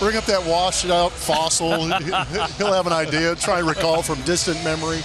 Bring up that washed out fossil. He'll have an idea. Try and recall from distant memory.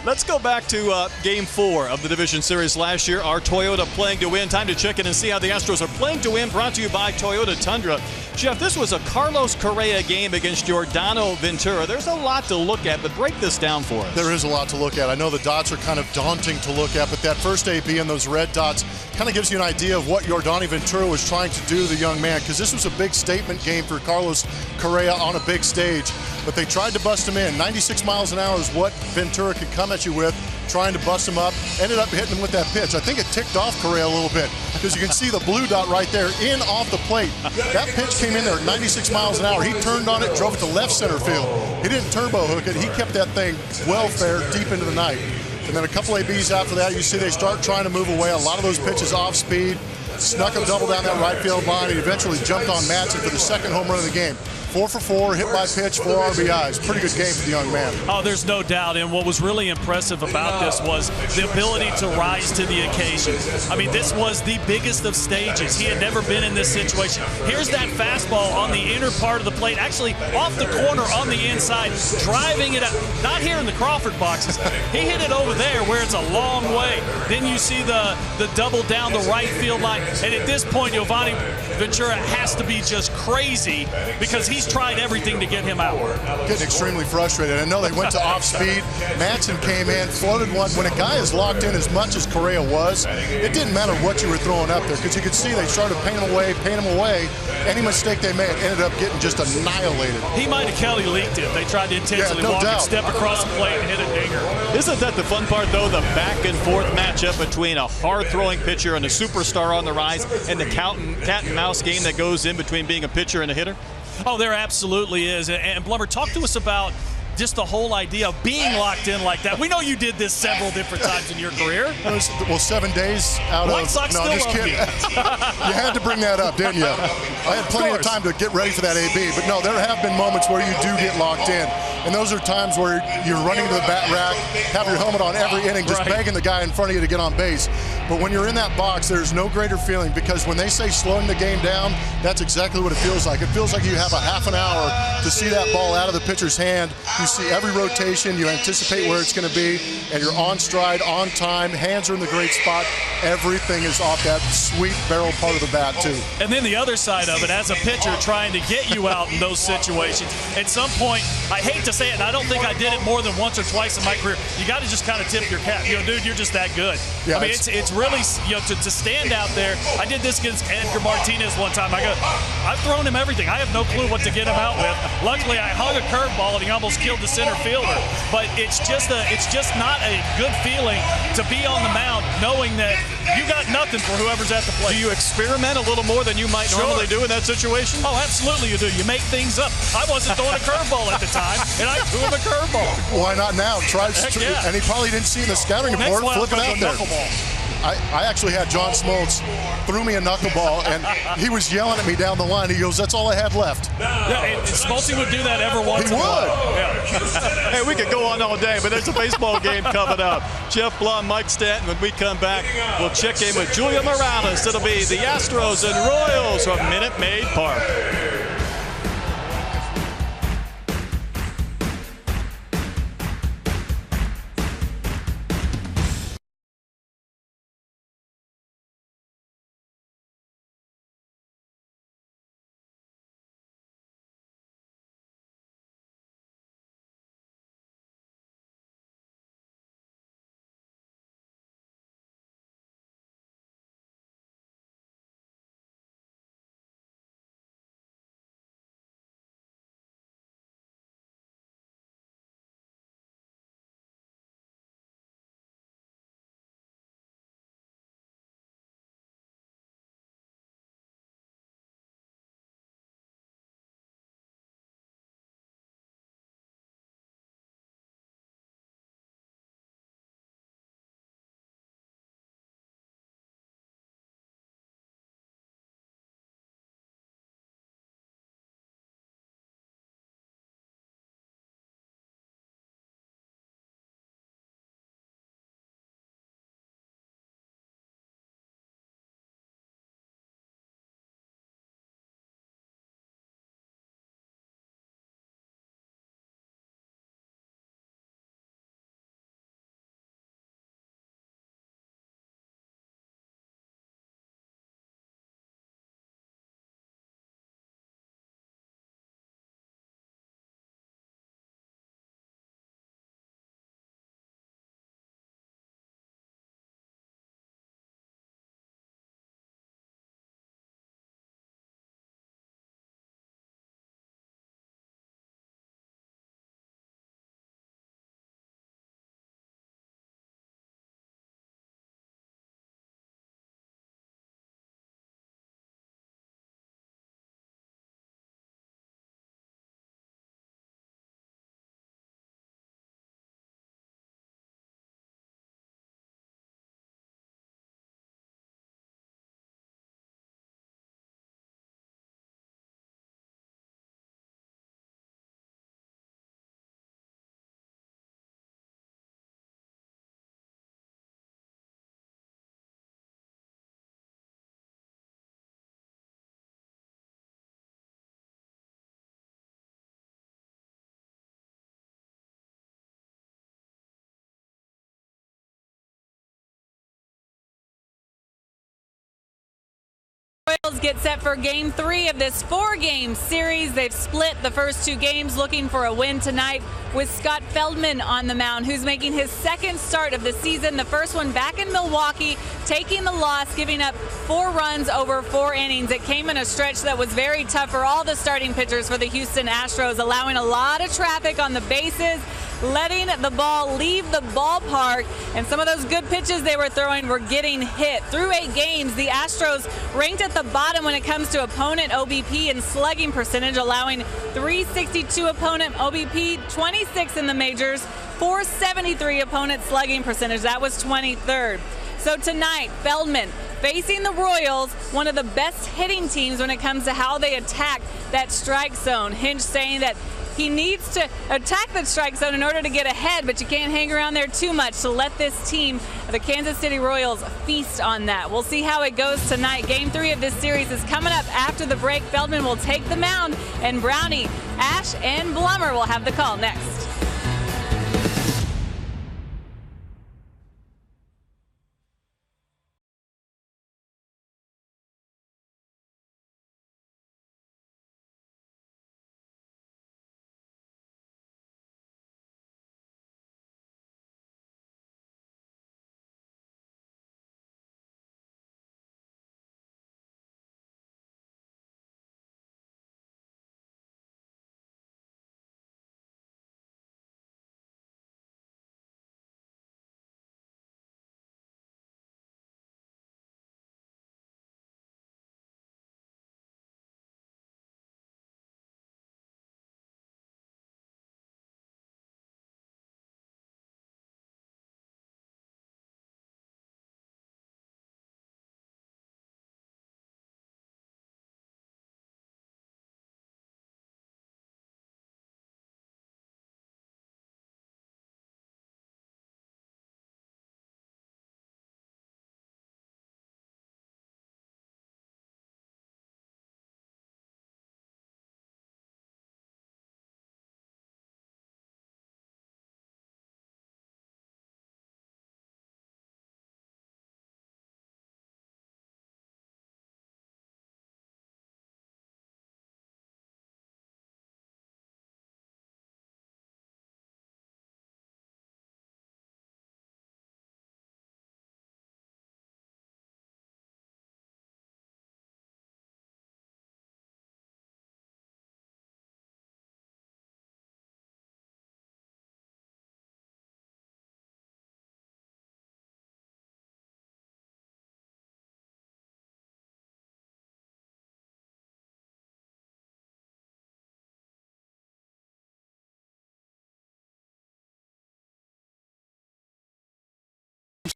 Let's go back to Game 4 of the Division Series last year. Our Toyota playing to win. Time to check in and see how the Astros are playing to win. Brought to you by Toyota Tundra. Jeff, this was a Carlos Correa game against Yordano Ventura. There's a lot to look at, but break this down for us. There is a lot to look at. I know the dots are kind of daunting to look at, but that first AB and those red dots kind of gives you an idea of what Yordano Ventura was trying to do to the young man, because this was a big statement game for Carlos Correa on a big stage. But they tried to bust him in. 96 miles an hour is what Ventura could come at you with, trying to bust him up. Ended up hitting him with that pitch. I think it ticked off Correa a little bit, because you can see the blue dot right there in off the plate. That pitch came in there at 96 miles an hour. He turned on it, drove it to left center field. He didn't turbo hook it. He kept that thing well fair deep into the night. And then a couple ABs after that, you see they start trying to move away. A lot of those pitches off speed. Snuck him double down that right field line, and eventually jumped on Madsen for the second home run of the game. 4 for 4, hit by pitch, 4 RBIs. Pretty good game for the young man. Oh, there's no doubt. And what was really impressive about this was the ability to rise to the occasion. I mean, this was the biggest of stages. He had never been in this situation. Here's that fastball on the inner part of the plate, actually off the corner on the inside, driving it up. Not here in the Crawford boxes. He hit it over there where it's a long way. Then you see the double down the right field line. And at this point, Yordano Ventura has to be just crazy, because he's tried everything to get him out. Getting extremely frustrated. I know they went to off speed. Madsen came in, floated one. When a guy is locked in as much as Correa was, it didn't matter what you were throwing up there, because you could see they started paying him away. Any mistake they made ended up getting just annihilated. He might have Kelly leaked it. They tried to intentionally walk and step across the plate and hit a dinger. Isn't that the fun part, though? The back and forth matchup between a hard-throwing pitcher and a superstar on the rise, and the cat and mouse game that goes in between being a pitcher and a hitter? Oh, there absolutely is. And Blummer, talk to us about just the whole idea of being locked in like that. We know you did this several different times in your career. Well, 7 days out White of... Sox no, still just kidding. You had to bring that up, didn't you? I had plenty of time to get ready for that AB. But no, there have been moments where you do get locked in. And those are times where you're running to the bat rack, have your helmet on every inning, just begging the guy in front of you to get on base. But when you're in that box, there's no greater feeling, because when they say slowing the game down, that's exactly what it feels like. It feels like you have a half an hour to see that ball out of the pitcher's hand. You see every rotation, you anticipate where it's going to be, and you're on stride, on time, hands are in the great spot. Everything is off that sweet barrel part of the bat, too. And then the other side of it, as a pitcher trying to get you out in those situations, at some point, I hate to say it, and I don't think I did it more than once or twice in my career, you got to just kind of tip your cap. You know, dude, you're just that good. Yeah, I mean, it's really, you know, to stand out there. I did this against Edgar Martinez one time. I've thrown him everything. I have no clue what to get him out with. Luckily, I hung a curveball, and he almost killed the center fielder. But it's just not a good feeling to be on the mound knowing that you got nothing for whoever's at the plate. Do you experiment a little more than you might normally do in that situation? Oh, absolutely you do. You make things up. I wasn't throwing a curveball at the time, and I threw him a curveball. Why not now? Yeah. And he probably didn't see the scouting report. Flip it out there. I actually had John Smoltz threw me a knuckleball, and he was yelling at me down the line. He goes, "That's all I had left." Yeah, and Smoltz would do that every once in a while. He would. Yeah. Hey, we could go on all day, but there's a baseball game coming up. Jeff Blum, Mike Stanton. When we come back, we'll check in with Julia Morales. It'll be the Astros and Royals from Minute Maid Park. Get set for Game 3 of this 4-game series. They've split the first 2 games, looking for a win tonight with Scott Feldman on the mound, who's making his second start of the season. The first one back in Milwaukee, taking the loss, giving up 4 runs over 4 innings. It came in a stretch that was very tough for all the starting pitchers for the Houston Astros, allowing a lot of traffic on the bases, letting the ball leave the ballpark, and some of those good pitches they were throwing were getting hit. Through 8 games, the Astros ranked at the bottom when it comes to opponent OBP and slugging percentage, allowing .362 opponent OBP, 26 in the majors, .473 opponent slugging percentage. That was 23rd. So tonight, Feldman facing the Royals, one of the best hitting teams when it comes to how they attack that strike zone. Hinch saying that he needs to attack the strike zone in order to get ahead, but you can't hang around there too much to let this team, the Kansas City Royals, feast on that. We'll see how it goes tonight. Game 3 of this series is coming up after the break. Feldman will take the mound, and Brownie, Ash, and Blummer will have the call next.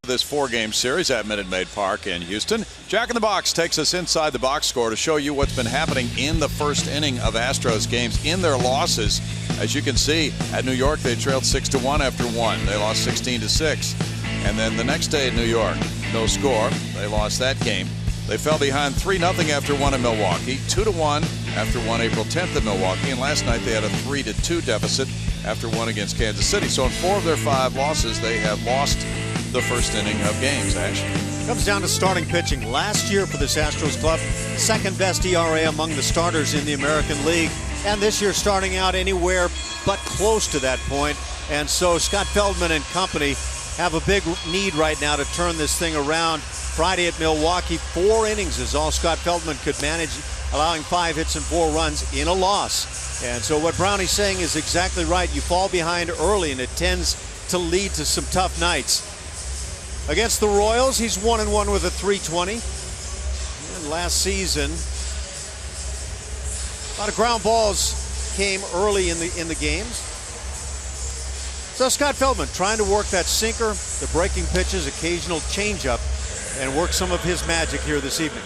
This 4-game series at Minute Maid Park in Houston. Jack in the Box takes us inside the box score to show you what's been happening in the first inning of Astros games in their losses. As you can see, at New York they trailed 6-1 after 1. They lost 16-6. And then the next day in New York, no score. They lost that game. They fell behind 3-0 after 1 in Milwaukee, 2-1 after 1 April 10th in Milwaukee, and last night they had a 3-2 deficit after 1 against Kansas City. So in 4 of their 5 losses, they have lost the first inning of games. Ash? Comes down to starting pitching. Last year for this Astros club, second best ERA among the starters in the American League, and this year starting out anywhere but close to that point. And so Scott Feldman and company have a big need right now to turn this thing around. Friday at Milwaukee, 4 innings is all Scott Feldman could manage, allowing 5 hits and 4 runs in a loss. And so what Brownie's saying is exactly right. You fall behind early and it tends to lead to some tough nights. Against the Royals, he's 1-1 with a .320. And last season, a lot of ground balls came early in the games. So Scott Feldman trying to work that sinker, the breaking pitches, occasional changeup, and work some of his magic here this evening.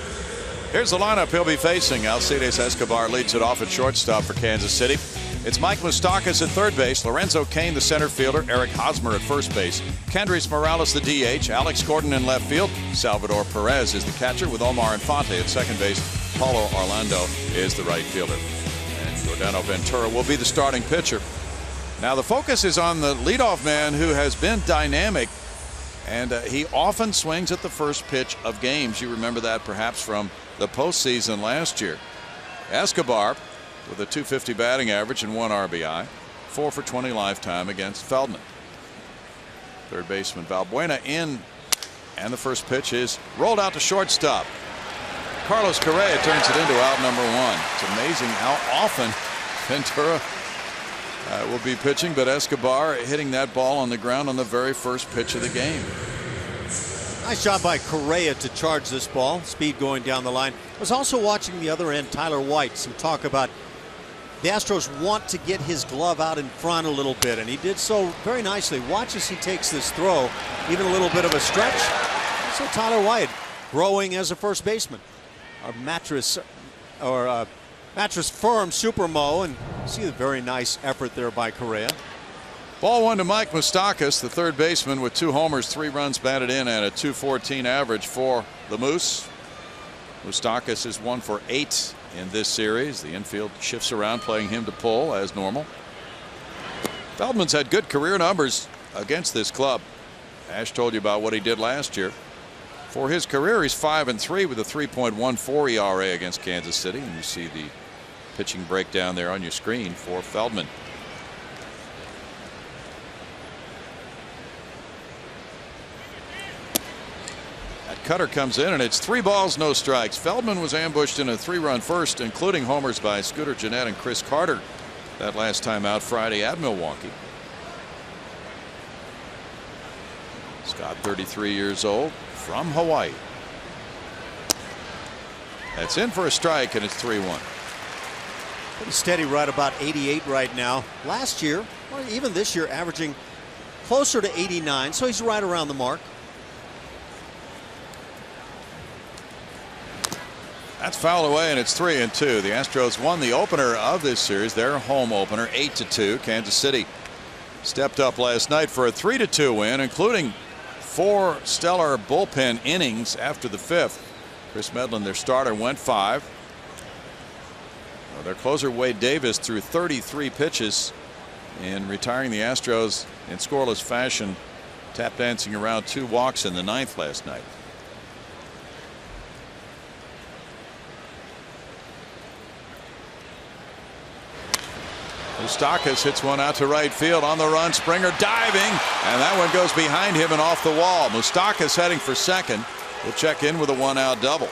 Here's the lineup he'll be facing. Alcides Escobar leads it off at shortstop for Kansas City. It's Mike Moustakas at third base, Lorenzo Cain the center fielder, Eric Hosmer at first base, Kendrys Morales the DH, Alex Gordon in left field, Salvador Perez is the catcher with Omar Infante at second base, Paulo Orlando is the right fielder. And Giordano Ventura will be the starting pitcher. Now the focus is on the leadoff man who has been dynamic And he often swings at the first pitch of games. You remember that perhaps from the postseason last year. Escobar with a .250 batting average and 1 RBI. 4 for 20 lifetime against Feldman. Third baseman Valbuena in, and the first pitch is rolled out to shortstop. Carlos Correa turns it into out number 1. It's amazing how often Ventura will be pitching, but Escobar hitting that ball on the ground on the very first pitch of the game. Nice job by Correa to charge this ball. Speed going down the line. I was also watching the other end, Tyler White, some talk about the Astros want to get his glove out in front a little bit, and he did so very nicely. Watch as he takes this throw, even a little bit of a stretch. So Tyler White growing as a first baseman. Our mattress firm Super Mo, and see the very nice effort there by Correa. Ball 1 to Mike Moustakas, the third baseman, with 2 homers, 3 runs batted in, and a .214 average for the Moose. Moustakas is 1 for 8 in this series. The infield shifts around, playing him to pull as normal. Feldman's had good career numbers against this club. Ash told you about what he did last year. For his career, he's 5-3 with a 3.14 ERA against Kansas City, and you see the pitching breakdown there on your screen for Feldman. That cutter comes in, and it's 3 balls, no strikes. Feldman was ambushed in a 3-run first, including homers by Scooter Gennett and Chris Carter that last time out Friday at Milwaukee. Scott, 33 years old, from Hawaii. That's in for a strike, and it's 3-1. Pretty steady right about 88 right now. Last year, or even this year, averaging closer to 89, so he's right around the mark. That's fouled away, and it's 3-2. The Astros won the opener of this series, their home opener, 8-2. Kansas City stepped up last night for a 3-2 win, including 4 stellar bullpen innings after the 5th. Chris Medlin, their starter, went 5. Their closer Wade Davis threw 33 pitches in retiring the Astros in scoreless fashion, tap dancing around 2 walks in the 9th last night. Moustakas hits one out to right field on the run. Springer diving, and that one goes behind him and off the wall. Moustakas heading for second. Will check in with a 1-out double.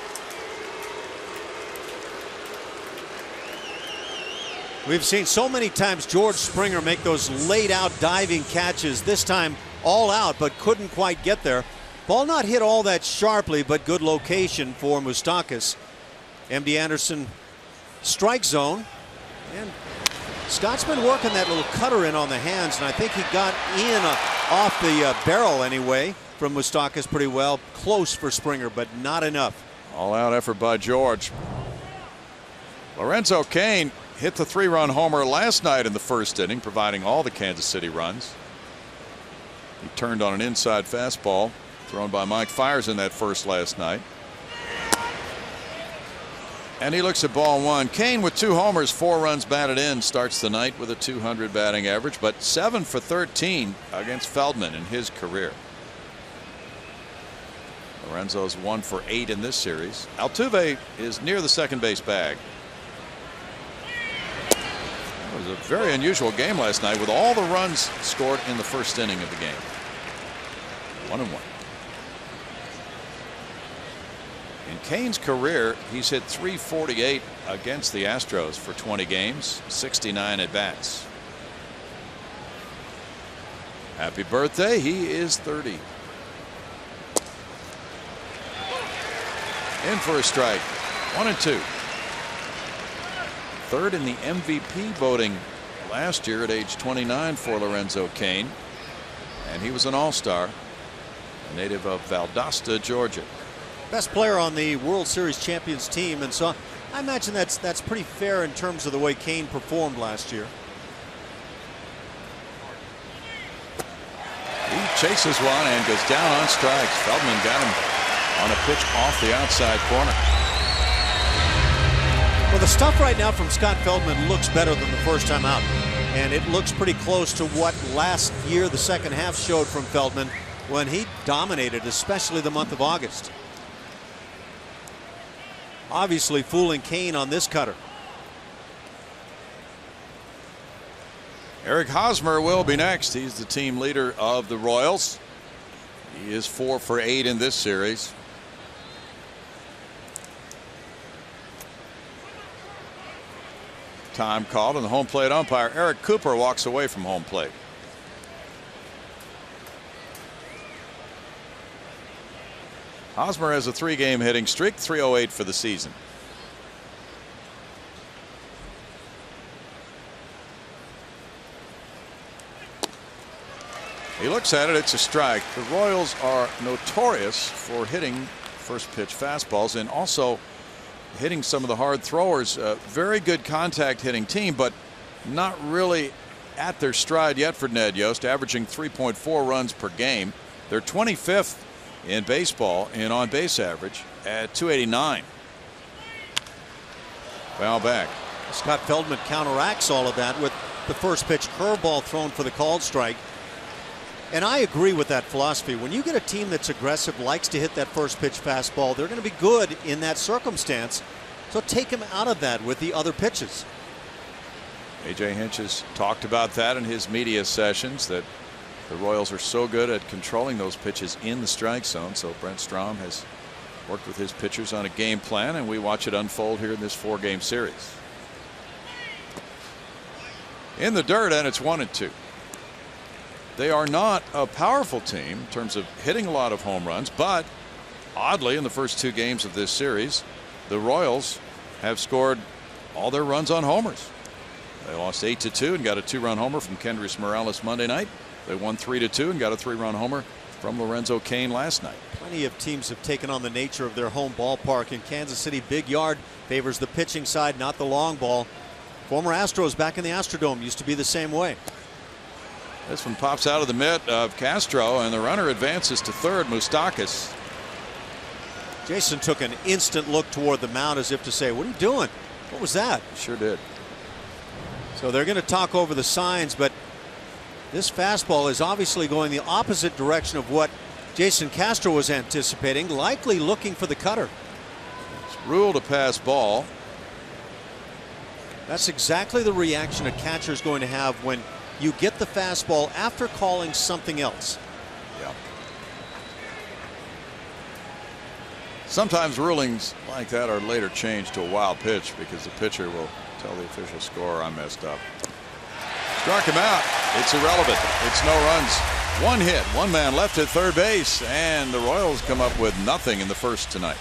We've seen so many times George Springer make those laid out diving catches. This time all out, but couldn't quite get there. Ball not hit all that sharply, but good location for Moustakas. MD Anderson strike zone, and Scott's been working that little cutter in on the hands, and I think he got in off the barrel anyway from Moustakas pretty well. Close for Springer, but not enough. All-out effort by George. Lorenzo Cain hit the 3-run homer last night in the first inning, providing all the Kansas City runs. He turned on an inside fastball thrown by Mike Fiers in that first last night. And he looks at ball 1. Cain with 2 homers, 4 runs batted in, starts the night with a .200 batting average, but 7 for 13 against Feldman in his career. Lorenzo's 1 for 8 in this series. Altuve is near the second base bag. It was a very unusual game last night with all the runs scored in the first inning of the game. 1-1. In Cain's career, he's hit .348 against the Astros for 20 games, 69 at bats. Happy birthday. He is 30. In for a strike. 1-2. Third in the MVP voting last year at age 29 for Lorenzo Cain. And he was an all-star, a native of Valdosta, Georgia. Best player on the World Series champions team, and so I imagine that's pretty fair in terms of the way Cain performed last year. He chases one and goes down on strikes. Feldman got him on a pitch off the outside corner. Well, the stuff right now from Scott Feldman looks better than the first time out, and it looks pretty close to what last year the second half showed from Feldman. when he dominated, especially the month of August. Obviously fooling Kane on this cutter. Eric Hosmer will be next. He's the team leader of the Royals. He is 4 for 8 in this series. Time called, and the home plate umpire Eric Cooper walks away from home plate. Hosmer has a 3-game hitting streak, 308 for the season. He looks at it, it's a strike. The Royals are notorious for hitting first pitch fastballs and also hitting some of the hard throwers. Very good contact hitting team, but not really at their stride yet for Ned Yost, averaging 3.4 runs per game. They're 25th in baseball in on base average at 289. Foul back. Scott Feldman counteracts all of that with the first pitch curveball thrown for the called strike. And I agree with that philosophy. When you get a team that's aggressive, likes to hit that first pitch fastball, they're going to be good in that circumstance. So take him out of that with the other pitches. A.J. Hinch has talked about that in his media sessions, that the Royals are so good at controlling those pitches in the strike zone. So Brent Strom has worked with his pitchers on a game plan, and we watch it unfold here in this 4-game series. In the dirt, and it's 1-2. They are not a powerful team in terms of hitting a lot of home runs, but oddly, in the first 2 games of this series, the Royals have scored all their runs on homers. They lost 8-2 and got a 2-run homer from Kendrys Morales Monday night. They won 3-2 and got a 3-run homer from Lorenzo Cain last night. Plenty of teams have taken on the nature of their home ballpark. In Kansas City, big yard favors the pitching side, not the long ball. Former Astros back in the Astrodome used to be the same way. This one pops out of the mitt of Castro, and the runner advances to third, Moustakas. Jason took an instant look toward the mound as if to say, what are you doing? What was that? He sure did. So they're going to talk over the signs, but this fastball is obviously going the opposite direction of what Jason Castro was anticipating, likely looking for the cutter. It's ruled a pass ball. That's exactly the reaction a catcher is going to have when you get the fastball after calling something else. Yeah. Sometimes rulings like that are later changed to a wild pitch because the pitcher will tell the official scorer, I messed up. Struck him out. It's irrelevant. It's no runs. 1 hit, 1 man left at third base, and the Royals come up with nothing in the first tonight.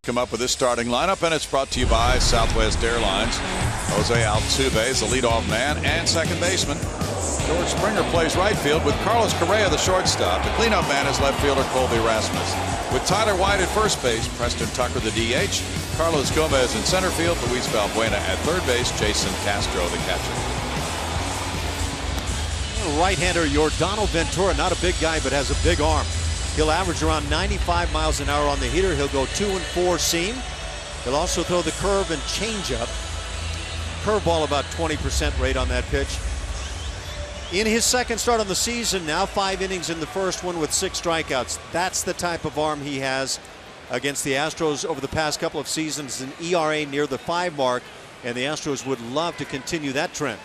Come up with this starting lineup, and it's brought to you by Southwest Airlines. Jose Altuve is the leadoff man and second baseman. George Springer plays right field with Carlos Correa, the shortstop. The cleanup man is left fielder Colby Rasmus. With Tyler White at first base, Preston Tucker the DH, Carlos Gomez in center field, Luis Valbuena at third base, Jason Castro the catcher. Right-hander Yordano Ventura, not a big guy, but has a big arm. He'll average around 95 miles an hour on the heater. He'll go 2-4 seam. He'll also throw the curve and changeup. Curveball about 20% rate on that pitch. In his second start on the season, now 5 innings in the first one with 6 strikeouts. That's the type of arm he has against the Astros over the past couple of seasons. An ERA near the 5 mark, and the Astros would love to continue that trend.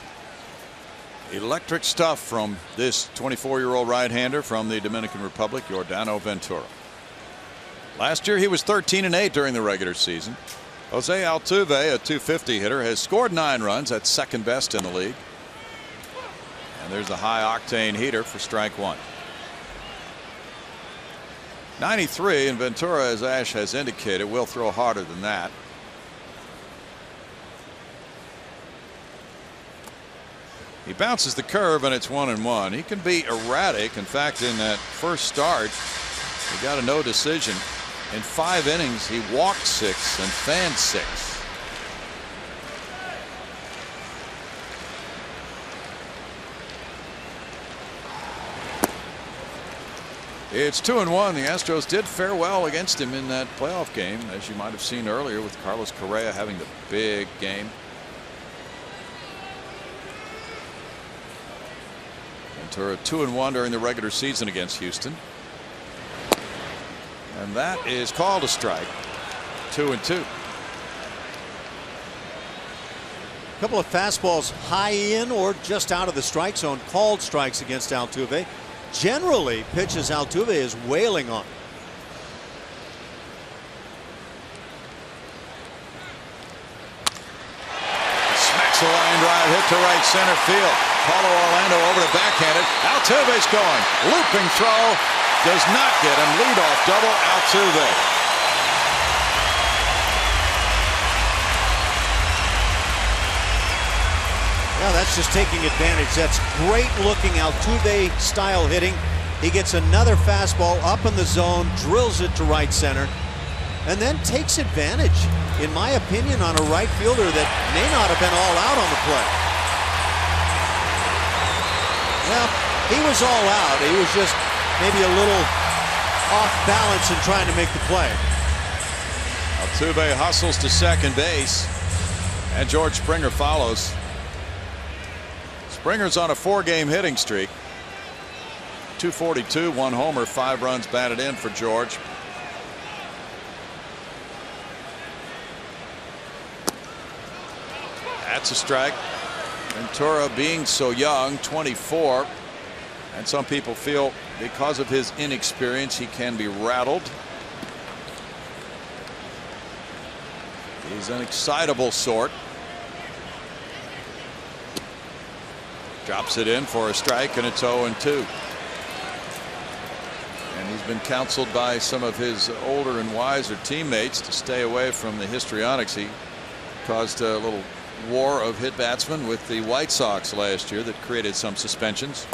Electric stuff from this 24-year-old right-hander from the Dominican Republic, Yordano Ventura. Last year he was 13-8 during the regular season. Jose Altuve, a .250 hitter, has scored 9 runs. That's second best in the league. And there's the high-octane heater for strike one. 93, and Ventura, as Ash has indicated, will throw harder than that. He bounces the curve, and it's 1-1. He can be erratic. In fact, in that first start, he got a no decision. In 5 innings, he walked 6 and fanned 6. It's 2-1. The Astros did fare well against him in that playoff game, as you might have seen earlier with Carlos Correa having the big game. Ventura 2-1 during the regular season against Houston. And that is called a strike. 2-2. A couple of fastballs high in or just out of the strike zone, called strikes against Altuve. Generally, pitches Altuve is wailing on. Smacks a line drive hit to right center field. Paulo Orlando over to backhand it. Altuve's going. Looping throw. Does not get him. Leadoff double, Altuve. Yeah, that's just taking advantage. That's great looking Altuve style hitting. He gets another fastball up in the zone, drills it to right center, and then takes advantage, in my opinion, on a right fielder that may not have been all out on the play. Well, he was all out. He was just maybe a little off balance in trying to make the play. Altuve hustles to second base, and George Springer follows. Springer's on a 4-game hitting streak. 242, 1 homer, 5 runs batted in for George. That's a strike. Ventura, being so young, 24, and some people feel because of his inexperience he can be rattled. He's an excitable sort. Drops it in for a strike, and it's 0-2. And he's been counseled by some of his older and wiser teammates to stay away from the histrionics. He caused a little war of hit batsmen with the White Sox last year that created some suspensions.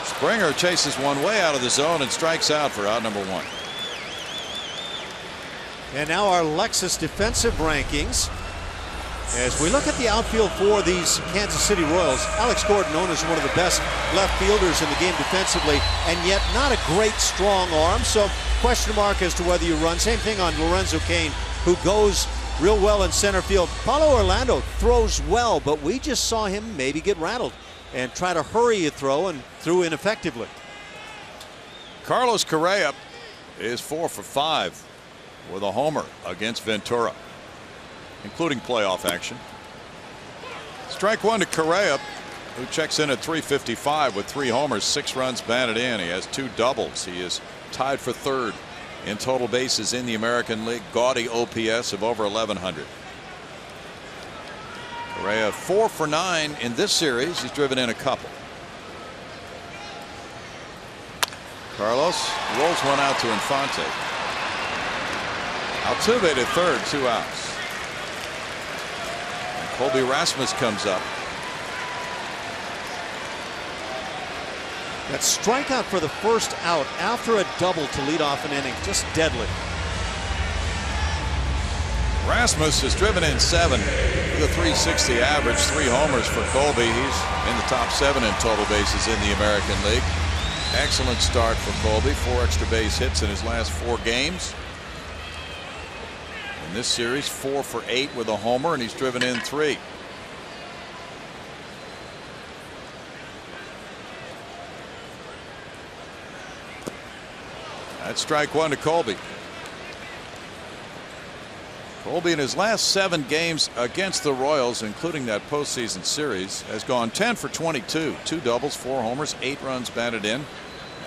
Springer chases one way out of the zone and strikes out for out number 1. And now our Lexus defensive rankings. As we look at the outfield for these Kansas City Royals, Alex Gordon, known as one of the best left fielders in the game defensively, and yet not a great strong arm. So question mark as to whether you run. Same thing on Lorenzo Cain, who goes real well in center field. Paulo Orlando throws well, but we just saw him maybe get rattled and try to hurry a throw and threw ineffectively. Carlos Correa is 4 for 5 with a homer against Ventura, including playoff action. Strike 1 to Correa, who checks in at 355 with 3 homers, 6 runs batted in. He has 2 doubles. He is tied for 3rd in total bases in the American League. Gaudy OPS of over 1,100. Correa 4 for 9 in this series. He's driven in a couple. Carlos rolls one out to Infante. Altuve to third, 2 outs. Colby Rasmus comes up. That strikeout for the first out after a double to lead off an inning, just deadly. Rasmus has driven in 7 with a .360 average, 3 homers for Colby. He's in the top 7 in total bases in the American League. Excellent start for Colby. 4 extra base hits in his last 4 games. In this series, 4 for 8 with a homer, and he's driven in 3. That's strike 1 to Colby. Colby in his last 7 games against the Royals, including that postseason series, has gone 10 for 22, 2 doubles, 4 homers, 8 runs batted in,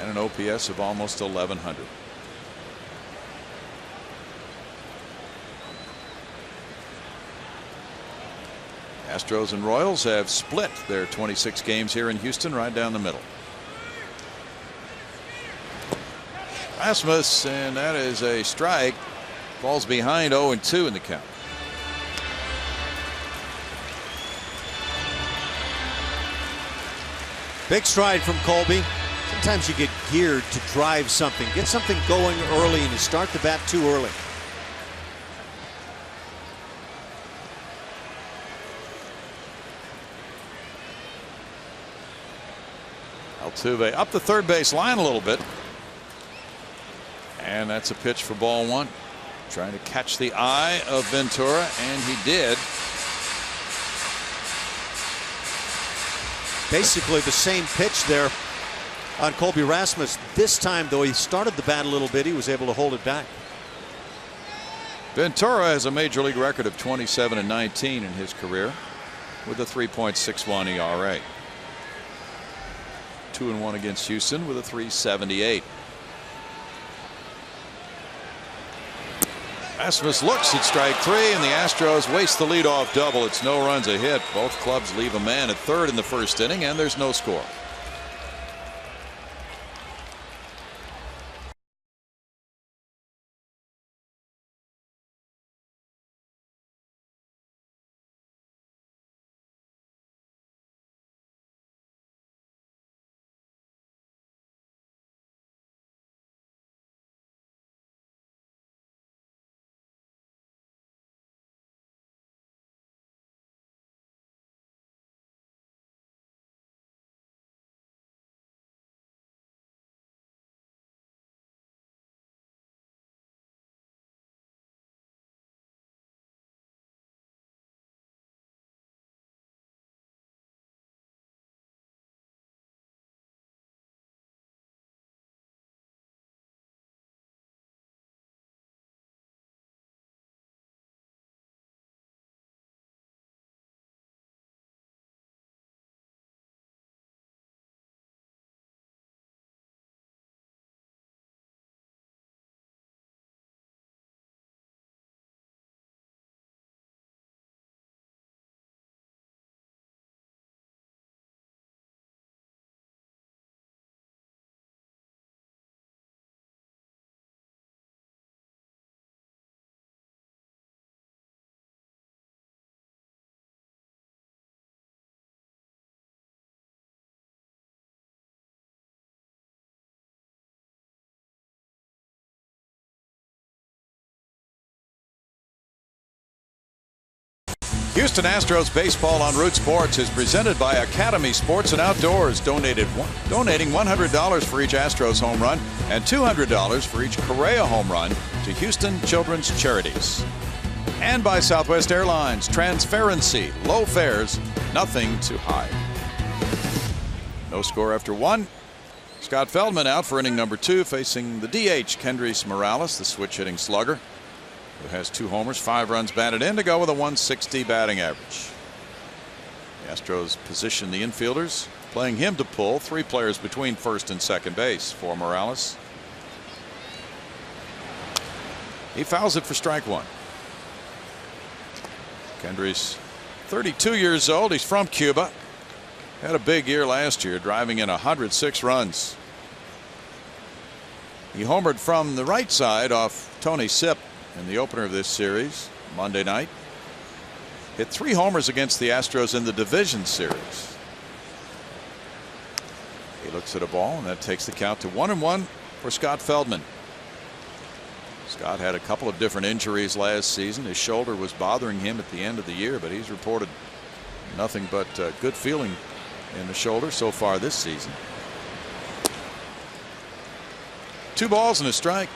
and an OPS of almost 1100. Astros and Royals have split their 26 games here in Houston right down the middle. Rasmus, and that is a strike. Falls behind 0-2 in the count. Big stride from Colby. Sometimes you get geared to drive something, get something going early, and you start the bat too early. Altuve up the third base line a little bit. And that's a pitch for ball 1. Trying to catch the eye of Ventura, and he did. Basically the same pitch there on Colby Rasmus. This time, though, he started the bat a little bit. He was able to hold it back. Ventura has a major league record of 27-19 in his career with a 3.61 ERA. 2-1 against Houston with a 3.78. Rasmus looks at strike 3, and the Astros waste the leadoff double. It's no runs a hit. Both clubs leave a man at third in the first inning, and there's no score. Houston Astros baseball on Root Sports is presented by Academy Sports and Outdoors, donating $100 for each Astros home run and $200 for each Correa home run to Houston Children's Charities. And by Southwest Airlines, transparency, low fares, nothing to hide. No score after 1. Scott Feldman out for inning number 2, facing the DH Kendrys Morales, the switch-hitting slugger, who has 2 homers, 5 runs batted in to go with a 160 batting average. The Astros position the infielders, playing him to pull 3 players between first and second base for Morales. He fouls it for strike 1. Kendrys, 32 years old. He's from Cuba. Had a big year last year, driving in 106 runs. He homered from the right side off Tony Sipp in the opener of this series Monday night. hit 3 homers against the Astros in the division series. He looks at a ball, and that takes the count to 1-1 for Scott Feldman. Scott had a couple of different injuries last season. His shoulder was bothering him at the end of the year, but he's reported nothing but good feeling in the shoulder so far this season. 2 balls and a strike.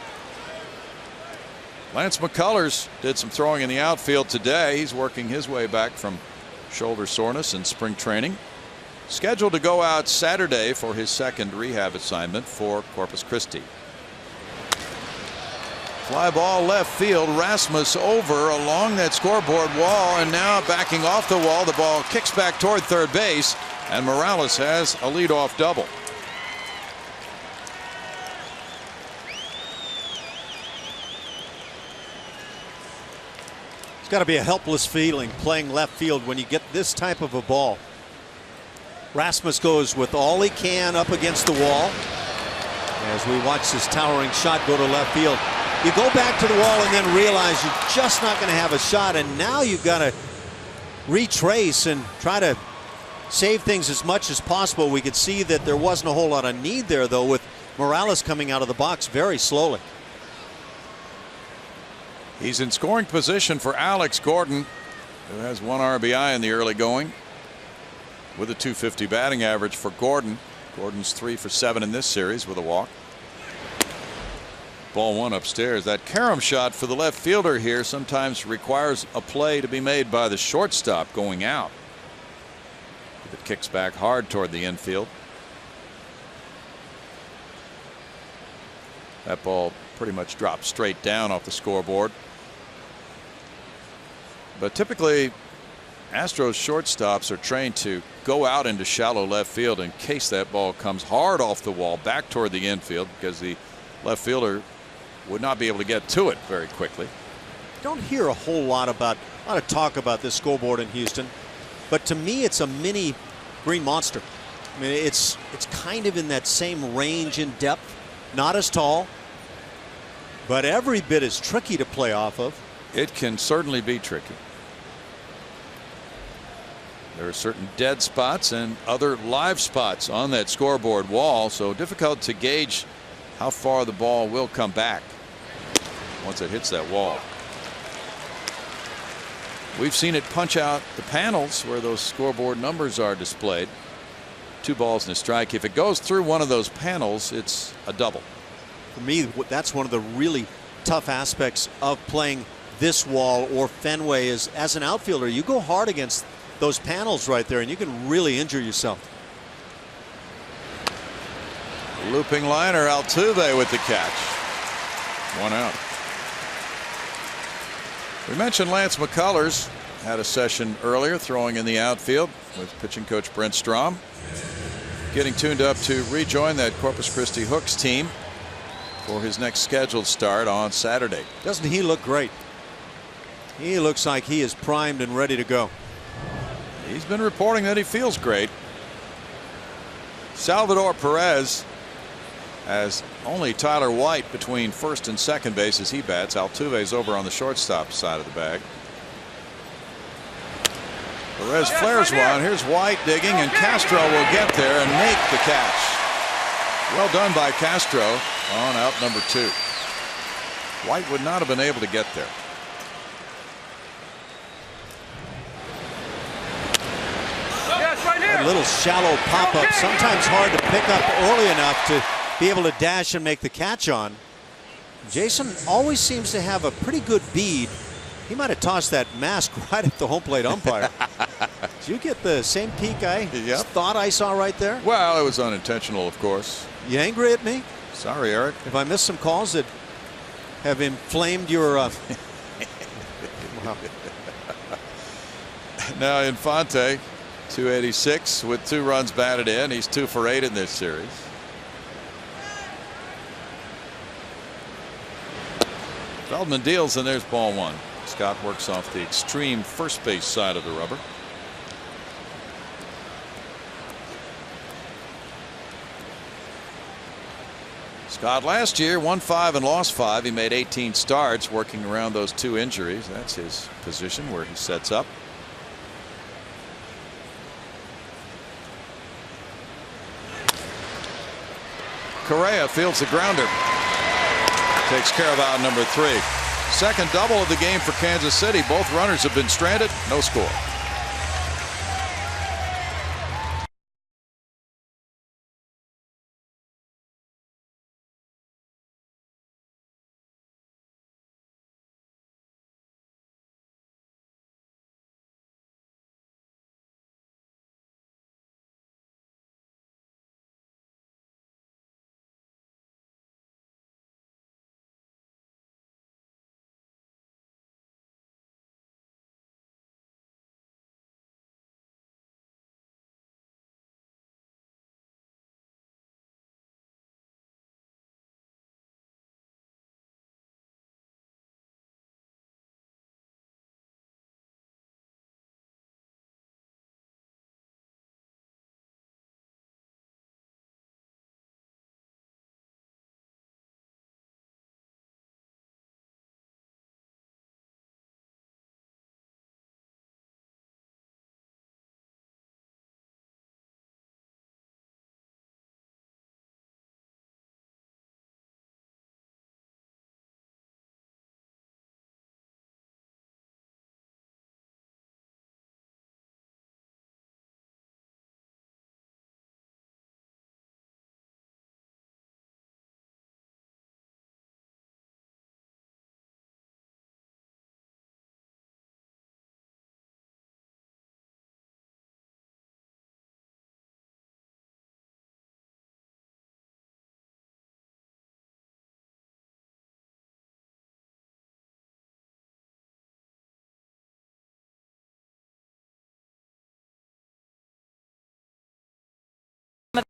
Lance McCullers did some throwing in the outfield today. He's working his way back from shoulder soreness in spring training. Scheduled to go out Saturday for his second rehab assignment for Corpus Christi. Fly ball left field. Rasmus over along that scoreboard wall, and now backing off the wall. The ball kicks back toward third base, and Morales has a leadoff double. It's got to be a helpless feeling playing left field when you get this type of a ball. Rasmus goes with all he can up against the wall as we watch this towering shot go to left field. You go back to the wall and then realize you're just not going to have a shot, and now you've got to retrace and try to save things as much as possible. We could see that there wasn't a whole lot of need there, though, with Morales coming out of the box very slowly. He's in scoring position for Alex Gordon, who has 1 RBI in the early going with a .250 batting average for Gordon. Gordon's 3 for 7 in this series with a walk. Ball 1 upstairs. That carom shot for the left fielder here sometimes requires a play to be made by the shortstop going out. It kicks back hard toward the infield. That ball pretty much dropped straight down off the scoreboard. But typically Astros shortstops are trained to go out into shallow left field in case that ball comes hard off the wall back toward the infield, because the left fielder would not be able to get to it very quickly. Don't hear a whole lot of talk about this scoreboard in Houston, but to me it's a mini Green Monster. I mean, it's kind of in that same range in depth, not as tall, but every bit as tricky to play off of. It can certainly be tricky. There are certain dead spots and other live spots on that scoreboard wall, so difficult to gauge how far the ball will come back once it hits that wall. We've seen it punch out the panels where those scoreboard numbers are displayed. 2 balls and a strike. If it goes through one of those panels, it's a double. For me, that's one of the really tough aspects of playing this wall or Fenway is, as an outfielder, you go hard against those panels right there and you can really injure yourself. Looping liner, Altuve with the catch. 1 out. We mentioned Lance McCullers had a session earlier throwing in the outfield with pitching coach Brent Strom, getting tuned up to rejoin that Corpus Christi Hooks team for his next scheduled start on Saturday. Doesn't he look great? He looks like he is primed and ready to go. He's been reporting that he feels great. Salvador Perez has only Tyler White between first and second base as he bats. Altuve's over on the shortstop side of the bag. Perez flares one. Here's White digging, and Castro will get there and make the catch. Well done by Castro on out number 2. White would not have been able to get there. A little shallow pop-up, sometimes hard to pick up early enough to be able to dash and make the catch on. Jason always seems to have a pretty good bead. He might have tossed that mask right at the home plate umpire. Did you get the same peek I thought I saw right there? Well, it was unintentional, of course. You angry at me? Sorry, Eric. If I missed some calls that have inflamed your... Wow. Now Infante, 286 with 2 runs batted in. He's 2 for 8 in this series. Feldman deals, and there's ball 1. Scott works off the extreme first base side of the rubber. Scott last year won 5 and lost 5. He made 18 starts working around those 2 injuries. That's his position where he sets up. Correa fields the grounder. Takes care of out number 3. Second double of the game for Kansas City. Both runners have been stranded. No score.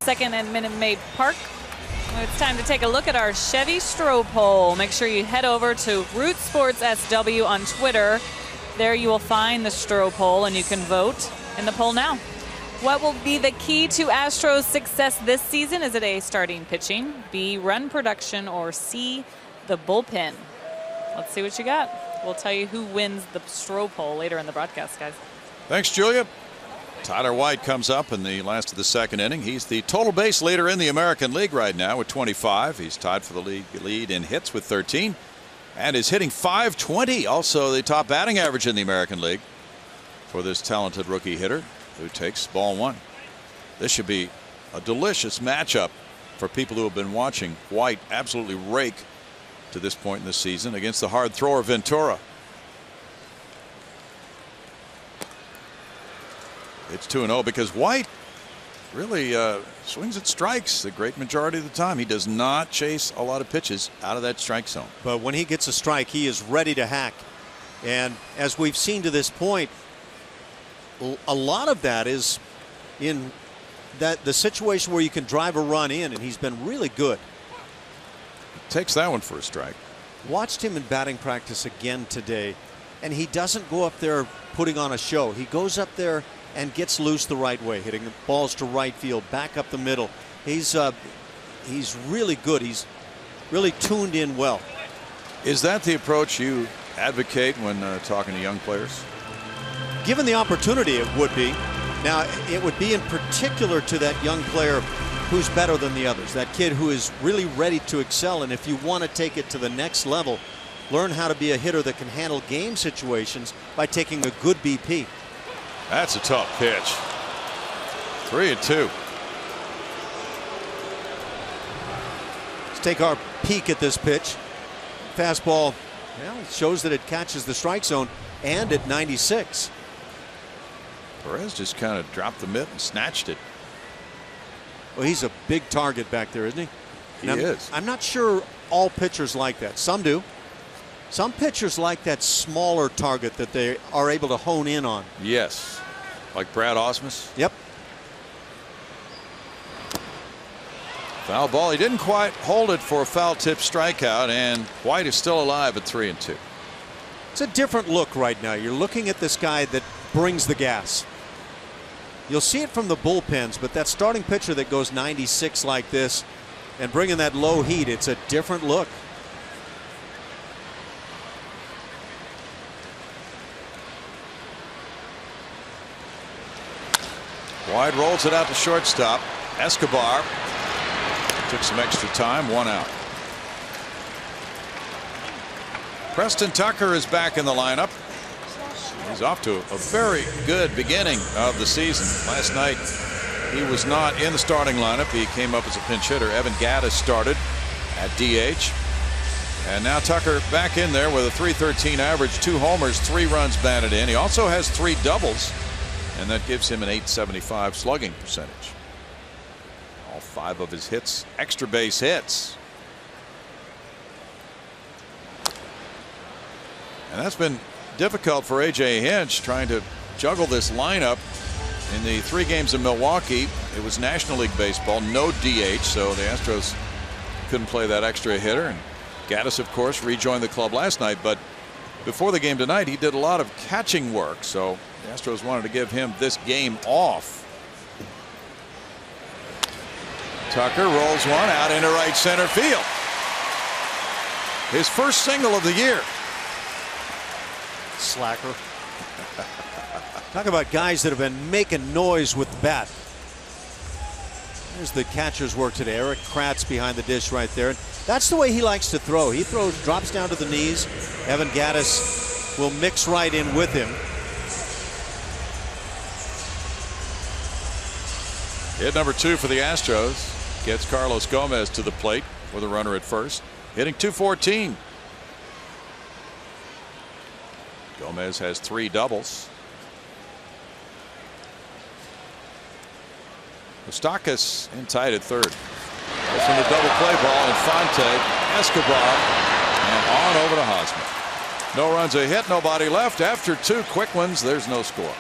Second and Minute Maid Park. It's time to take a look at our Chevy Stro poll. Make sure you head over to Root Sports SW on Twitter. There you will find the Stro poll and you can vote in the poll now. What will be the key to Astros' success this season? Is it A, starting pitching, B, run production, or C, the bullpen? Let's see what you got. We'll tell you who wins the Stro poll later in the broadcast, guys. Thanks, Julia. Tyler White comes up in the last of the second inning. He's the total base leader in the American League right now with 25. He's tied for the league lead in hits with 13 and is hitting .520, also the top batting average in the American League for this talented rookie hitter who takes ball 1. This should be a delicious matchup for people who have been watching White absolutely rake to this point in the season against the hard thrower Ventura. It's 2-0 because White really swings at strikes the great majority of the time. He does not chase a lot of pitches out of that strike zone. But when he gets a strike, he is ready to hack. And as we've seen to this point, a lot of that is in the situation where you can drive a run in, and he's been really good. Takes that one for a strike. Watched him in batting practice again today, and he doesn't go up there putting on a show. He goes up there and gets loose the right way, hitting the balls to right field, back up the middle. He's really good. He's really tuned in well. Is that the approach you advocate when talking to young players? Given the opportunity, it would be. Now, it would be in particular to that young player who's better than the others, that kid who is really ready to excel. And if you want to take it to the next level, learn how to be a hitter that can handle game situations by taking a good BP. That's a tough pitch. 3-2. Let's take our peek at this pitch. Fastball, well, it shows that it catches the strike zone and at 96. Perez just kind of dropped the mitt and snatched it. Well, he's a big target back there, isn't he? He is. I'm not sure all pitchers like that. Some do. Some pitchers like that smaller target that they are able to hone in on. Yes. Like Brad Ausmus. Yep. Foul ball. He didn't quite hold it for a foul tip strikeout, and White is still alive at 3-2. It's a different look right now. You're looking at this guy that brings the gas. You'll see it from the bullpens, but that starting pitcher that goes 96 like this and bringing that low heat, it's a different look. White rolls it out to shortstop. Escobar Took some extra time, 1 out. Preston Tucker is back in the lineup. He's off to a very good beginning of the season. Last night he was not in the starting lineup. He came up as a pinch hitter. Evan Gattis started at DH. And now Tucker back in there with a .313 average, 2 homers, 3 runs batted in. He also has 3 doubles, and that gives him an .875 slugging percentage. All 5 of his hits, extra base hits. And that's been difficult for A.J. Hinch, trying to juggle this lineup. In the 3 games in Milwaukee, it was National League Baseball, no DH, so the Astros couldn't play that extra hitter. And Gattis, of course, rejoined the club last night, but before the game tonight, he did a lot of catching work, so the Astros wanted to give him this game off. Tucker rolls one out into right center field. His first single of the year. Slacker. Talk about guys that have been making noise with the bat. There's the catcher's work today. Eric Kratz behind the dish right there. That's the way he likes to throw. He throws, drops down to the knees. Evan Gattis will mix right in with him. Hit number 2 for the Astros gets Carlos Gomez to the plate with a runner at first, hitting .214. Gomez has 3 doubles. Moustakas in tight at third. From the double play ball, Infante, Escobar, and on over to Hosmer. No runs a hit, nobody left. After 2 quick ones, there's no score.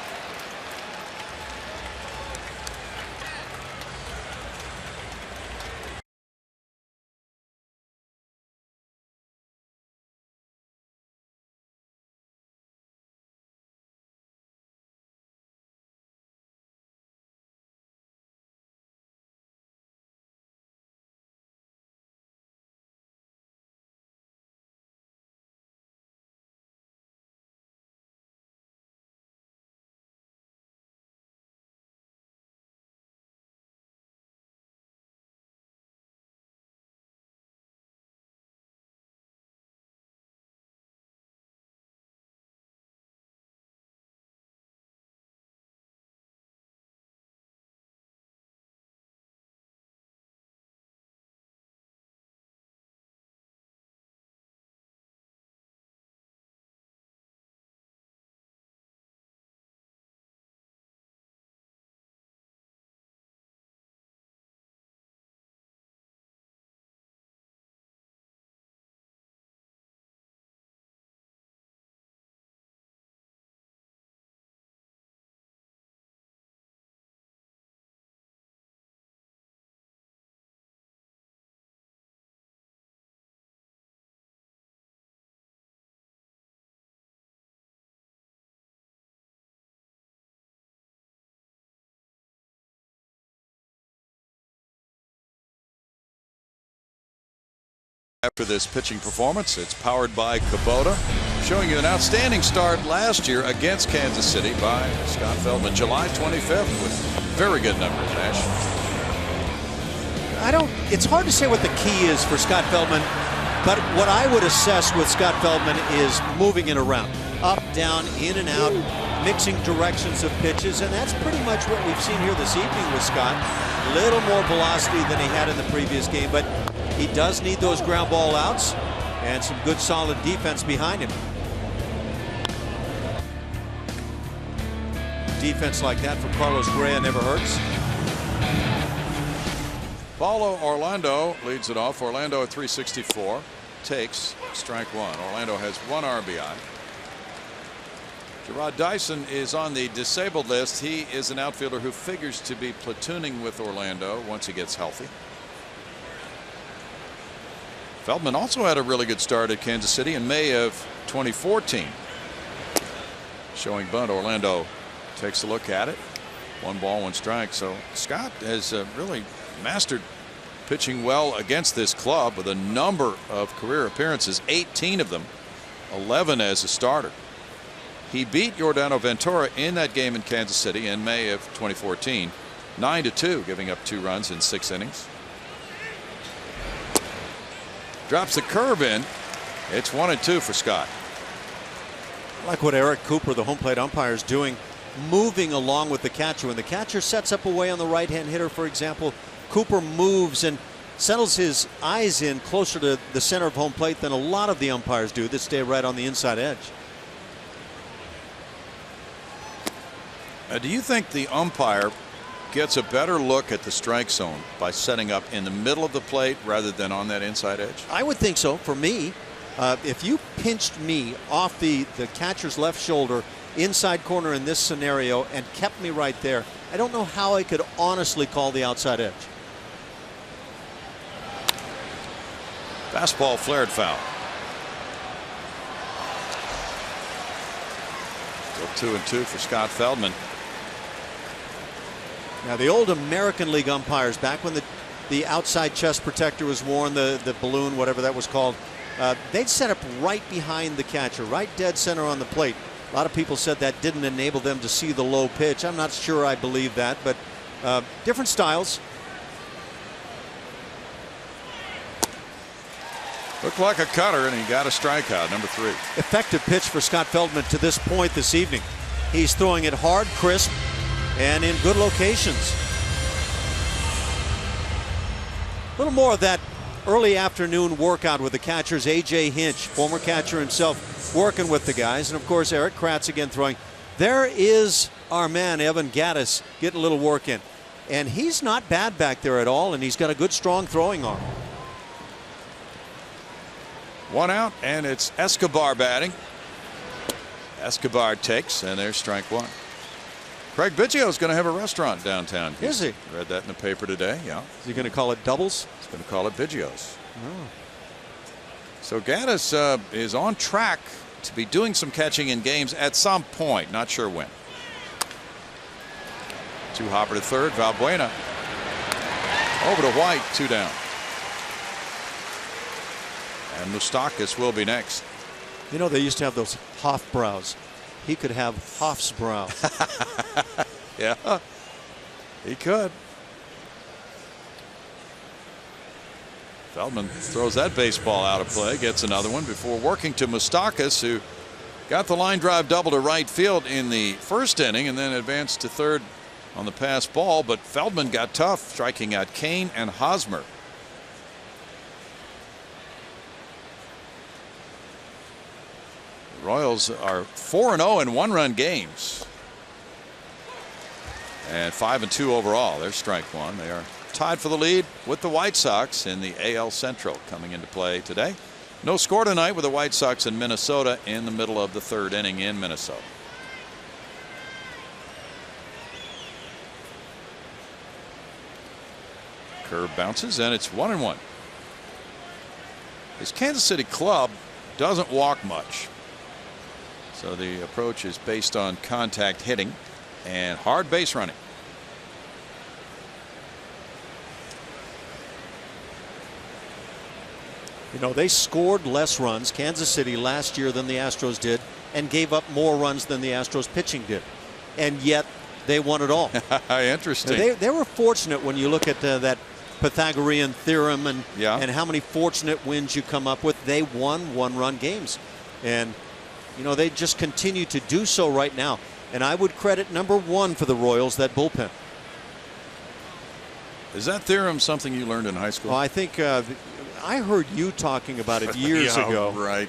After this pitching performance, it's powered by Kubota, showing you an outstanding start last year against Kansas City by Scott Feldman, July 25th, with very good numbers. Ash. It's hard to say what the key is for Scott Feldman, but what I would assess with Scott Feldman is moving it around, up, down, in and out, mixing directions of pitches, and that's pretty much what we've seen here this evening with Scott. A little more velocity than he had in the previous game, but he does need those ground ball outs and some good solid defense behind him. Defense like that from Carlos Correa never hurts. Paulo Orlando leads it off. Orlando at .364 takes strike 1. Orlando has 1 RBI. Gerard Dyson is on the disabled list. He is an outfielder who figures to be platooning with Orlando once he gets healthy. Feldman also had a really good start at Kansas City in May of 2014. Showing bunt. Orlando takes a look at it. 1 ball, 1 strike. So Scott has really mastered pitching well against this club with a number of career appearances, 18 of them, 11 as a starter. He beat Yordano Ventura in that game in Kansas City in May of 2014, 9-2, giving up 2 runs in 6 innings. Drops the curve in. It's 1-2 for Scott. I like what Eric Cooper, the home plate umpire, is doing, moving along with the catcher. When the catcher sets up away on the right-hand hitter, for example, Cooper moves and settles his eyes in closer to the center of home plate than a lot of the umpires do that stay right on the inside edge. Do you think the umpire gets a better look at the strike zone by setting up in the middle of the plate rather than on that inside edge? I would think so. For me, if you pinched me off the catcher's left shoulder inside corner in this scenario and kept me right there, I don't know how I could honestly call the outside edge. Fastball flared foul. Still 2-2 for Scott Feldman. Now the old American League umpires, back when the outside chest protector was worn, the balloon, whatever that was called, they'd set up right behind the catcher, right dead center on the plate. A lot of people said that didn't enable them to see the low pitch. I'm not sure I believe that, but different styles. Looked like a cutter, and he got a strikeout, number 3. Effective pitch for Scott Feldman to this point this evening. He's throwing it hard, crisp, and in good locations. A little more of that early afternoon workout with the catchers. A.J. Hinch, former catcher himself, working with the guys. And, of course, Eric Kratz again throwing. There is our man, Evan Gattis, getting a little work in. And he's not bad back there at all, and he's got a good, strong throwing arm. 1 out, and it's Escobar batting. Escobar takes, and there's strike 1. Craig Biggio's going to have a restaurant downtown. Is he? Read that in the paper today. Yeah. Is he going to call it Doubles? He's going to call it Biggio's. Oh. So Gattis is on track to be doing some catching in games at some point. Not sure when. 2 hopper to third. Valbuena over to White. 2 down. And Moustakas will be next. You know, they used to have those Hoff brows. He could have Hoff's brow. Yeah, he could. Feldman throws that baseball out of play, gets another one before working to Moustakas, who got the line drive double to right field in the first inning and then advanced to third on the pass ball. But Feldman got tough, striking out Kane and Hosmer. Royals are 4-0 in 1-run games and 5-2 overall. There's strike 1. They are tied for the lead with the White Sox in the AL Central coming into play today. No score tonight with the White Sox in Minnesota in the middle of the 3rd inning in Minnesota. Curve bounces and it's 1-1. This Kansas City club doesn't walk much. So the approach is based on contact hitting and hard base running. You know, they scored less runs, Kansas City, last year than the Astros did, and gave up more runs than the Astros pitching did. And yet they won it all. Interesting. They were fortunate when you look at that Pythagorean theorem and how many fortunate wins you come up with. They won 1-run games. And you know, they just continue to do so right now. And I would credit number 1 for the Royals, that bullpen. Is that theorem something you learned in high school? Well, I think I heard you talking about it years ago. Right.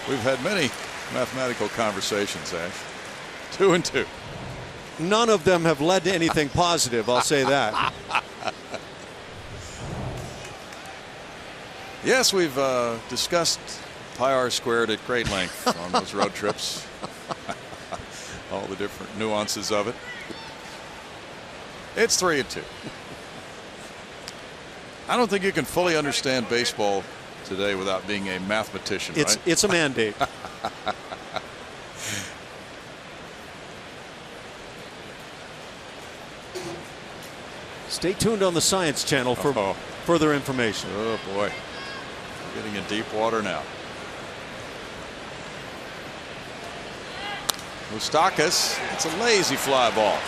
We've had many mathematical conversations, Ash. 2 and 2. None of them have led to anything positive, I'll say that. Yes, we've discussed pi r squared at great length on those road trips. All the different nuances of it. It's 3-2. I don't think you can fully understand baseball today without being a mathematician, right? It's a mandate. Stay tuned on the Science Channel for further information. Oh boy, we're getting in deep water now. Moustakas, it's a lazy fly ball.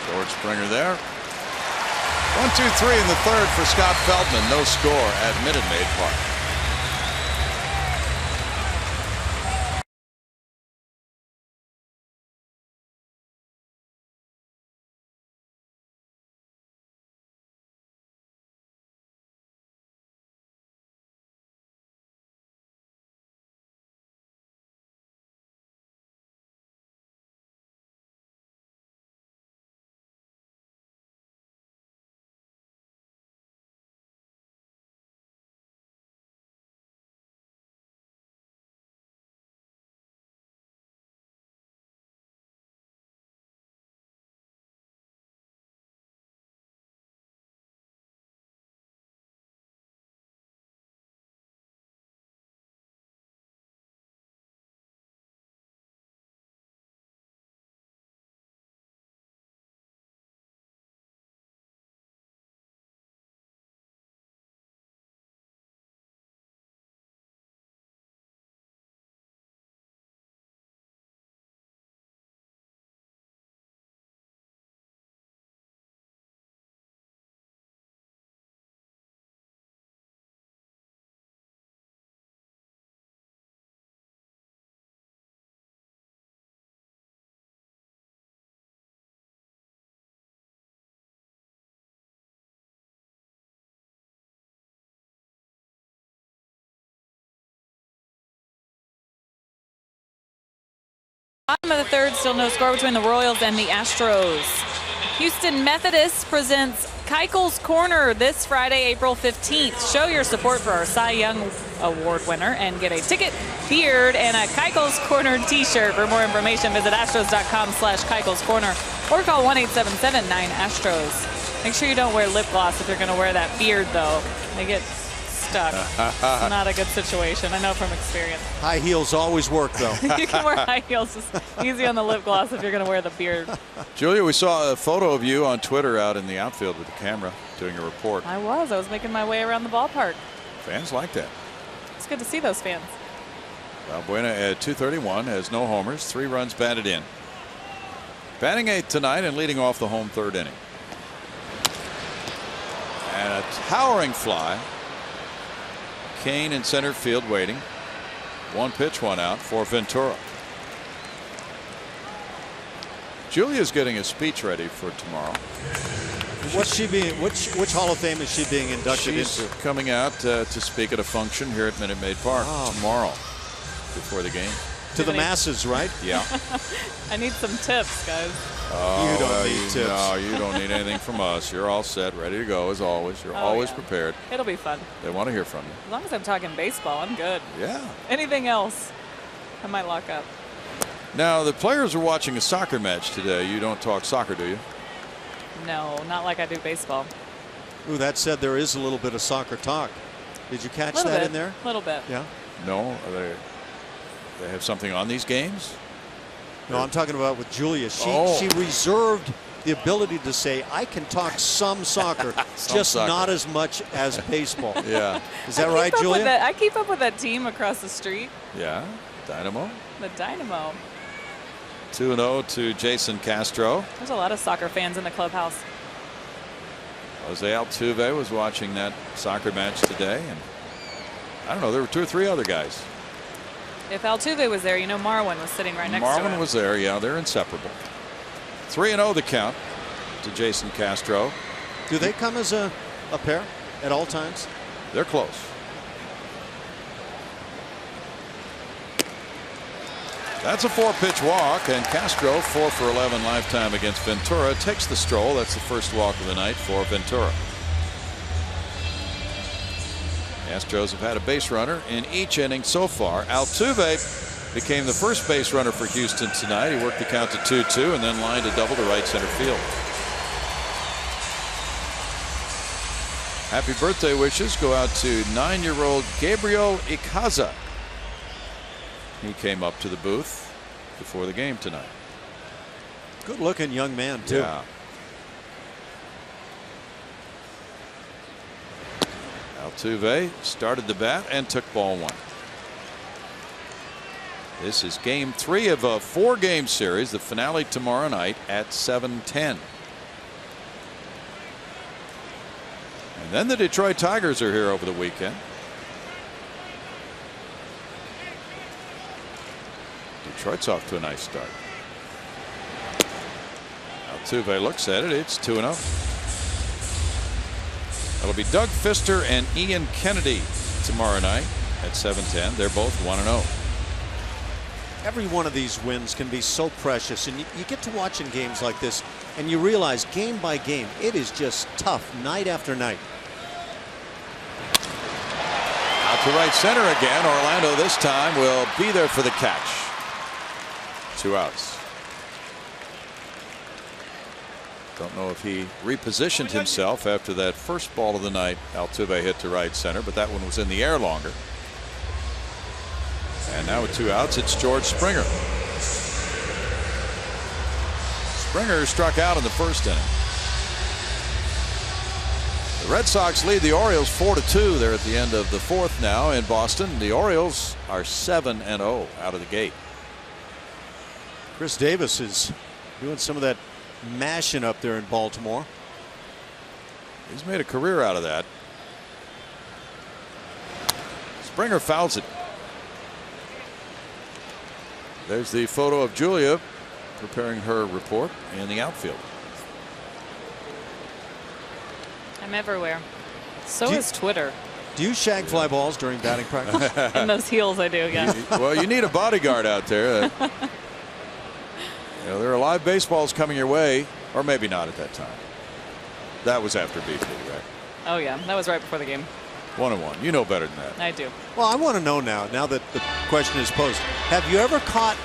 George Springer there. 1-2-3 in the third for Scott Feldman. No score at Minute Maid Park. Bottom of the third, still no score between the Royals and the Astros. Houston Methodist presents Keuchel's Corner this Friday, April 15th. Show your support for our Cy Young Award winner and get a ticket, beard, and a Keuchel's Corner t-shirt. For more information, visit astros.com/Keuchel's Corner or call 1-877-9-ASTROS. Make sure you don't wear lip gloss if you're going to wear that beard, though. They get stuck. It's not a good situation. I know from experience. High heels always work, though. You can wear high heels. Just easy on the lip gloss if you're going to wear the beard. Julia, we saw a photo of you on Twitter out in the outfield with the camera doing a report. I was making my way around the ballpark. Fans like that. It's good to see those fans. Valbuena at 231 has no homers, 3 runs batted in. Batting 8th tonight and leading off the home third inning. And a towering fly. Kane in center field waiting. 1 pitch, 1 out for Ventura. Julia's getting a speech ready for tomorrow. What's she being? Which Hall of Fame is she being inducted She's into? coming out to speak at a function here at Minute Maid Park tomorrow before the game. To the masses, right? Yeah. I need some tips, guys. You don't need tips. No, you don't need anything from us. You're all set, ready to go as always. You're always prepared. It'll be fun. They want to hear from you. As long as I'm talking baseball, I'm good. Yeah. Anything else, I might lock up. Now, the players are watching a soccer match today. You don't talk soccer, do you? No, not like I do baseball. Ooh, that said, there is a little bit of soccer talk. Did you catch that in there? A little bit. Yeah. No, they have something on these games? No, I'm talking about with Julia. She reserved the ability to say, I can talk some soccer, just not as much as baseball. Yeah. Is that right, Julia? I keep up with that team across the street. Yeah. Dynamo. The Dynamo. 2-0 to Jason Castro. There's a lot of soccer fans in the clubhouse. Jose Altuve was watching that soccer match today, and I don't know, there were 2 or 3 other guys. If Altuve was there, you know Marwin was sitting right next to him. Marwin was there, yeah, they're inseparable. 3-0 the count to Jason Castro. Do they come as a pair at all times? They're close. That's a 4-pitch walk, and Castro 4 for 11 lifetime against Ventura takes the stroll. That's the first walk of the night for Ventura. The Astros have had a base runner in each inning so far. Altuve became the first base runner for Houston tonight. He worked the count to 2-2 and then lined a double to right center field. Happy birthday wishes go out to 9-year-old Gabriel Icaza. He came up to the booth before the game tonight. Good looking young man, too. Yeah. Altuve started the bat and took ball 1. This is game 3 of a 4-game series. The finale tomorrow night at 7:10. And then the Detroit Tigers are here over the weekend. Detroit's off to a nice start. Altuve looks at it. It's 2-0. It'll be Doug Fister and Ian Kennedy tomorrow night at 7:10. They're both 1-0. Every one of these wins can be so precious, and you get to watching games like this and you realize game by game it is just tough night after night. Out to right center again. Orlando this time will be there for the catch. 2 outs. Don't know if he repositioned himself after that first ball of the night Altuve hit to right center, but that one was in the air longer. And now with 2 outs, it's George Springer. Springer struck out in the first inning. The Red Sox lead the Orioles 4-2. They're at the end of the 4th now in Boston. The Orioles are 7-0 out of the gate. Chris Davis is doing some of that mashing up there in Baltimore. He's made a career out of that. Springer fouls it. There's the photo of Julia preparing her report in the outfield. I'm everywhere. So is Twitter. Do you shag fly balls during batting practice? In those heels, I do, yeah. Well, you need a bodyguard out there. There are live baseballs coming your way, or maybe not at that time. That was after BP, right? Oh, yeah. That was right before the game. 1-1. You know better than that. I do. Well, I want to know now that the question is posed. Have you ever caught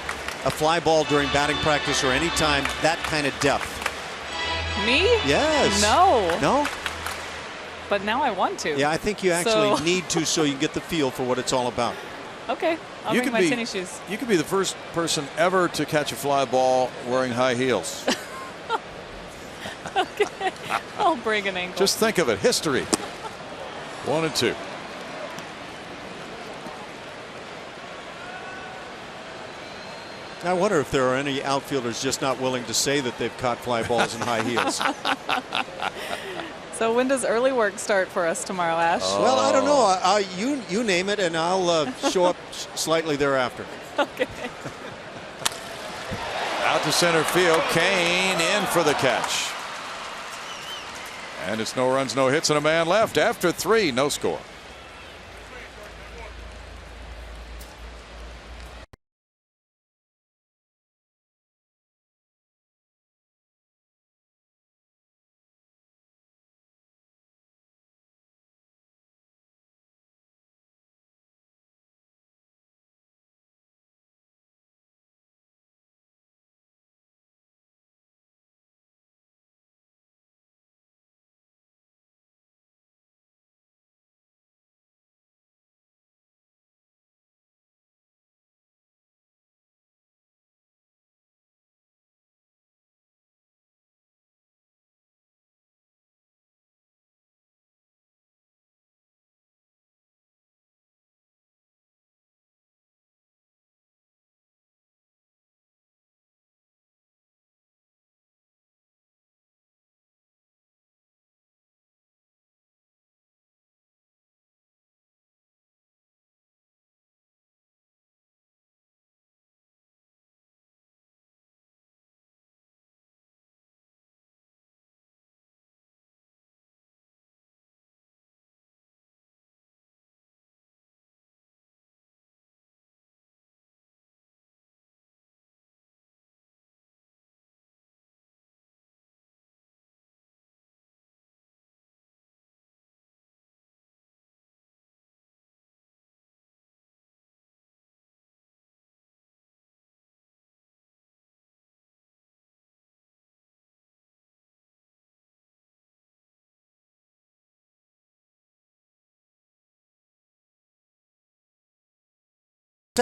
a fly ball during batting practice or any time that kind of depth? Me? Yes. No. No? But now I want to. Yeah, I think you actually need to so you get the feel for what it's all about. Okay. I'll bring my tennis shoes. You could be the first person ever to catch a fly ball wearing high heels. Okay. I'll bring an ankle. Just think of it. History. 1-2. I wonder if there are any outfielders just not willing to say that they've caught fly balls in high heels. So when does early work start for us tomorrow, Ash? Well, I don't know. You name it, and I'll show up slightly thereafter. Okay. Out to center field. Kane in for the catch. And it's no runs, no hits, and a man left after 3. No score.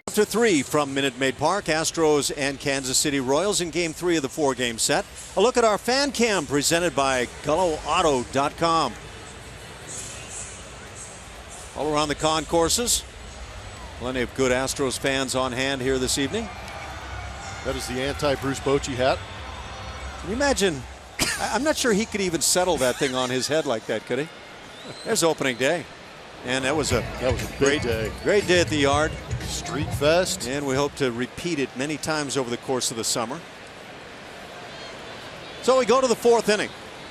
After 3 from Minute Maid Park, Astros and Kansas City Royals in Game 3 of the 4-game set. A look at our fan cam presented by GulloAuto.com. All around the concourses. Plenty of good Astros fans on hand here this evening. That is the anti-Bruce Bochy hat. Can you imagine? I'm not sure he could even settle that thing on his head like that, could he? There's opening day. And that was a big day. Great day at the yard. Street Fest. And we hope to repeat it many times over the course of the summer. So we go to the 4th inning.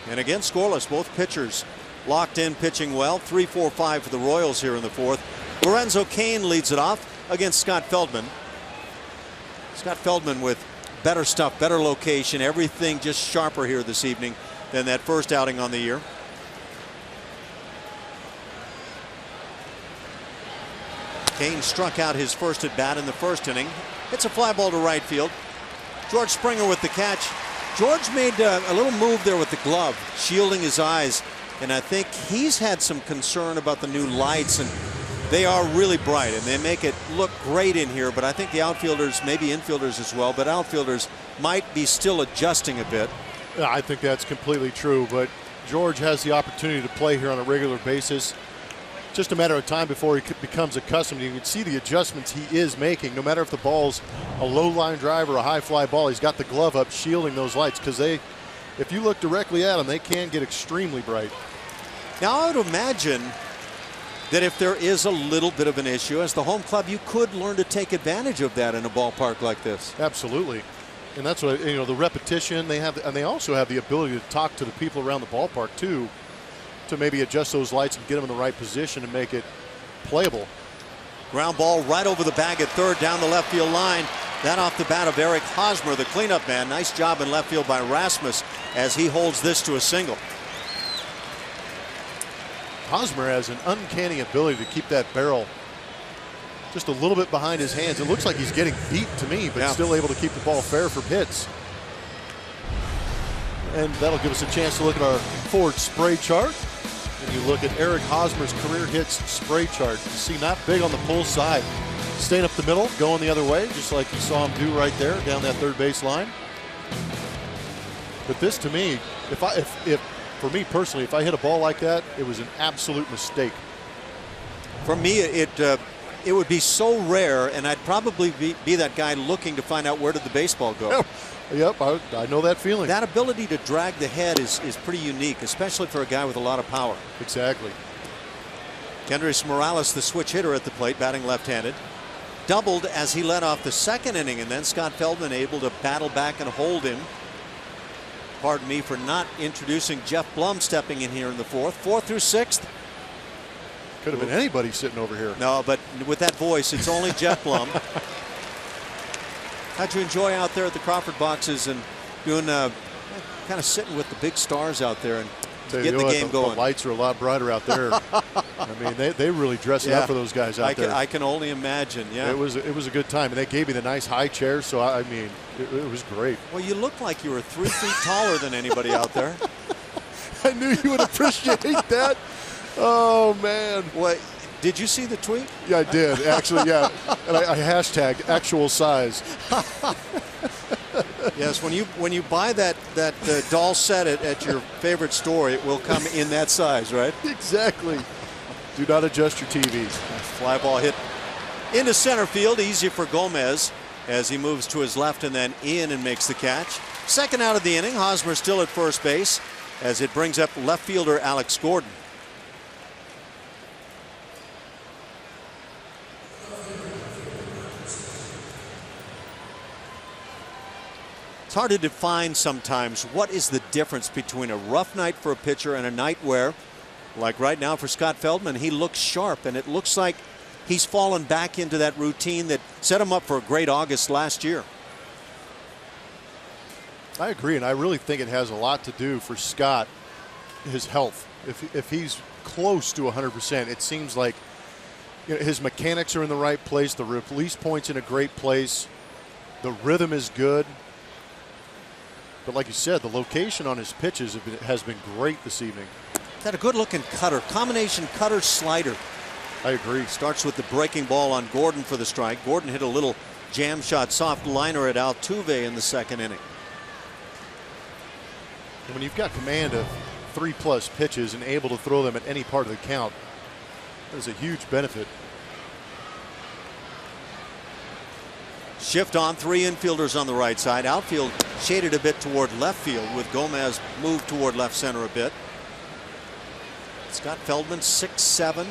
And again, scoreless. Both pitchers locked in, pitching well. 3-4-5 for the Royals here in the 4th. Lorenzo Cain leads it off against Scott Feldman. Scott Feldman with better stuff, better location, everything just sharper here this evening than that first outing on the year. Cain struck out his first at bat in the 1st inning. Hits a fly ball to right field. George Springer with the catch. George made a little move there with the glove, shielding his eyes. And I think he's had some concern about the new lights, and they are really bright and they make it look great in here. But I think the outfielders, maybe infielders as well, but outfielders might be still adjusting a bit. I think that's completely true. But George has the opportunity to play here on a regular basis. Just a matter of time before he becomes accustomed. You can see the adjustments he is making. No matter if the ball's a low line drive or a high fly ball, he's got the glove up shielding those lights, because if you look directly at them, they can get extremely bright. Now I would imagine that if there is a little bit of an issue as the home club, you could learn to take advantage of that in a ballpark like this. Absolutely. And that's what, the repetition they have, and they also have the ability to talk to the people around the ballpark too, to maybe adjust those lights and get them in the right position and make it playable. Ground ball right over the bag at third, down the left field line. That off the bat of Eric Hosmer, the cleanup man. Nice job in left field by Rasmus as he holds this to a single. Hosmer has an uncanny ability to keep that barrel just a little bit behind his hands. It looks like he's getting beat to me, but still able to keep the ball fair from hits. And that'll give us a chance to look at our Ford spray chart. And you look at Eric Hosmer's career hits spray chart. You see, not big on the pull side. Staying up the middle, going the other way, just like you saw him do right there down that third base line. But this, to me, for me personally, if I hit a ball like that, it was an absolute mistake. For me, it would be so rare, and I'd probably be that guy looking to find out where did the baseball go. Yep, I know that feeling. That ability to drag the head is pretty unique, especially for a guy with a lot of power. Exactly. Kendrys Morales, the switch hitter at the plate, batting left-handed. Doubled as he led off the 2nd inning, and then Scott Feldman able to battle back and hold him. Pardon me for not introducing Jeff Blum stepping in here in the 4th. 4th through 6th. Could have been anybody sitting over here. No, but with that voice, it's only Jeff Blum. How'd you enjoy out there at the Crawford boxes and doing kind of sitting with the big stars out there and getting the game going? The lights are a lot brighter out there. I mean, they really dress it up for those guys out there. I can only imagine. Yeah, it was a good time, and they gave me the nice high chair. So I mean, it was great. Well, you look like you were 3 feet taller than anybody out there. I knew you would appreciate that. Oh man. What? Did you see the tweet? Yeah, I did. Actually, yeah. And I hashtagged actual size. Yes, when you buy that doll set at your favorite store, it will come in that size, right? Exactly. Do not adjust your TV. Fly ball hit into center field, easy for Gomez as he moves to his left and then in and makes the catch. 2nd out of the inning. Hosmer still at first base as it brings up left fielder Alex Gordon. It's hard to define sometimes what is the difference between a rough night for a pitcher and a night where, like right now for Scott Feldman, he looks sharp, and it looks like he's fallen back into that routine that set him up for a great August last year. I agree, and I really think it has a lot to do for Scott, his health. If he's close to 100%, it seems like his mechanics are in the right place, the release point's in a great place, the rhythm is good. But like you said, the location on his pitches has been great this evening. Got a good looking cutter, combination cutter slider. I agree. Starts with the breaking ball on Gordon for the strike. Gordon hit a little jam shot soft liner at Altuve in the 2nd inning. And when you've got command of 3+ pitches and able to throw them at any part of the count, that is a huge benefit. Shift on, 3 infielders on the right side. Outfield shaded a bit toward left field with Gomez moved toward left center a bit. Scott Feldman, 6'7".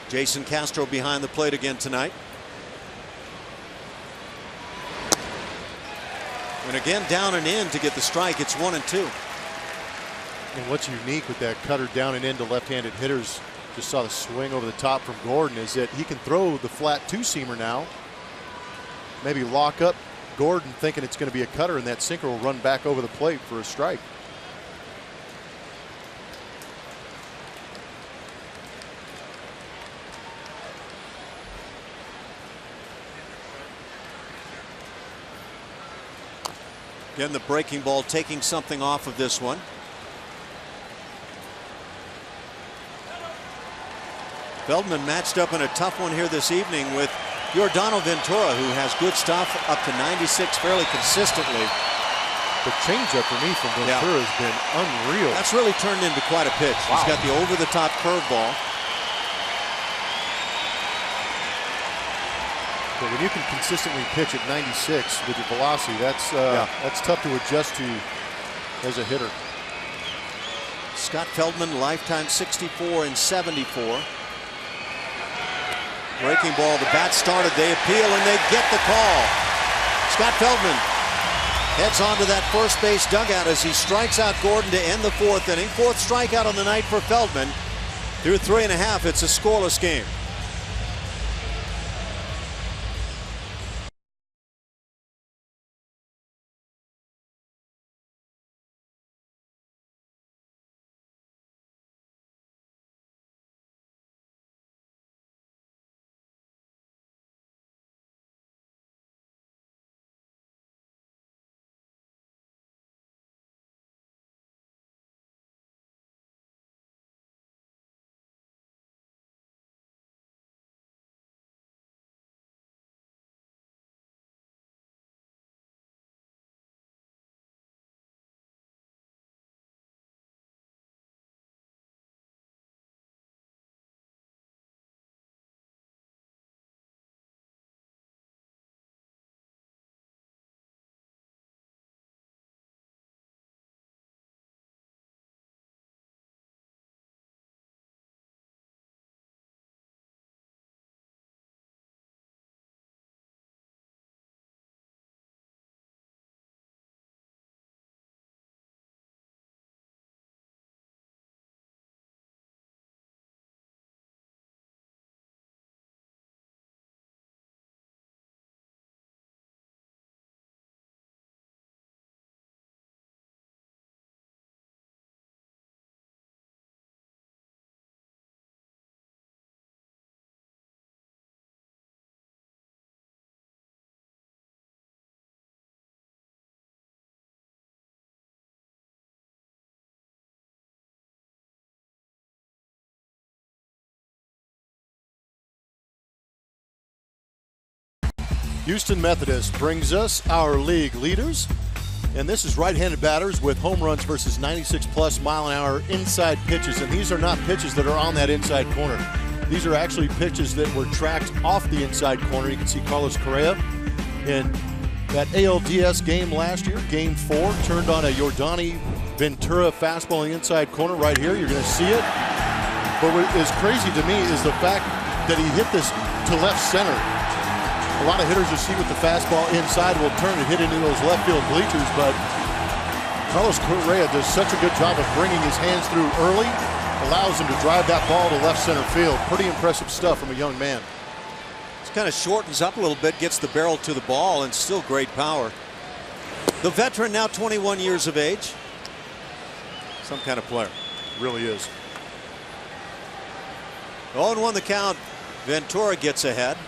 Jason Castro behind the plate again tonight. And again down and in to get the strike. It's 1-2. And what's unique with that cutter down and in to left-handed hitters, just saw the swing over the top from Gordon, is that he can throw the flat two-seamer now. Maybe lock up Gordon thinking it's going to be a cutter, and that sinker will run back over the plate for a strike. Again, the breaking ball taking something off of this one. Feldman matched up in a tough one here this evening with Yordano Ventura, who has good stuff up to 96 fairly consistently. The changeup for me from Ventura has been unreal. That's really turned into quite a pitch. Wow. He's got the over-the-top curveball. But when you can consistently pitch at 96 with your velocity, that's tough to adjust to as a hitter. Scott Feldman, lifetime 64 and 74. Breaking ball, the bat started, they appeal, and they get the call. Scott Feldman heads onto that first base dugout as he strikes out Gordon to end the fourth inning. Fourth strikeout on the night for Feldman. Through 3.5, it's a scoreless game. Houston Methodist brings us our league leaders, and this is right-handed batters with home runs versus 96-plus mile-an-hour inside pitches, and these are not pitches that are on that inside corner. These are actually pitches that were tracked off the inside corner. You can see Carlos Correa in that ALDS game last year, Game 4, turned on a Yordano Ventura fastball in the inside corner right here. You're going to see it. But what is crazy to me is the fact that he hit this to left center. A lot of hitters you see with the fastball inside will turn and hit into those left field bleachers, but Carlos Correa does such a good job of bringing his hands through early, allows him to drive that ball to left center field. Pretty impressive stuff from a young man. This kind of shortens up a little bit, gets the barrel to the ball, and still great power. The veteran, now 21 years of age. Some kind of player. Really is. 0-1 the count. Ventura gets ahead.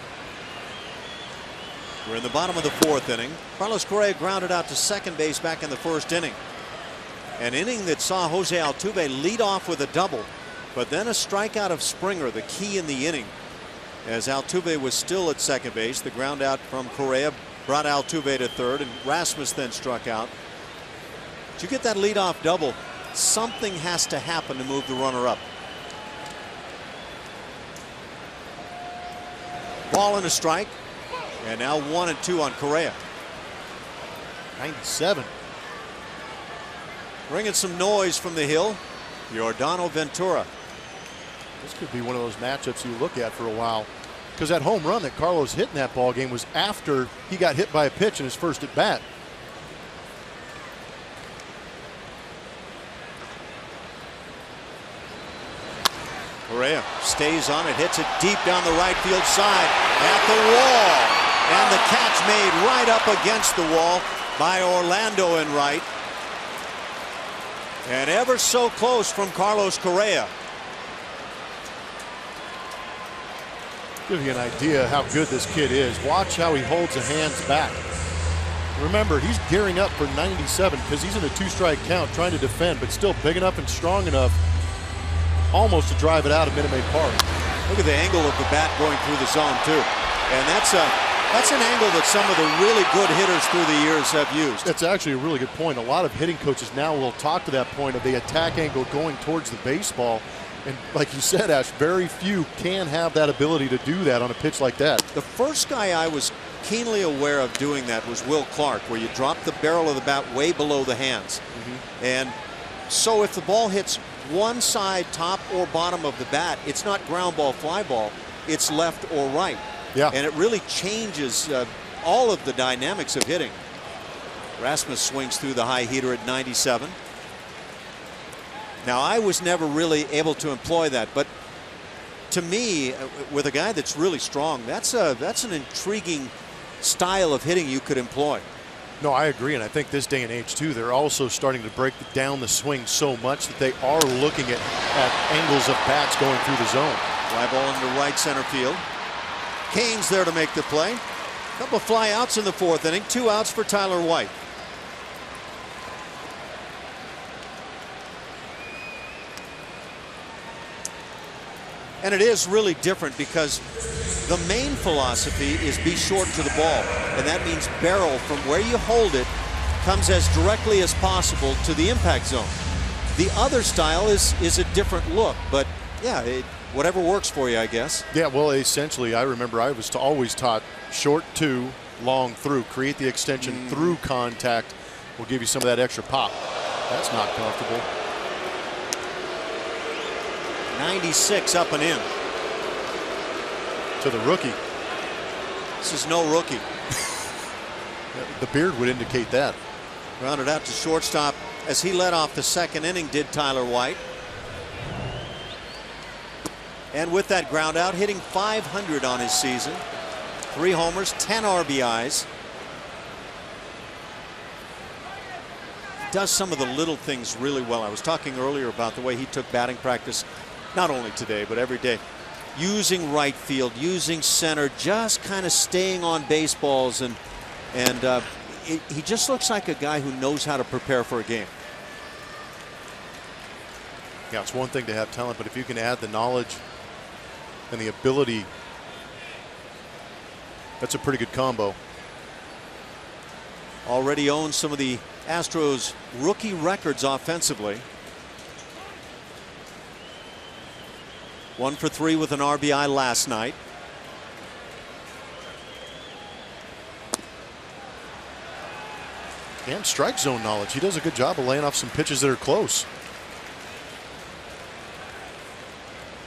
We're in the bottom of the fourth inning. Carlos Correa grounded out to second base back in the first inning. An inning that saw Jose Altuve lead off with a double, but then a strikeout of Springer, the key in the inning. As Altuve was still at second base, the ground out from Correa brought Altuve to third, and Rasmus then struck out. But you get that leadoff double, something has to happen to move the runner up. Ball and a strike. And now 1-2 on Correa. 97. Bringing some noise from the hill. Yordano Ventura. This could be one of those matchups you look at for a while, because that home run that Carlos hit in that ball game was after he got hit by a pitch in his first at bat. Correa stays on it, hits it deep down the right field side at the wall. And the catch made right up against the wall by Orlando in right. And ever so close from Carlos Correa. Give you an idea how good this kid is. Watch how he holds the hands back. Remember, he's gearing up for 97 because he's in a 2-strike count trying to defend, but still big enough and strong enough almost to drive it out of Minute Maid Park. Look at the angle of the bat going through the zone too. And that's an angle that some of the really good hitters through the years have used. That's actually a really good point. A lot of hitting coaches now will talk to that point of the attack angle going towards the baseball. And like you said, Ash, very few can have that ability to do that on a pitch like that. The first guy I was keenly aware of doing that was Will Clark, where you drop the barrel of the bat way below the hands. And so if the ball hits one side, top or bottom of the bat, it's not ground ball, fly ball, it's left or right. Yeah. And it really changes all of the dynamics of hitting. Rasmus swings through the high heater at 97. Now, I was never really able to employ that, but to me, with a guy that's really strong, that's an intriguing style of hitting you could employ. No, I agree, and I think this day and age too, they're also starting to break down the swing so much that they are looking at angles of bats going through the zone. Fly ball into right center field. Kane's there to make the play. A couple of fly outs in the 4th inning. 2 outs for Tyler White. And it is really different because the main philosophy is be short to the ball. And that means barrel from where you hold it comes as directly as possible to the impact zone. The other style is a different look, but yeah, whatever works for you, I guess. Yeah, well, essentially, I remember I was always taught short to, long through. Create the extension through contact will give you some of that extra pop. That's not comfortable. 96 up and in. To the rookie. This is no rookie. The beard would indicate that. Grounded out to shortstop as he led off the 2nd inning, did Tyler White. And with that ground out, hitting .500 on his season. 3 homers, 10 RBIs. Does some of the little things really well. I was talking earlier about the way he took batting practice, not only today, but every day. Using right field, using center, just kind of staying on baseballs, and he just looks like a guy who knows how to prepare for a game. Yeah, it's one thing to have talent, but if you can add the knowledge and the ability, that's a pretty good combo. Already owns some of the Astros rookie records offensively. 1 for 3 with an RBI last night. And strike zone knowledge. He does a good job of laying off some pitches that are close.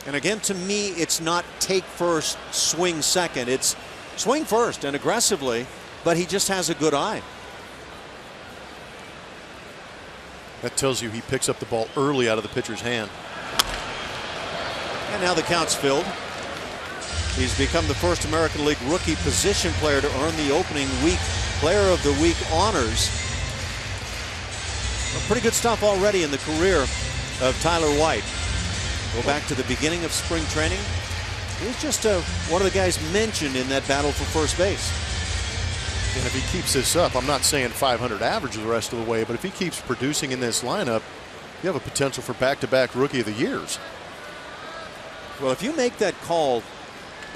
And again, to me, it's not take first, swing second. It's swing first and aggressively, but he just has a good eye. That tells you he picks up the ball early out of the pitcher's hand. And now the count's filled. He's become the first American League rookie position player to earn the opening week Player of the Week honors. Well, pretty good stuff already in the career of Tyler White. Go back to the beginning of spring training. He's just one of the guys mentioned in that battle for first base. And if he keeps this up, I'm not saying 500 average the rest of the way, but if he keeps producing in this lineup, you have a potential for back-to-back Rookie of the Years. Well, if you make that call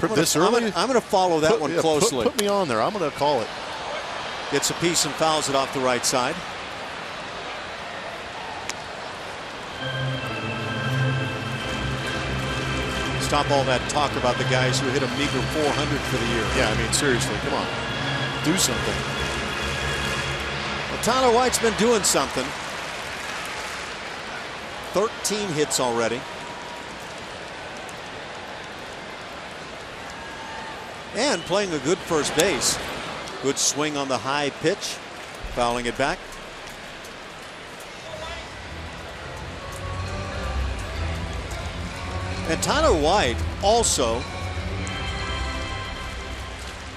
this early, I'm going to follow that one closely. Put me on there. I'm going to call it. Gets a piece and fouls it off the right side. Stop all that talk about the guys who hit a meager 400 for the year. Yeah, I mean, seriously, come on. Do something. Well, Tyler White's been doing something. 13 hits already. And playing a good first base. Good swing on the high pitch. Fouling it back. And Tyler White also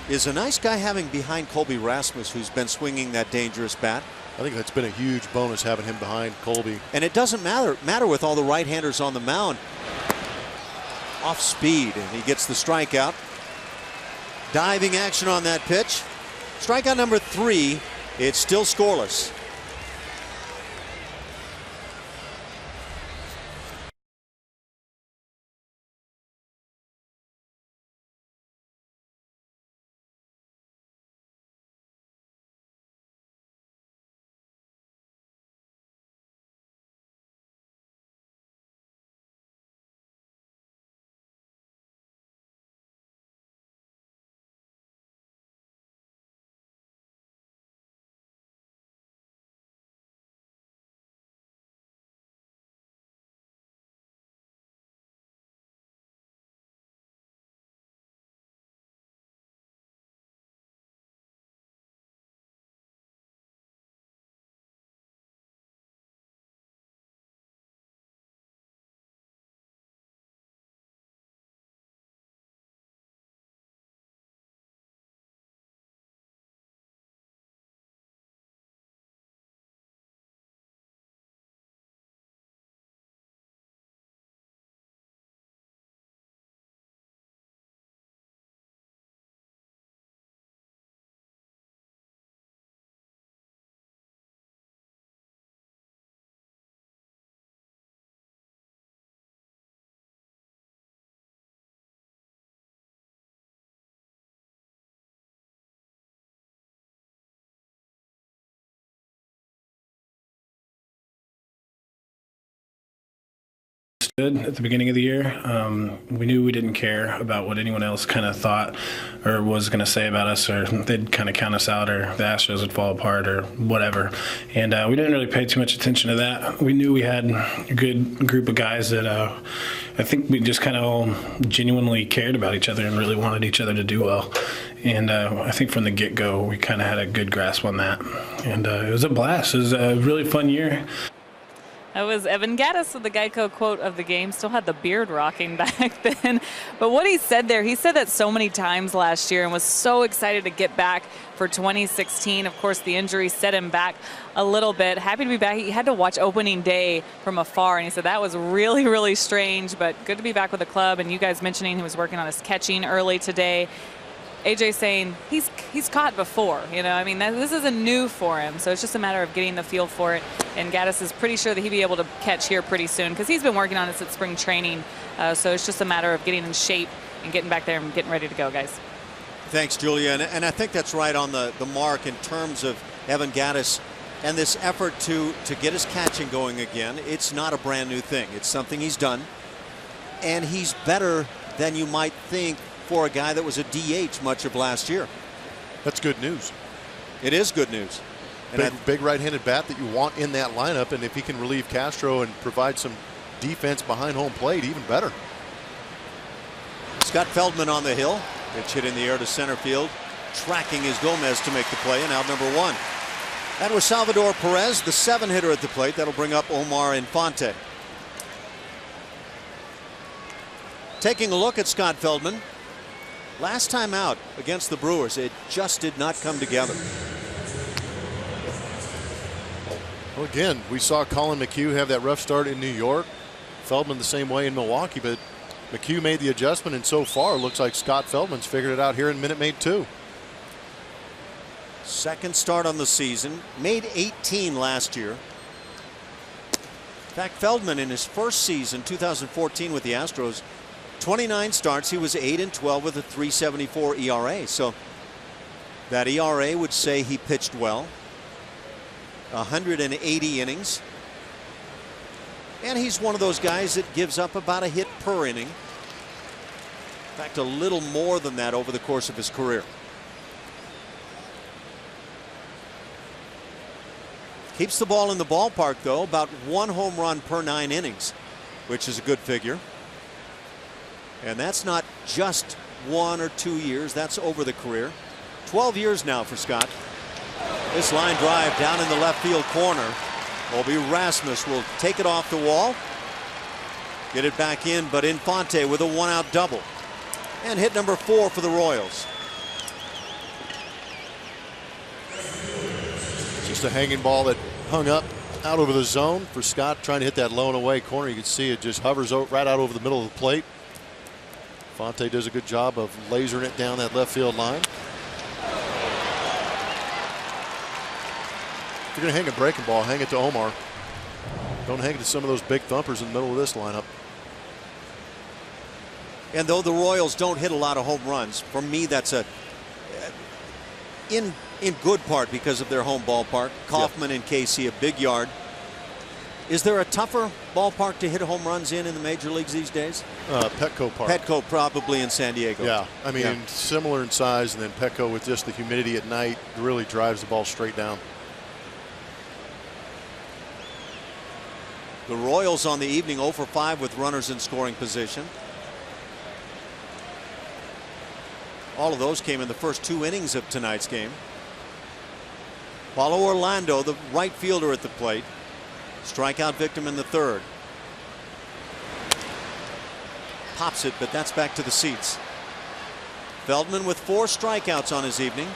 is a nice guy having behind Colby Rasmus, who's been swinging that dangerous bat. I think that's been a huge bonus having him behind Colby. And it doesn't matter with all the right-handers on the mound. Off speed, and he gets the strikeout. Diving action on that pitch. Strikeout number 3. It's still scoreless. Good at the beginning of the year. We knew we didn't care about what anyone else kind of thought or was going to say about us, or they'd kind of count us out, or the Astros would fall apart, or whatever. And we didn't really pay too much attention to that. We knew we had a good group of guys that I think we just kind of all genuinely cared about each other and really wanted each other to do well. And I think from the get-go, we kind of had a good grasp on that. And it was a blast. It was a really fun year. That was Evan Gattis with the Geico quote of the game. Still had the beard rocking back then. But what he said there, he said that so many times last year and was so excited to get back for 2016. Of course, the injury set him back a little bit. Happy to be back. He had to watch opening day from afar, and he said that was really, really strange, but good to be back with the club. And you guys mentioning he was working on his catching early today. AJ saying he's caught before, you know, I mean, this isn't new for him, so it's just a matter of getting the feel for it. And Gattis is pretty sure that he'll be able to catch here pretty soon because he's been working on it at spring training. So it's just a matter of getting in shape and getting back there and getting ready to go, guys. Thanks, Julia. And I think that's right on the mark in terms of Evan Gattis and this effort to get his catching going again. It's not a brand new thing. It's something he's done. And he's better than you might think for a guy that was a DH much of last year. That's good news. It is good news. And big right-handed bat that you want in that lineup, and if he can relieve Castro and provide some defense behind home plate, even better. Scott Feldman on the hill. Pitch hit in the air to center field. Tracking is Gomez to make the play, and out number 1. That was Salvador Perez, the 7-hitter at the plate. That'll bring up Omar Infante. Taking a look at Scott Feldman. Last time out against the Brewers, it just did not come together. Well, again, we saw Colin McHugh have that rough start in New York. Feldman the same way in Milwaukee, but McHugh made the adjustment, and so far it looks like Scott Feldman's figured it out here in Minute Maid 2. Second start on the season, made 18 last year. In fact, Feldman in his first season, 2014 with the Astros, 29 starts, he was 8-12 with a 3.74 ERA. So that ERA would say he pitched well. 180 innings. And he's one of those guys that gives up about a hit per inning. In fact, a little more than that over the course of his career. Keeps the ball in the ballpark, though, about 1 home run per 9 innings, which is a good figure. And that's not just 1 or 2 years. That's over the career. 12 years now for Scott. This line drive down in the left field corner. Obi Rasmus will take it off the wall. Get it back in, but Infante with a 1-out double. And hit number 4 for the Royals. Just a hanging ball that hung up out over the zone for Scott, trying to hit that low and away corner. You can see it just hovers right out over the middle of the plate. Fonte does a good job of lasering it down that left field line. If you're going to hang a breaking ball, hang it to Omar. Don't hang it to some of those big thumpers in the middle of this lineup. And though the Royals don't hit a lot of home runs, for me that's in good part because of their home ballpark. Kauffman and KC, a big yard. Is there a tougher ballpark to hit home runs in the major leagues these days? Petco Park. Petco probably in San Diego. Yeah, I mean similar in size, and then Petco with just the humidity at night really drives the ball straight down. The Royals on the evening 0 for 5 with runners in scoring position. All of those came in the first 2 innings of tonight's game. Paulo Orlando, the right fielder at the plate. Strikeout victim in the 3rd. Pops it, but that's back to the seats. Feldman with 4 strikeouts on his evening.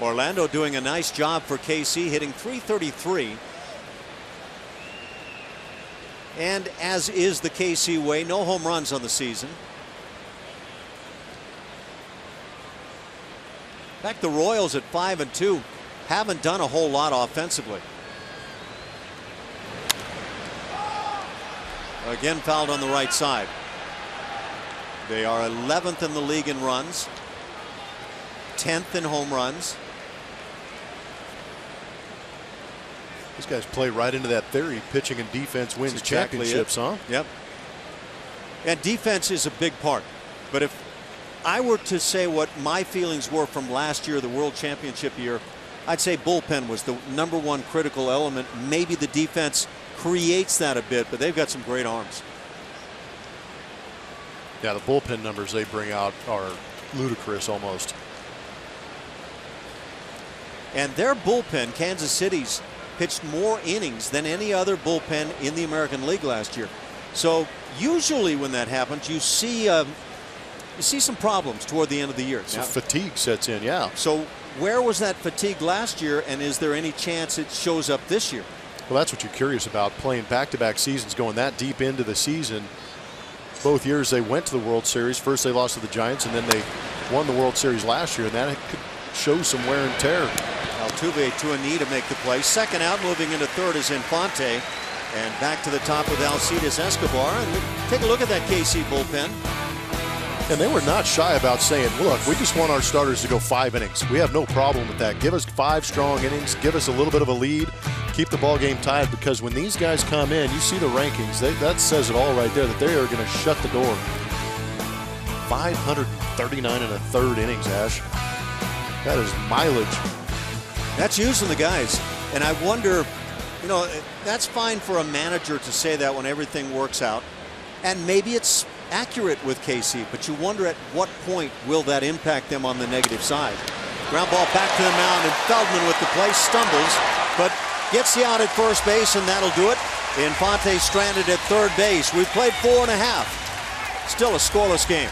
Orlando doing a nice job for KC, hitting .333. And as is the KC way, no home runs on the season. In fact, the Royals at 5-2 haven't done a whole lot offensively. Again fouled on the right side. They are 11th in the league in runs, 10th in home runs. These guys play right into that theory. Pitching and defense wins championships, huh? Yep. And defense is a big part. But if I were to say what my feelings were from last year, the World Championship year, I'd say bullpen was the #1 critical element. Maybe the defense creates that a bit, but they've got some great arms. Yeah, the bullpen numbers they bring out are ludicrous almost. And their bullpen, Kansas City's, pitched more innings than any other bullpen in the American League last year. So usually when that happens, you see some problems toward the end of the year. So fatigue sets in, yeah. So where was that fatigue last year, and is there any chance it shows up this year? Well, that's what you're curious about, playing back-to-back seasons, going that deep into the season. Both years they went to the World Series. First they lost to the Giants, and then they won the World Series last year, and that could show some wear and tear. Altuve to a knee to make the play. Second out, moving into 3rd is Infante. And back to the top with Alcides Escobar. And take a look at that KC bullpen. And they were not shy about saying, look, we just want our starters to go 5 innings. We have no problem with that. Give us 5 strong innings. Give us a little bit of a lead. Keep the ball game tied, because when these guys come in, you see the rankings. That says it all right there, that they are going to shut the door. 539 and a third innings, Ash. That is mileage. That's using the guys. And I wonder, you know, that's fine for a manager to say that when everything works out. And maybe it's accurate with KC, but you wonder at what point will that impact them on the negative side. Ground ball back to the mound, and Feldman with the play stumbles, but gets the out at first base, and that'll do it. Infante stranded at 3rd base. We've played 4.5. Still a scoreless game.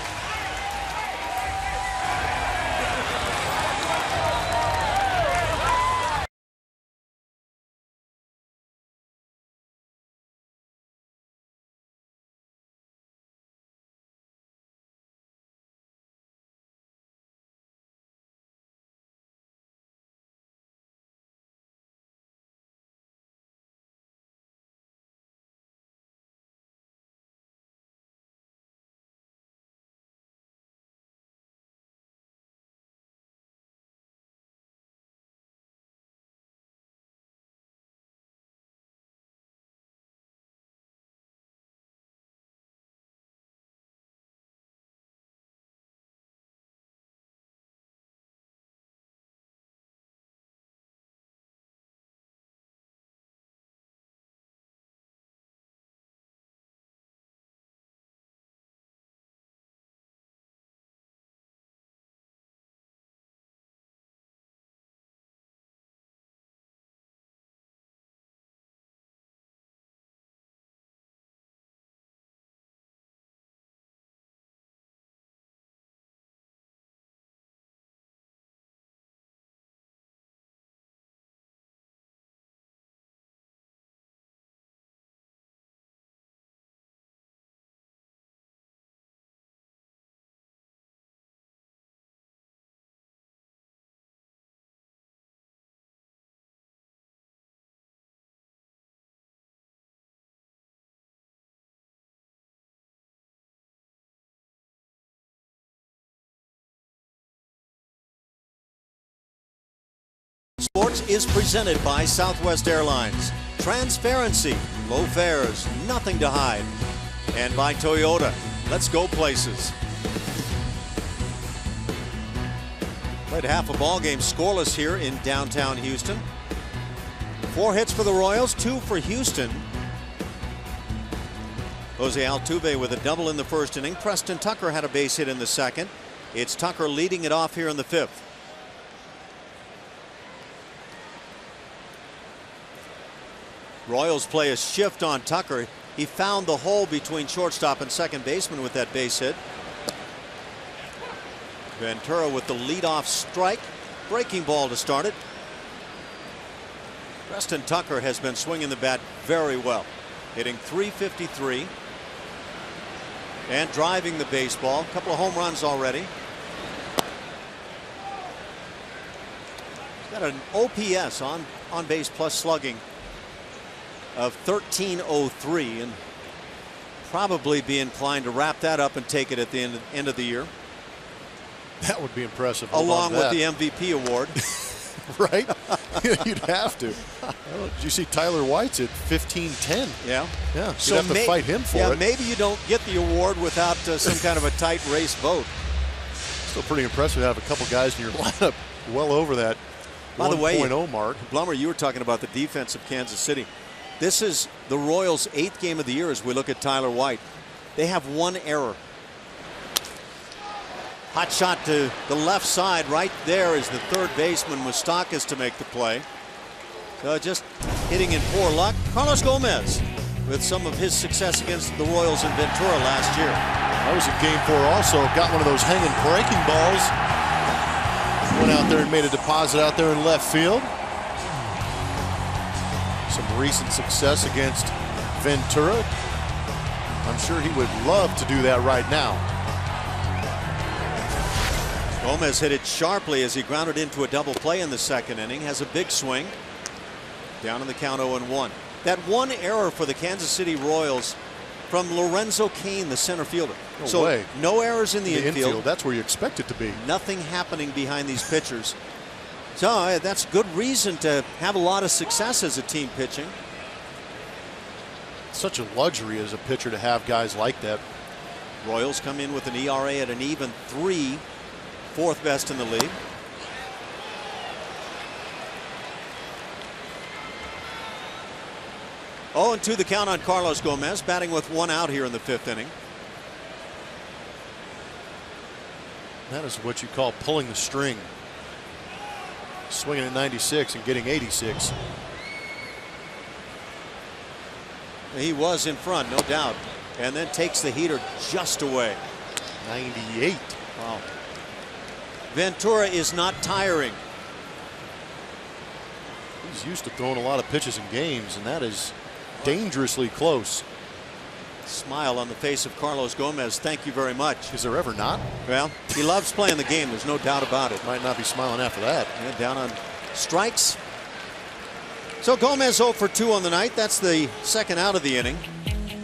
Sports is presented by Southwest Airlines. Transparency, low fares, nothing to hide. And by Toyota. Let's go places. Played half a ball game scoreless here in downtown Houston. 4 hits for the Royals, 2 for Houston. Jose Altuve with a double in the first inning. Preston Tucker had a base hit in the second. It's Tucker leading it off here in the 5th. Royals play a shift on Tucker. He found the hole between shortstop and second baseman with that base hit. Ventura with the leadoff strike. Breaking ball to start it. Preston Tucker has been swinging the bat very well. Hitting .353. And driving the baseball. A couple of home runs already. He's got an OPS on base plus slugging of 1303, and probably be inclined to wrap that up and take it at the end of the year. That would be impressive. Along with the MVP award. Right? You'd have to. Did you see Tyler White's at 15-10? Yeah. Yeah. So you'd have to fight him for it. Maybe you don't get the award without some kind of a tight race vote. Still pretty impressive to have a couple guys in your lineup well over that 1.0 mark. Blummer, you were talking about the defense of Kansas City. This is the Royals' 8th game of the year as we look at Tyler White. They have 1 error. Hot shot to the left side. Right there is the third baseman, Moustakas, to make the play. So just hitting in poor luck. Carlos Gomez with some of his success against the Royals in Ventura last year. That was in Game 4 also. Got one of those hanging breaking balls. Went out there and made a deposit out there in left field. Some recent success against Ventura. I'm sure he would love to do that right now. Gomez hit it sharply as he grounded into a double play in the second inning. Has a big swing. Down in the count 0-1. That 1 error for the Kansas City Royals from Lorenzo Cain, the center fielder. No way. No errors in the infield. That's where you expect it to be. Nothing happening behind these pitchers. So that's good reason to have a lot of success as a team pitching. Such a luxury as a pitcher to have guys like that. Royals come in with an ERA at an even 3, 4th best in the league. Oh, and 2 the count on Carlos Gomez, batting with 1 out here in the 5th inning. That is what you call pulling the string. Swinging at 96 and getting 86. He was in front, no doubt, and then takes the heater just away. 98. Wow. Ventura is not tiring. He's used to throwing a lot of pitches in games, and that is dangerously close. Smile on the face of Carlos Gomez. Thank you very much. Is there ever not? Well, he loves playing the game. There's no doubt about it. Might not be smiling after that. Yeah, down on strikes. So Gomez 0 for 2 on the night. That's the 2nd out of the inning.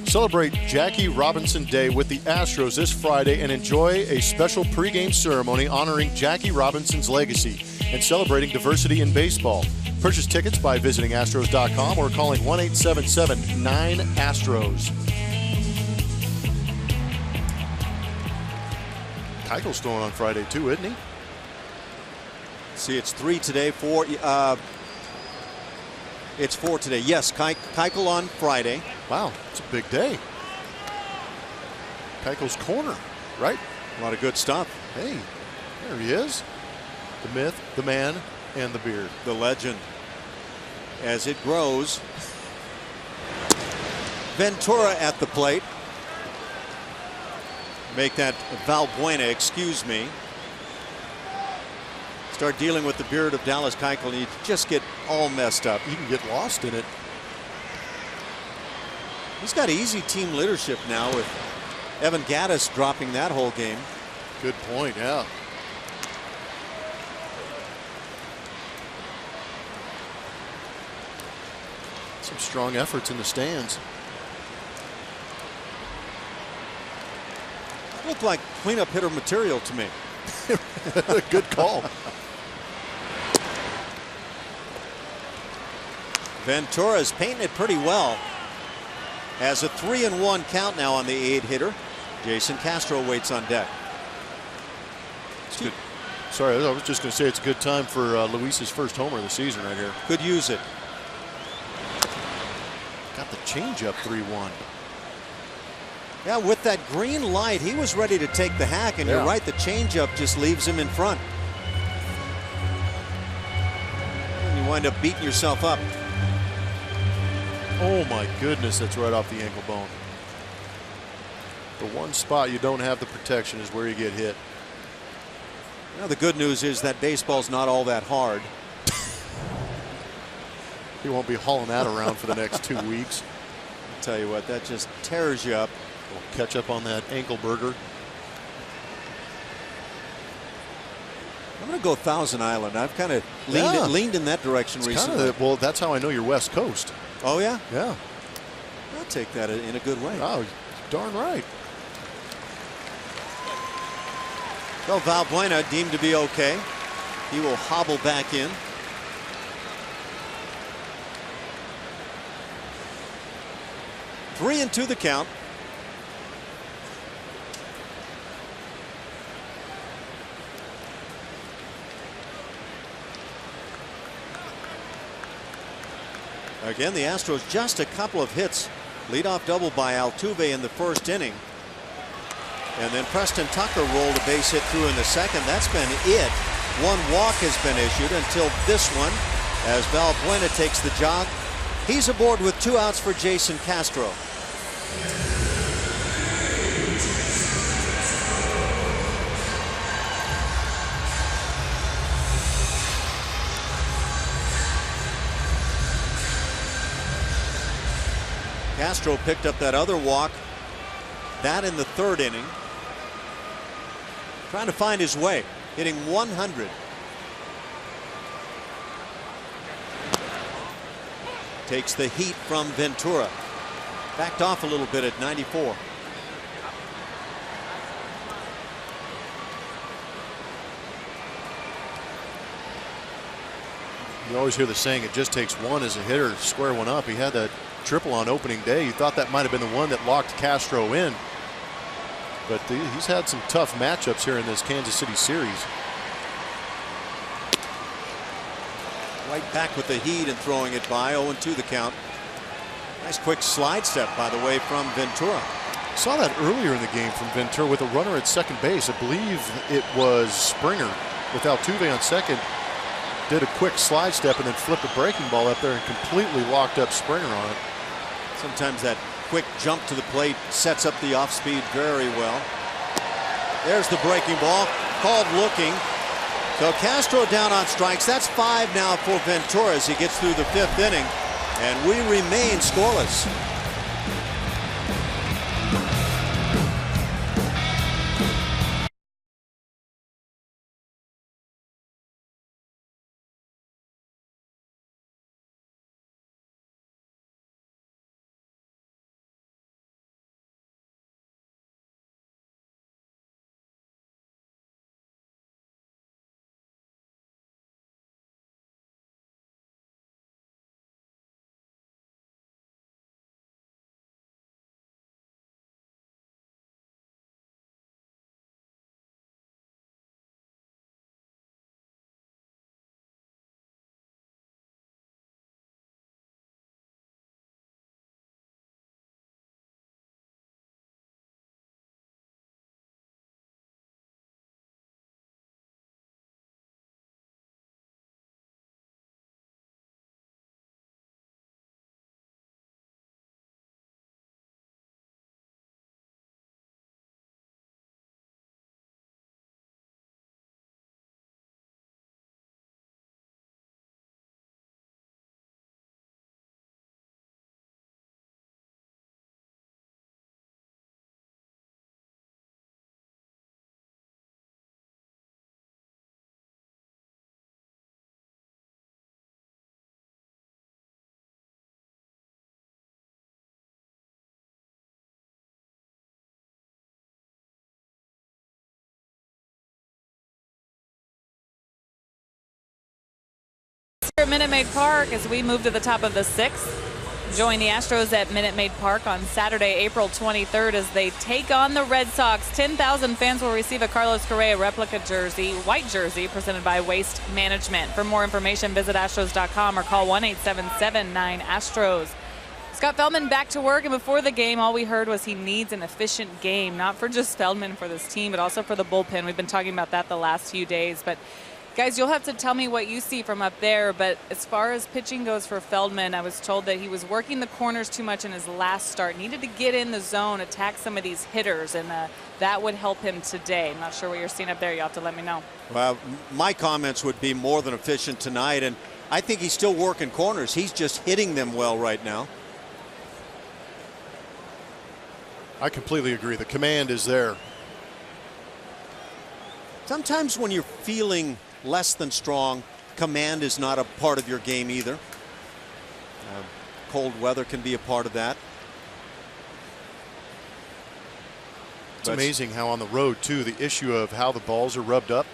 Celebrate Jackie Robinson Day with the Astros this Friday and enjoy a special pregame ceremony honoring Jackie Robinson's legacy and celebrating diversity in baseball. Purchase tickets by visiting Astros.com or calling 1-877-9-ASTROS. Keuchel's throwing on Friday too, isn't he? See, it's 3 today, 4. It's 4 today. Yes, Keuchel on Friday. Wow, it's a big day. Keuchel's corner, right? A lot of good stuff. Hey, there he is. The myth, the man, and the beard. The legend. As it grows. Ventura at the plate. Make that Valbuena, excuse me. Start dealing with the beard of Dallas Keuchel and you just get all messed up. You can get lost in it. He's got easy team leadership now with Evan Gattis dropping that whole game. Good point, yeah. Some strong efforts in the stands. Looked like cleanup hitter material to me. Good call. Ventura's painting it pretty well. Has a 3-1 count now on the 8-hitter. Jason Castro waits on deck. It's good. Sorry, I was just going to say it's a good time for Luis's first homer of the season right here. Could use it. Got the changeup 3-1. Yeah, with that green light, he was ready to take the hack, and you're right, the changeup just leaves him in front. And you wind up beating yourself up. Oh my goodness, that's right off the ankle bone. The one spot you don't have the protection is where you get hit. Now the good news is that baseball's not all that hard. He won't be hauling that around for the next 2 weeks. I'll tell you what, that just tears you up. We'll catch up on that ankle burger. I'm going to go Thousand Island. I've kind of leaned in that direction recently. Well, that's how I know you're West Coast. Oh, yeah? Yeah. I'll take that in a good way. Oh, darn right. So Valbuena deemed to be okay. He will hobble back in. Three and two the count. Again, the Astros just a couple of hits. Leadoff double by Altuve in the first inning. And then Preston Tucker rolled a base hit through in the second. That's been it. One walk has been issued until this one, as Valbuena takes the jog. He's aboard with 2 outs for Jason Castro. Castro picked up that other walk, that in the third inning. Trying to find his way, hitting 100. Takes the heat from Ventura. Backed off a little bit at 94. You always hear the saying, it just takes one as a hitter to square one up. He had that triple on opening day. You thought that might have been the one that locked Castro in. But he's had some tough matchups here in this Kansas City series. Right back with the heat and throwing it by. 0-2 the count. Nice quick slide step, by the way, from Ventura. Saw that earlier in the game from Ventura with a runner at second base. I believe it was Springer with Altuve on second. Did a quick slide step and then flipped a breaking ball up there and completely locked up Springer on it. Sometimes that quick jump to the plate sets up the off speed very well. There's the breaking ball, called looking. So Castro down on strikes. That's 5 now for Ventura as he gets through the 5th inning. And we remain scoreless. At Minute Maid Park as we move to the top of the 6th. Join the Astros at Minute Maid Park on Saturday, April 23rd as they take on the Red Sox. 10,000 fans will receive a Carlos Correa replica jersey, white jersey, presented by Waste Management. For more information, visit Astros.com or call 1-877-9-ASTROS. Scott Feldman back to work, and before the game, all we heard was he needs an efficient game, not for just Feldman for this team, but also for the bullpen. We've been talking about that the last few days, but guys, you'll have to tell me what you see from up there, but as far as pitching goes for Feldman, I was told that he was working the corners too much in his last start. Needed to get in the zone, attack some of these hitters, and that would help him today. I'm not sure what you're seeing up there. You'll have to let me know. Well, my comments would be more than efficient tonight, and I think he's still working corners. He's just hitting them well right now. I completely agree. The command is there. Sometimes when you're feeling less than strong, command is not a part of your game either. Cold weather can be a part of that. It's amazing how on the road too, the issue of how the balls are rubbed up.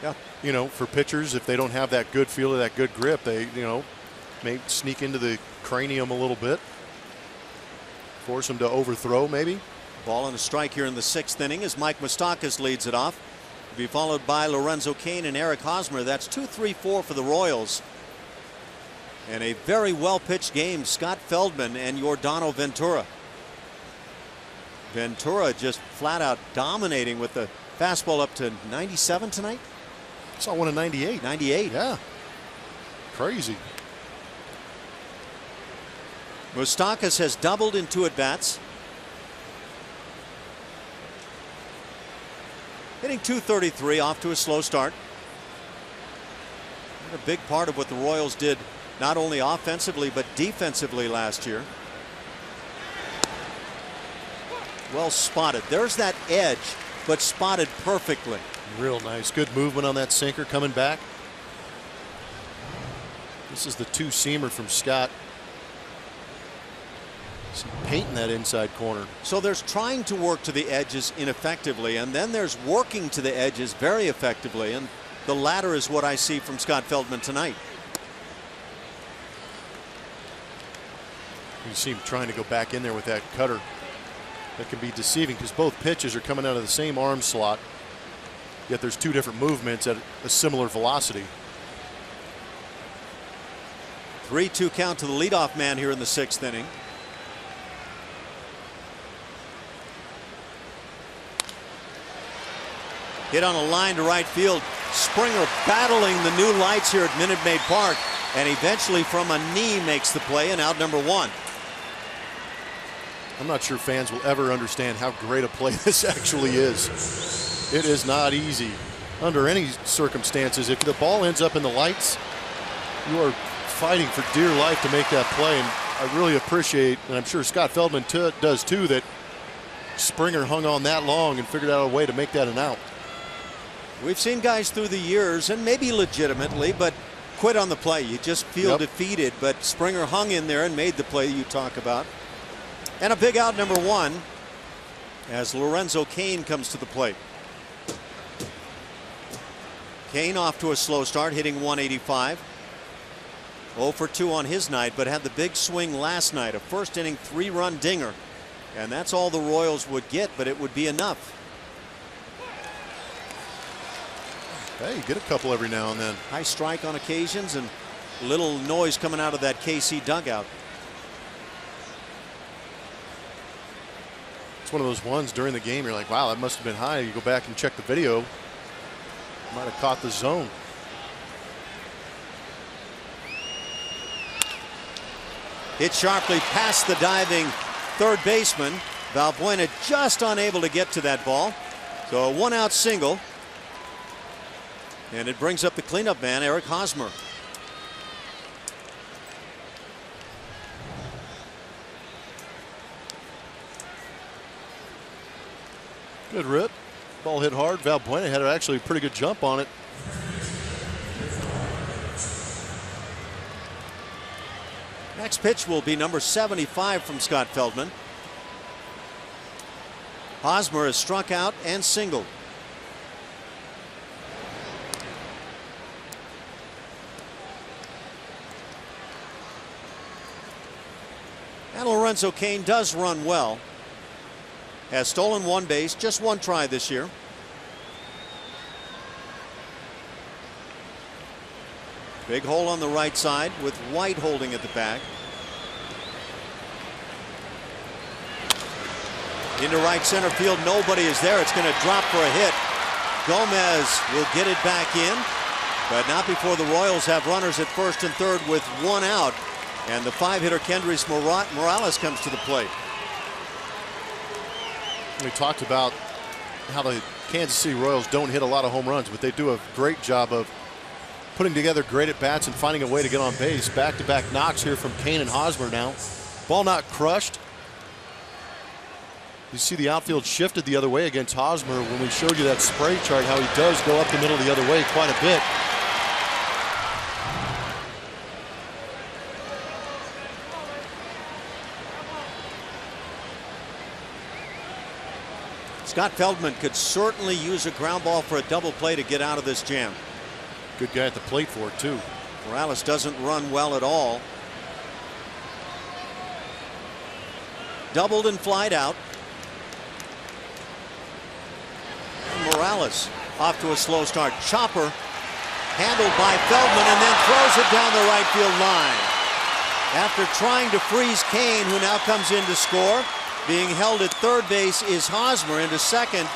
Yeah. You know, for pitchers, if they don't have that good feel or that good grip, they, you know, may sneak into the cranium a little bit. Force them to overthrow maybe. Ball and a strike here in the 6th inning as Mike Moustakas leads it off. To be followed by Lorenzo Cain and Eric Hosmer. That's 2-3-4 for the Royals. And a very well-pitched game, Scott Feldman and Yordano Ventura. Ventura just flat out dominating with the fastball up to 97 tonight. I saw one at 98. 98. Yeah. Crazy. Moustakas has doubled in 2 at-bats. Hitting .233, off to a slow start. A big part of what the Royals did, not only offensively but defensively last year. Well spotted. There's that edge, but spotted perfectly. Real nice. Good movement on that sinker coming back. This is the 2-seamer from Scott. Painting that inside corner. So there's trying to work to the edges ineffectively, and then there's working to the edges very effectively, and the latter is what I see from Scott Feldman tonight. You see him trying to go back in there with that cutter. That can be deceiving because both pitches are coming out of the same arm slot, yet there's 2 different movements at a similar velocity. 3-2 count to the leadoff man here in the 6th inning. Hit on a line to right field. Springer battling the new lights here at Minute Maid Park, and eventually from a knee makes the play, and out number 1. I'm not sure fans will ever understand how great a play this actually is. It is not easy under any circumstances. If the ball ends up in the lights, you are fighting for dear life to make that play, and I really appreciate, and I'm sure Scott Feldman does too, that Springer hung on that long and figured out a way to make that an out. We've seen guys through the years, and maybe legitimately, but quit on the play. You just feel defeated, but Springer hung in there and made the play you talk about. And a big out number 1 as Lorenzo Cain comes to the plate. Cain off to a slow start, hitting .185. 0 for 2 on his night, but had the big swing last night, a 1st inning 3-run dinger. And that's all the Royals would get, but it would be enough. Hey, you get a couple every now and then. High strike on occasions and little noise coming out of that KC dugout. It's one of those ones during the game you're like, wow, that must have been high. You go back and check the video. Might have caught the zone. Hit sharply past the diving third baseman. Valbuena just unable to get to that ball. So a 1-out single. And it brings up the cleanup man, Eric Hosmer. Good rip. Ball hit hard. Valbuena had actually a pretty good jump on it. Next pitch will be number 75 from Scott Feldman. Hosmer has struck out and singled. Lorenzo Cain does run well. Has stolen one base, just one try this year. Big hole on the right side with White holding at the back. Into right center field, nobody is there. It's going to drop for a hit. Gomez will get it back in, but not before the Royals have runners at first and third with one out. And the 5-hitter Kendrys Morales comes to the plate. We talked about how the Kansas City Royals don't hit a lot of home runs, but they do a great job of putting together great at-bats and finding a way to get on base. Back-to-back knocks here from Cain and Hosmer now. Ball not crushed. You see the outfield shifted the other way against Hosmer when we showed you that spray chart, how he does go up the middle the other way quite a bit. Scott Feldman could certainly use a ground ball for a double play to get out of this jam. Good guy at the plate for it, too. Morales doesn't run well at all. Doubled and flied out. Morales off to a slow start. Chopper handled by Feldman and then throws it down the right field line. After trying to freeze Cain, who now comes in to score. Being held at third base is Hosmer. Into second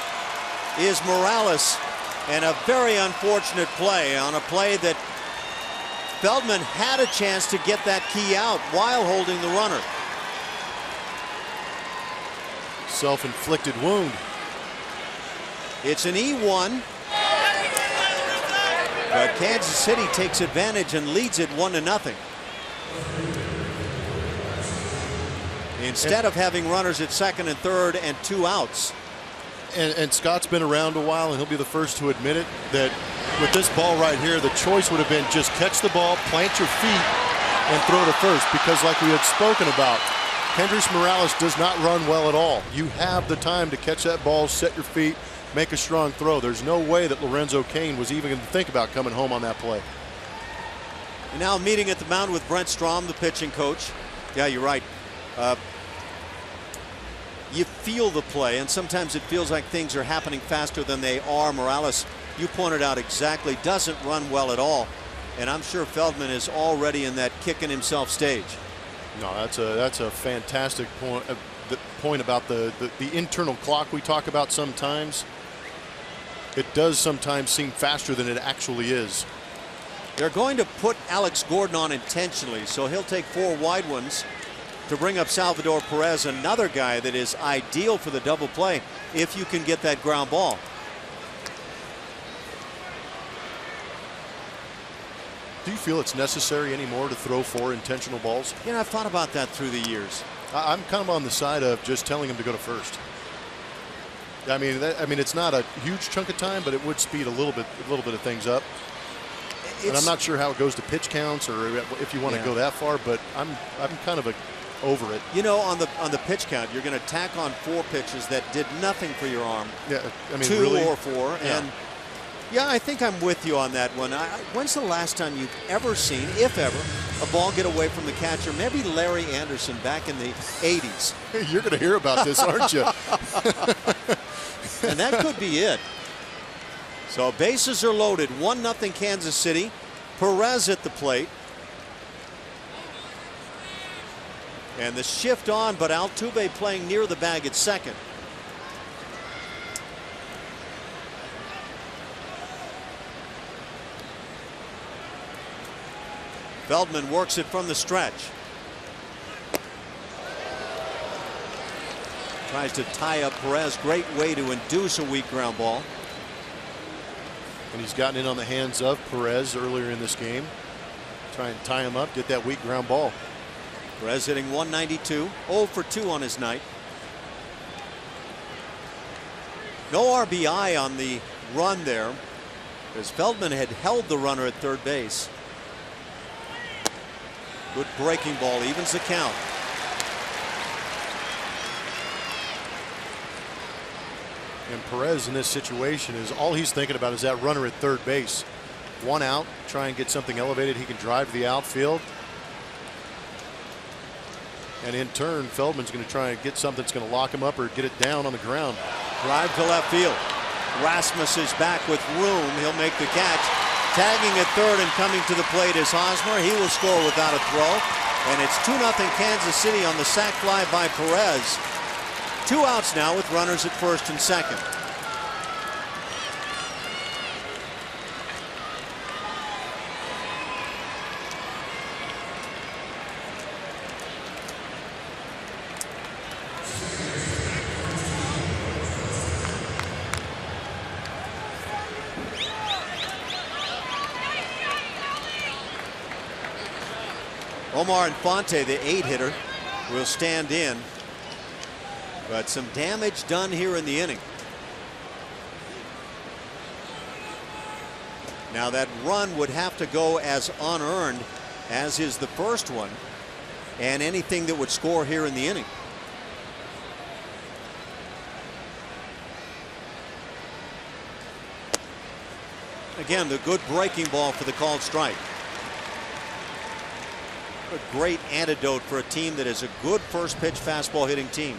is Morales. And a very unfortunate play on a play that Feldman had a chance to get that key out while holding the runner. Self-inflicted wound. It's an E1. But Kansas City takes advantage and leads it 1-0. Instead of having runners at second and third and two outs. And Scott's been around a while, and he'll be the first to admit it, that with this ball right here, the choice would have been just catch the ball, plant your feet, and throw to first. Because like we had spoken about, Kendrys Morales does not run well at all. You have the time to catch that ball, set your feet, make a strong throw. There's no way that Lorenzo Cain was even going to think about coming home on that play. And now meeting at the mound with Brent Strom, the pitching coach. Yeah, you're right. You feel the play, and sometimes it feels like things are happening faster than they are. Morales, you pointed out exactly, doesn't run well at all. And I'm sure Feldman is already in that kicking himself stage. No, that's a fantastic point. The point about the internal clock we talk about sometimes. It does sometimes seem faster than it actually is. They're going to put Alex Gordon on intentionally, so he'll take 4 wide ones to bring up Salvador Perez, another guy that is ideal for the double play if you can get that ground ball. Do you feel it's necessary anymore to throw 4 intentional balls? You know, I've thought about that through the years. I'm kind of on the side of just telling him to go to first. I mean, it's not a huge chunk of time, but it would speed a little bit of things up. And I'm not sure how it goes to pitch counts or if you want to go that far, but I'm kind of over it. You know, on the pitch count, you're going to tack on 4 pitches that did nothing for your arm. Yeah, I mean, 2 really? or 4, yeah. And yeah, I think I'm with you on that one. When's the last time you've ever seen, if ever, a ball get away from the catcher? Maybe Larry Anderson back in the 80s. You're going to hear about this, aren't you? And that could be it. So bases are loaded. 1-0 Kansas City. Perez at the plate. And the shift on, but Altuve playing near the bag at second. Feldman works it from the stretch. Tries to tie up Perez. Great way to induce a weak ground ball. And he's gotten in on the hands of Perez earlier in this game. Try and tie him up, get that weak ground ball. Perez hitting 192, 0 for 2 on his night. No RBI on the run there, as Feldman had held the runner at third base. Good breaking ball, evens the count. And Perez in this situation is all he's thinking about is that runner at third base. 1 out, try and get something elevated. He can drive to the outfield. And in turn, Feldman's going to try and get something that's going to lock him up or get it down on the ground. Drive to left field. Rasmus is back with room. He'll make the catch. Tagging at third and coming to the plate is Hosmer. He will score without a throw. And it's 2-0 Kansas City on the sac fly by Perez. 2 outs now with runners at first and second. Omar Infante, the 8-hitter, will stand in. But some damage done here in the inning. Now that run would have to go as unearned, as is the first one, and anything that would score here in the inning. Again, the good breaking ball for the called strike. A great antidote for a team that is a good first pitch fastball hitting team.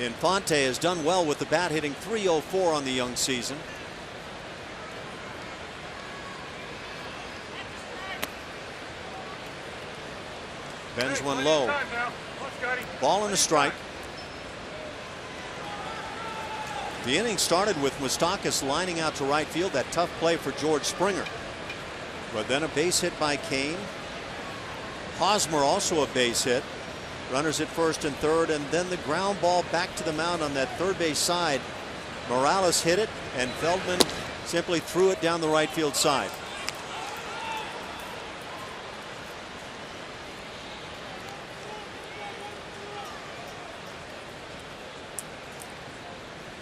Infante has done well with the bat, hitting .304 on the young season. Bends one low. Ball and a strike. The inning started with Moustakas lining out to right field. That tough play for George Springer. But then a base hit by Kane. Hosmer also a base hit. Runners at first and third, and then the ground ball back to the mound on that third base side. Morales hit it, and Feldman simply threw it down the right field side.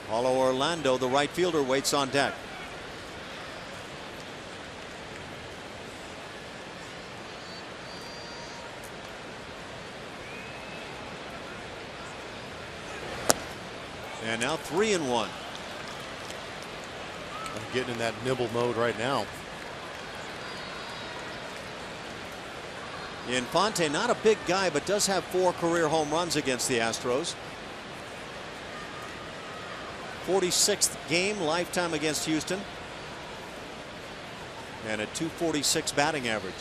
Paulo Orlando, the right fielder, waits on deck. And now 3-1. I'm getting in that nibble mode right now. Infante, not a big guy, but does have 4 career home runs against the Astros. 46th game lifetime against Houston. And a .246 batting average.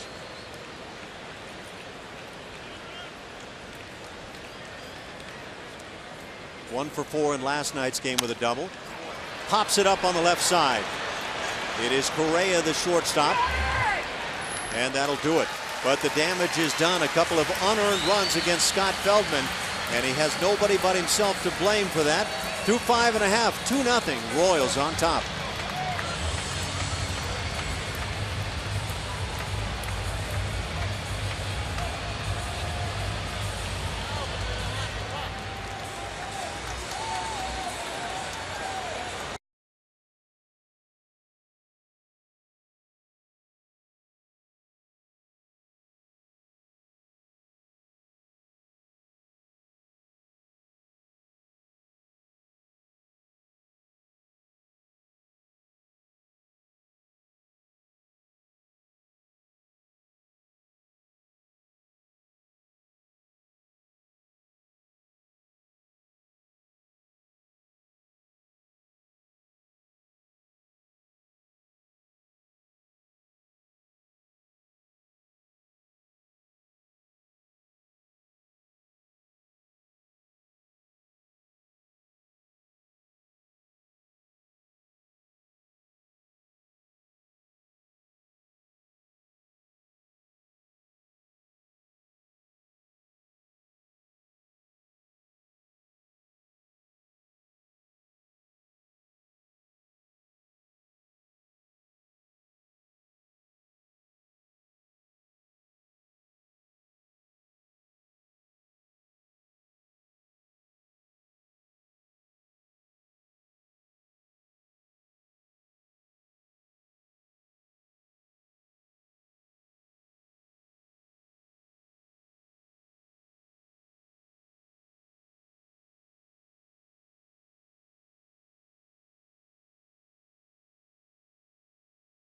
One for 4 in last night's game with a double. Pops it up on the left side. It is Correa, the shortstop. And that'll do it. But the damage is done. A couple of unearned runs against Scott Feldman. And he has nobody but himself to blame for that. Through 5 1/2, 2-0. Royals on top.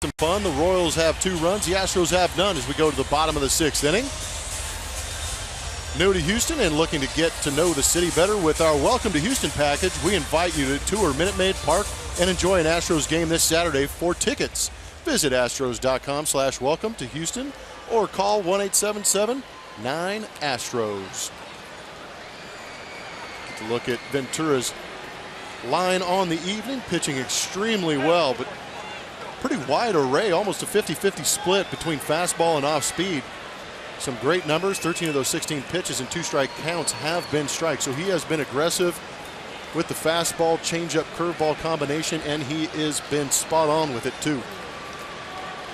Some fun. The Royals have 2 runs. The Astros have none as we go to the bottom of the 6th inning. New to Houston and looking to get to know the city better with our Welcome to Houston package. We invite you to tour Minute Maid Park and enjoy an Astros game this Saturday. For tickets, visit astros.com/welcome to Houston or call 1-877-9-ASTROS. Get to look at Ventura's line on the evening, pitching extremely well, but pretty wide array, almost a 50-50 split between fastball and off speed. Some great numbers. 13 of those 16 pitches and 2 strike counts have been strikes. So he has been aggressive with the fastball, changeup, curveball combination, and he has been spot on with it too.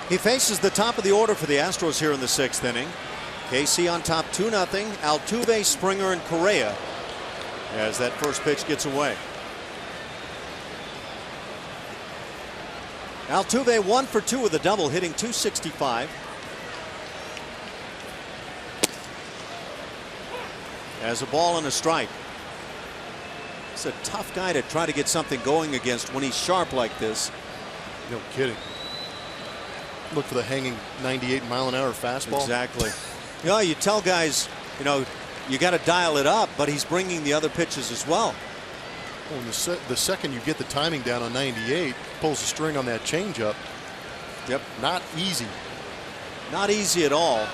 He faces the top of the order for the Astros here in the 6th inning. KC on top 2-0. Altuve, Springer, and Correa as that first pitch gets away. Altuve 1 for 2 with a double, hitting .265. As a ball and a strike. It's a tough guy to try to get something going against when he's sharp like this. No kidding. Look for the hanging 98-mile-an-hour fastball. Exactly. You know, you tell guys, you know, you got to dial it up, but he's bringing the other pitches as well. Well, the second you get the timing down on 98, pulls the string on that changeup. Yep. Not easy. Not easy at all.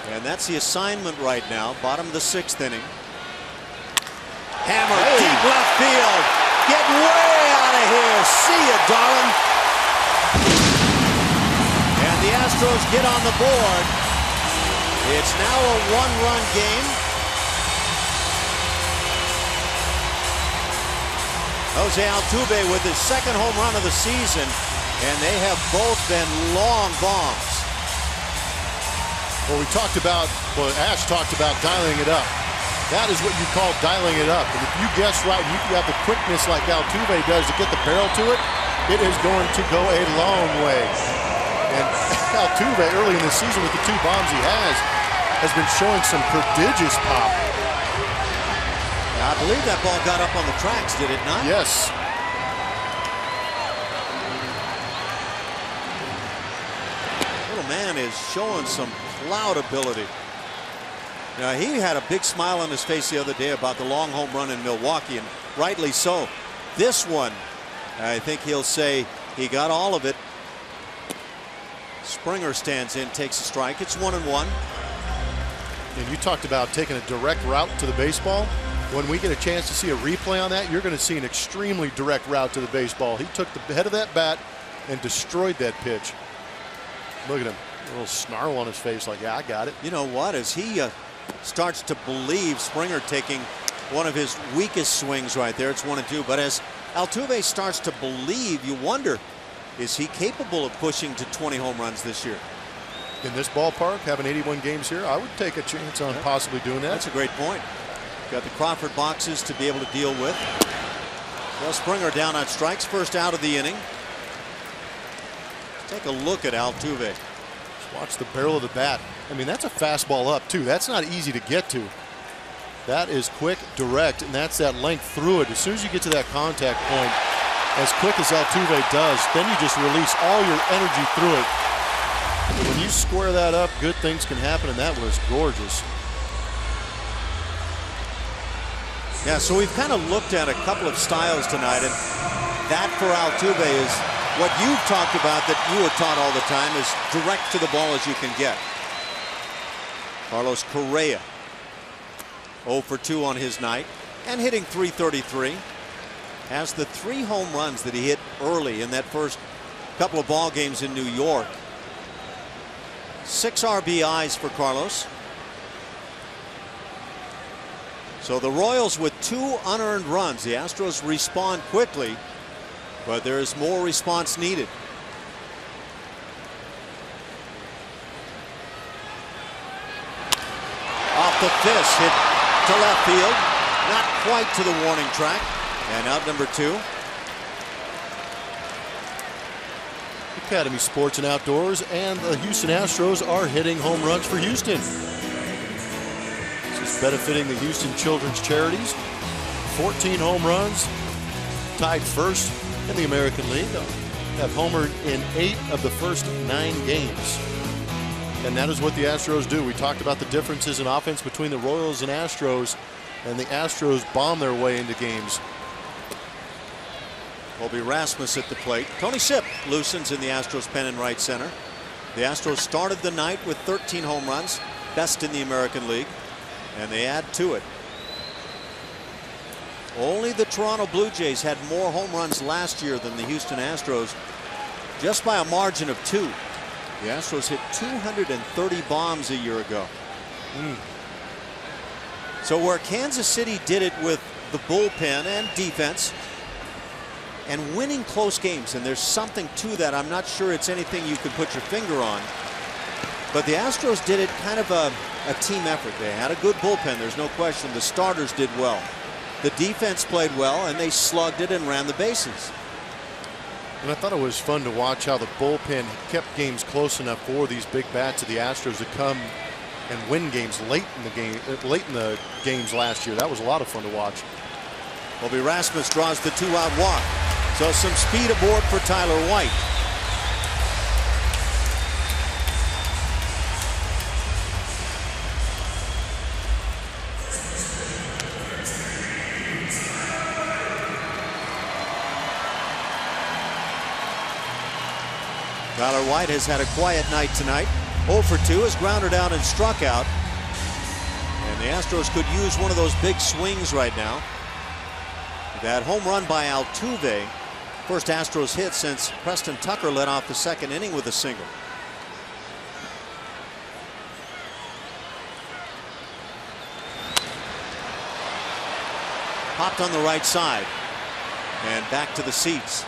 And that's the assignment right now. Bottom of the 6th inning. Hammer deep left field. Get way out of here. See ya, darling. And the Astros get on the board. It's now a 1-run game. Jose Altuve with his 2nd home run of the season, and they have both been long bombs. Well, Ash talked about dialing it up. That is what you call dialing it up. And if you guess right, and you have the quickness like Altuve does to get the barrel to it, it is going to go a long way. And Altuve early in the season with the 2 bombs he has been showing some prodigious pop. I believe that ball got up on the tracks, did it not? Yes. Little man is showing some cloud ability. Now, he had a big smile on his face the other day about the long home run in Milwaukee, and rightly so. This one, I think he'll say he got all of it. Springer stands in, takes a strike. It's 1-1. And you talked about taking a direct route to the baseball. When we get a chance to see a replay on that, you're going to see an extremely direct route to the baseball. He took the head of that bat and destroyed that pitch. Look at him. A little snarl on his face like, yeah, I got it. You know what? As he starts to believe Springer taking one of his weakest swings right there, it's 1-2. But as Altuve starts to believe, you wonder, is he capable of pushing to 20 home runs this year? In this ballpark, having 81 games here, I would take a chance on possibly doing that. That's a great point. Got the Crawford boxes to be able to deal with. Well, Springer down on strikes, first out of the inning. Let's take a look at Altuve. Just watch the barrel of the bat. I mean, that's a fastball up, too. That's not easy to get to. That is quick, direct, and that's that length through it. As soon as you get to that contact point, as quick as Altuve does, then you just release all your energy through it. When you square that up, good things can happen, and that was gorgeous. Yeah, so we've kind of looked at a couple of styles tonight, and that for Altuve is what you've talked about that you were taught all the time, is direct to the ball as you can get. Carlos Correa 0 for 2 on his night and hitting .333. Has the 3 home runs that he hit early in that first couple of ball games in New York. 6 RBIs for Carlos. So the Royals with 2 unearned runs. The Astros respond quickly, but there is more response needed. Off the fist, hit to left field. Not quite to the warning track. And out number 2. Academy Sports and Outdoors and the Houston Astros are hitting home runs for Houston. This is benefiting the Houston Children's Charities. 14 home runs, tied first in the American League. have homered in 8 of the first 9 games. And that is what the Astros do. We talked about the differences in offense between the Royals and Astros, and the Astros bomb their way into games. Colby Rasmus at the plate. Tony Sipp loosens in the Astros pen in right center. The Astros started the night with 13 home runs, best in the American League, and they add to it. Only the Toronto Blue Jays had more home runs last year than the Houston Astros, just by a margin of 2. The Astros hit 230 bombs a year ago. So where Kansas City did it with the bullpen and defense and winning close games, and there's something to that. I'm not sure it's anything you can put your finger on, but the Astros did it kind of a team effort. They had a good bullpen, there's no question. The starters did well. The defense played well, and they slugged it and ran the bases. And I thought it was fun to watch how the bullpen kept games close enough for these big bats of the Astros to come and win games late in the games last year. That was a lot of fun to watch. Colby Rasmus draws the 2-out walk. So some speed aboard for Tyler White. Tyler White has had a quiet night tonight. 0 for 2, is grounded out and struck out. And the Astros could use one of those big swings right now. That home run by Altuve, first Astros hit since Preston Tucker led off the second inning with a single. Popped on the right side and back to the seats.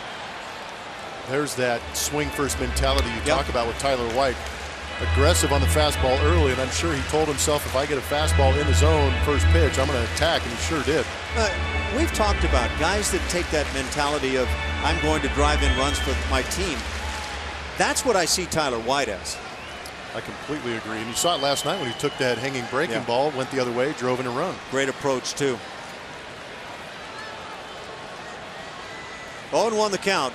There's that swing first mentality you talk about with Tyler White. Aggressive on the fastball early, and I'm sure he told himself, if I get a fastball in the zone first pitch, I'm going to attack, and he sure did. We've talked about guys that take that mentality of, I'm going to drive in runs for my team. That's what I see Tyler White as. I completely agree. And you saw it last night when he took that hanging breaking ball, went the other way, drove in a run. Great approach, too. 0-1 the count.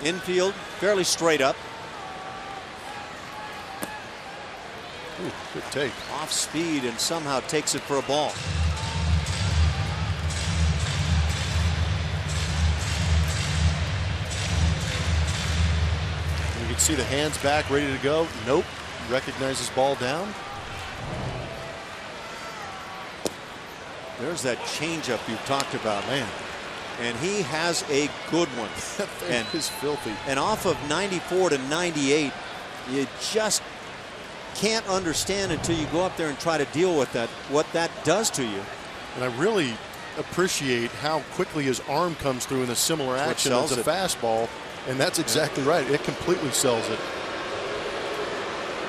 Infield, fairly straight up. Ooh, good take. Off speed and somehow takes it for a ball. You can see the hands back, ready to go. Nope. Recognizes ball down. There's that changeup you talked about, man. And he has a good one. That thing is filthy. And off of 94 to 98, you just can't understand until you go up there and try to deal with that, what that does to you. And I really appreciate how quickly his arm comes through in a similar action as a fastball. And that's exactly right. It completely sells it.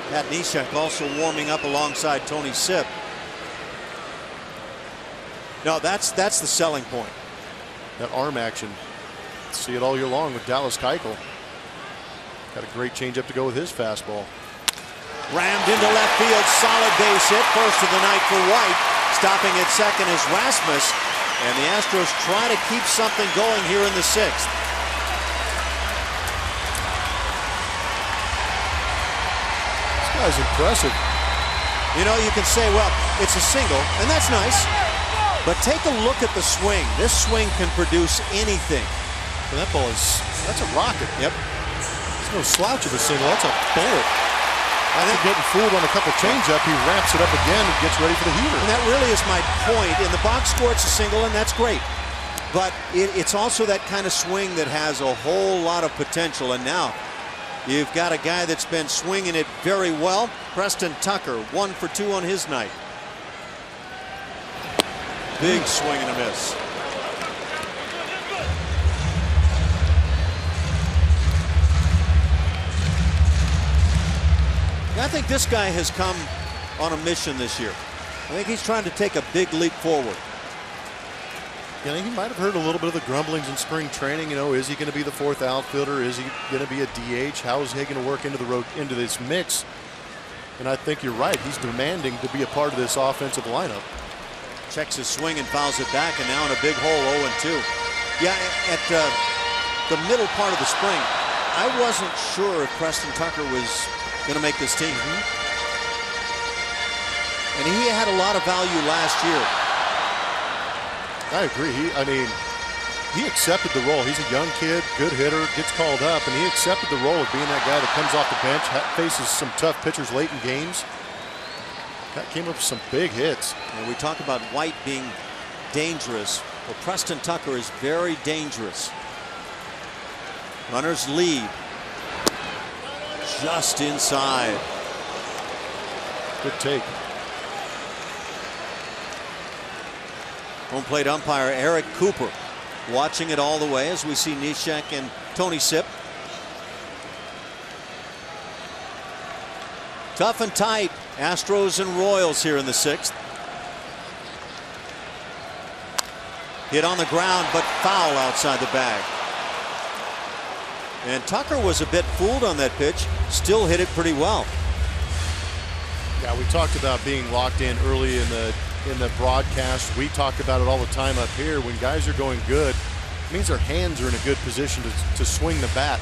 Pat Neshek also warming up alongside Tony Sipp. No, that's the selling point. That arm action. See it all year long with Dallas Keuchel. Got a great changeup to go with his fastball. Rammed into left field. Solid base hit. First of the night for White. Stopping at second is Rasmus. And the Astros try to keep something going here in the 6th. This guy's impressive. You know, you can say, well, it's a single, and that's nice. But take a look at the swing. This swing can produce anything. And that ball that's a rocket. Yep. It's no slouch of a single. That's a bullet. After getting fooled on a couple changeup, he ramps it up again and gets ready for the heater. And that really is my point. In the box score, it's a single, and that's great. But it's also that kind of swing that has a whole lot of potential. And now you've got a guy that's been swinging it very well. Preston Tucker, 1 for 2 on his night. Big swing and a miss. I think this guy has come on a mission this year. I think he's trying to take a big leap forward. You know, he might have heard a little bit of the grumblings in spring training. You know, is he going to be the 4th outfielder? Is he going to be a DH? How is he going to work into this mix? And I think you're right. He's demanding to be a part of this offensive lineup. Checks his swing and fouls it back, and now in a big hole, 0-2. Yeah, at the middle part of the spring, I wasn't sure if Preston Tucker was going to make this team. And he had a lot of value last year. I agree. He accepted the role. He's a young kid, good hitter, gets called up, and he accepted the role of being that guy that comes off the bench, faces some tough pitchers late in games. That came up with some big hits. And we talk about White being dangerous. Well, Preston Tucker is very dangerous. Runners lead. Just inside. Good take. Home plate umpire Eric Cooper watching it all the way as we see Neshek and Tony Sipp. Tough and tight. Astros and Royals here in the 6th. Hit on the ground, but foul outside the bag. And Tucker was a bit fooled on that pitch. Still hit it pretty well. Yeah, we talked about being locked in early in the broadcast. We talk about it all the time up here. When guys are going good, it means their hands are in a good position to swing the bat.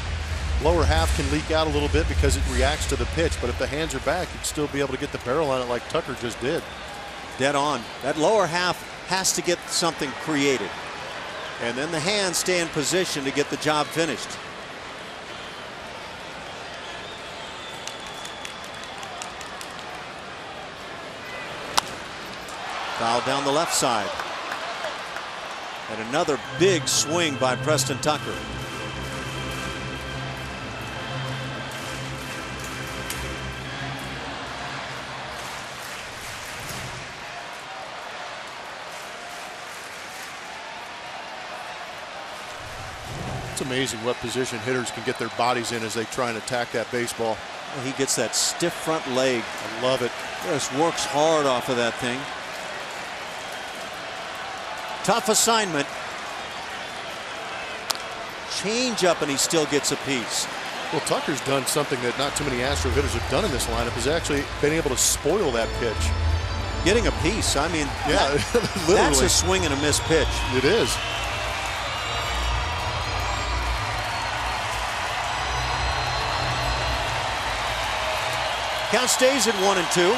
Lower half can leak out a little bit because it reacts to the pitch, but if the hands are back, you'd still be able to get the barrel on it like Tucker just did. Dead on. That lower half has to get something created, and then the hands stay in position to get the job finished. Foul down the left side. And another big swing by Preston Tucker. It's amazing what position hitters can get their bodies in as they try and attack that baseball. Well, he gets that stiff front leg. I love it. Just works hard off of that thing. Tough assignment. Change up, and he still gets a piece. Well, Tucker's done something that not too many Astro hitters have done in this lineup, has actually been able to spoil that pitch. Getting a piece. I mean, yeah, literally. That's a swing and a miss pitch. It is. Count stays at 1-2.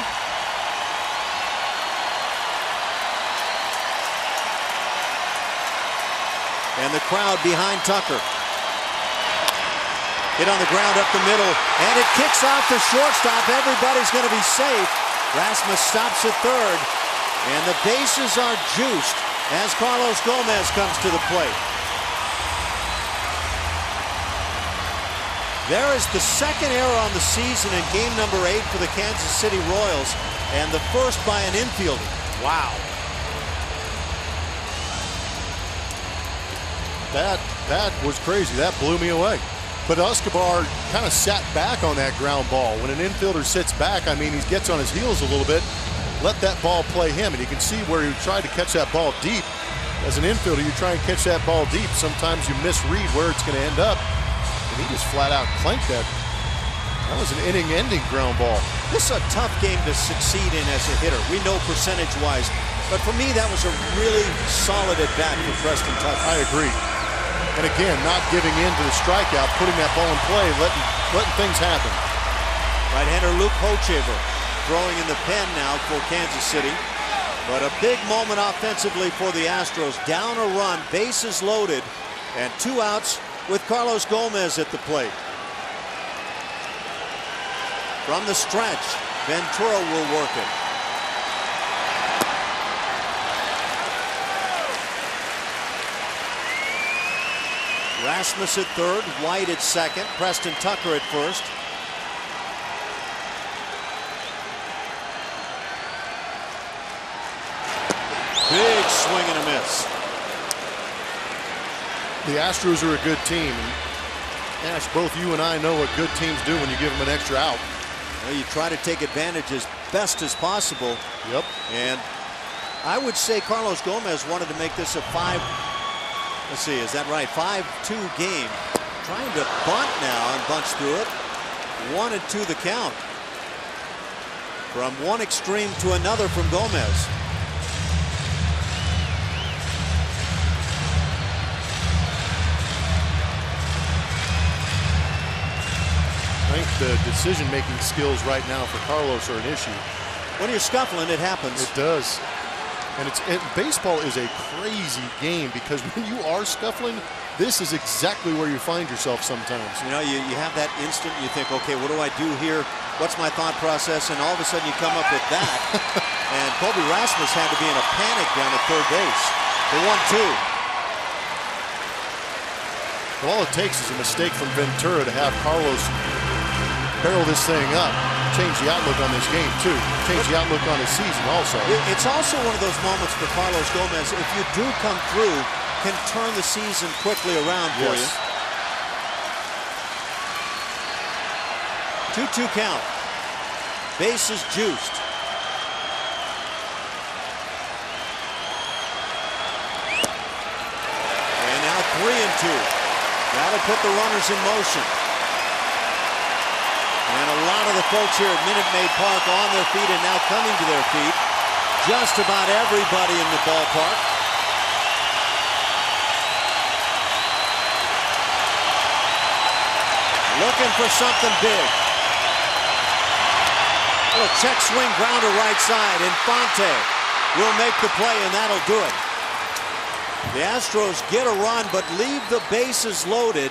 And the crowd behind Tucker. Hit on the ground up the middle, and it kicks off the shortstop. Everybody's going to be safe. Rasmus stops at third, and the bases are juiced as Carlos Gomez comes to the plate. There is the second error on the season in game number 8 for the Kansas City Royals, and the first by an infielder. Wow. That was crazy. That blew me away. But Escobar kind of sat back on that ground ball. When an infielder sits back, I mean, he gets on his heels a little bit. Let that ball play him, and you can see where he tried to catch that ball deep. As an infielder, you try and catch that ball deep. Sometimes you misread where it's going to end up, and he just flat out clanked that. That was an inning-ending ground ball. This is a tough game to succeed in as a hitter. We know percentage-wise, but for me, that was a really solid at-bat for Preston Tucker. I agree. And again, not giving in to the strikeout, putting that ball in play, letting things happen. Right-hander Luke Hochevar throwing in the pen now for Kansas City. But a big moment offensively for the Astros. Down a run, bases loaded, and 2 outs with Carlos Gomez at the plate. From the stretch, Ventura will work it. Rasmus at third, White at second, Preston Tucker at first. Big swing and a miss. The Astros are a good team. And Ash, both you and I know what good teams do when you give them an extra out. Well, you try to take advantage as best as possible. Yep. And I would say Carlos Gomez wanted to make this a 5-2 game. Trying to bunt now and bunch through it. 1-2 the count. From one extreme to another from Gomez. the decision-making skills right now for Carlos are an issue. When you're scuffling, it happens. It does. And baseball is a crazy game because when you are scuffling, this is exactly where you find yourself sometimes. You know, you have that instant, you think, okay, what do I do here? What's my thought process? And all of a sudden you come up with that. And Colby Rasmus had to be in a panic down at third base. They won 2. Well, all it takes is a mistake from Ventura to have Carlos barrel this thing up. Change the outlook on this game, too. Change the outlook on his season also. It's also one of those moments for Carlos Gomez, if you do come through, can turn the season quickly around for you. 2-2 count. Bases juiced. And now 3-2. That'll put the runners in motion. And a lot of the folks here at Minute Maid Park on their feet and now coming to their feet. Just about everybody in the ballpark. Looking for something big. Little check swing grounder right side. Infante will make the play, and that'll do it. The Astros get a run, but leave the bases loaded.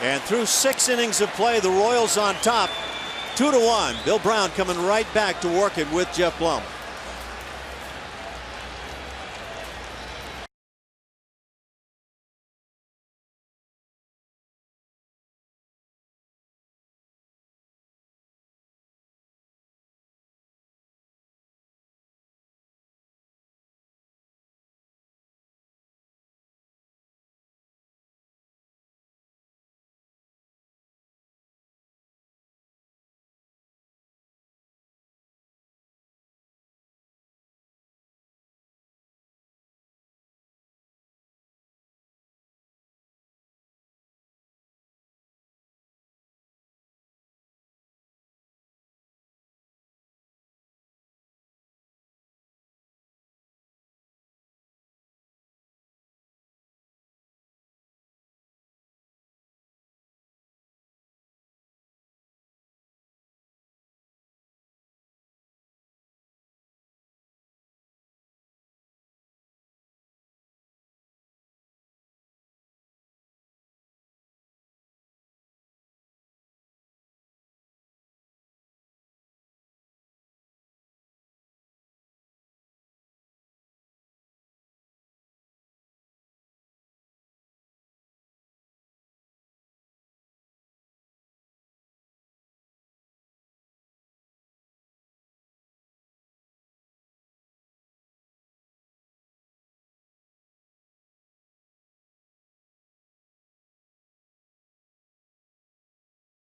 And through 6 innings of play, the Royals on top, 2-1. Bill Brown coming right back to work it with Jeff Blum.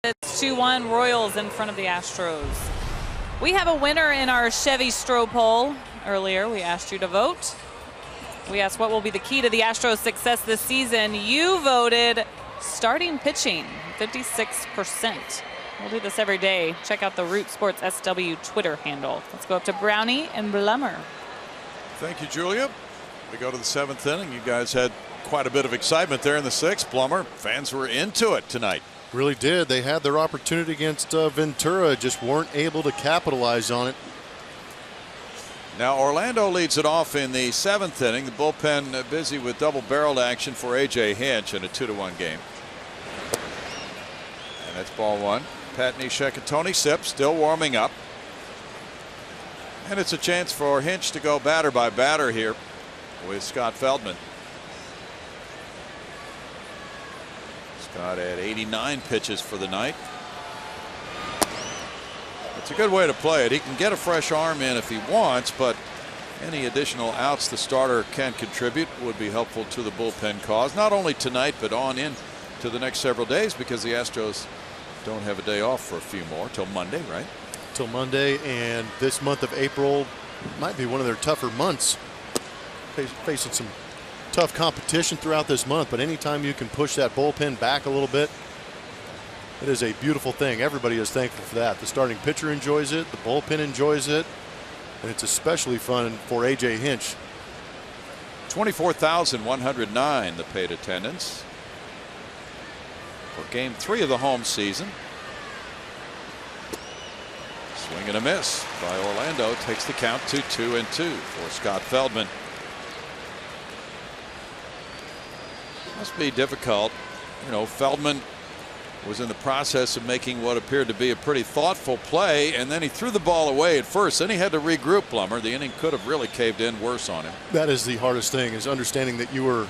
It's 2-1 Royals in front of the Astros. We have a winner in our Chevy Stroh poll. Earlier, we asked you to vote. We asked what will be the key to the Astros' success this season. You voted starting pitching, 56%. We'll do this every day. Check out the Root Sports SW Twitter handle. Let's go up to Brownie and Blummer. Thank you, Julia. We go to the 7th inning. You guys had quite a bit of excitement there in the 6th. Blummer, fans were into it tonight. Really did. They had their opportunity against Ventura, just weren't able to capitalize on it. Now Orlando leads it off in the 7th inning. The bullpen busy with double-barreled action for A.J. Hinch in a 2-1 game. And that's ball 1. Pat Neshek and Tony Sipp still warming up. And it's a chance for Hinch to go batter by batter here with Scott Feldman. Scott had 89 pitches for the night. It's a good way to play it. He can get a fresh arm in if he wants, but any additional outs the starter can contribute would be helpful to the bullpen cause, not only tonight but on in to the next several days, because the Astros don't have a day off for a few more till Monday, right? Till Monday, and this month of April might be one of their tougher months, facing some tough competition throughout this month, but anytime you can push that bullpen back a little bit, it is a beautiful thing. Everybody is thankful for that. The starting pitcher enjoys it, the bullpen enjoys it, and it's especially fun for A.J. Hinch. 24,109 the paid attendance for game 3 of the home season. Swing and a miss by Orlando. Takes the count to 2-2 for Scott Feldman. Must be difficult. You know, Feldman was in the process of making what appeared to be a pretty thoughtful play, and then he threw the ball away at first. Then he had to regroup, Plummer. The inning could have really caved in worse on him. That is the hardest thing, is understanding that you're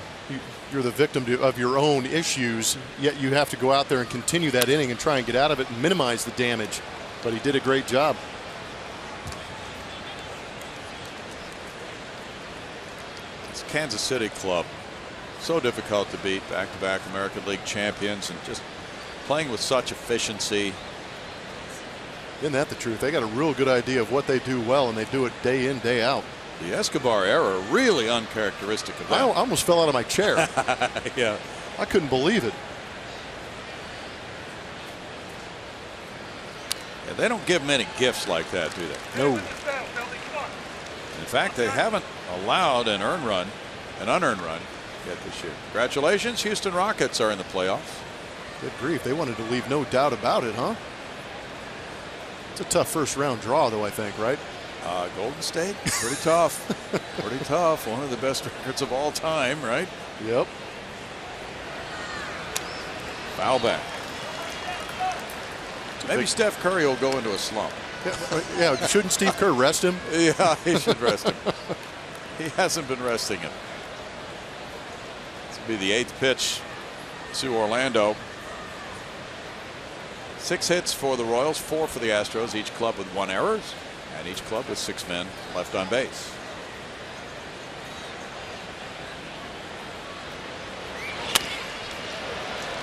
the victim of your own issues, yet you have to go out there and continue that inning and try and get out of it and minimize the damage. But he did a great job. It's Kansas City club. So difficult to beat, back-to-back American League champions, and just playing with such efficiency. Isn't that the truth? They got a real good idea of what they do well, and they do it day in, day out. The Escobar era, really uncharacteristic of them. I almost fell out of my chair. Yeah. I couldn't believe it. Yeah, they don't give many gifts like that, do they? No. In fact, they haven't allowed an unearned run yet this year. Congratulations, Houston Rockets are in the playoffs. Good grief, they wanted to leave no doubt about it, huh? It's a tough first round draw, though, I think, right? Golden State, pretty tough. Pretty tough. One of the best records of all time, right? Yep. Foul back. Maybe Steph Curry will go into a slump. Yeah, shouldn't Steve Kerr rest him? Yeah, he should rest him. He hasn't been resting him. This will be the 8th pitch to Orlando. 6 hits for the Royals, 4 for the Astros, each club with 1 error, and each club with 6 men left on base.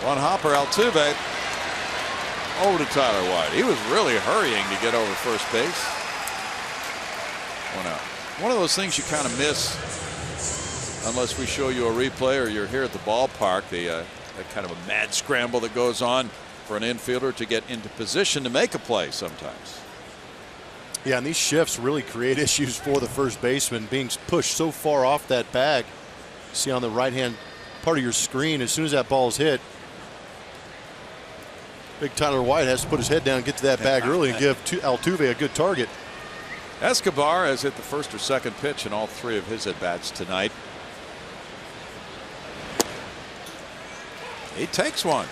One hopper, Altuve over to Tyler White. He was really hurrying to get over first base. 1 out. One of those things you kind of miss unless we show you a replay or you're here at the ballpark. That kind of a mad scramble that goes on for an infielder to get into position to make a play sometimes. Yeah, and these shifts really create issues for the first baseman, being pushed so far off that bag. See on the right-hand part of your screen, as soon as that ball is hit, big Tyler White has to put his head down, get to that bag early, and give Altuve a good target. Escobar has hit the first or second pitch in all 3 of his at-bats tonight. He takes one.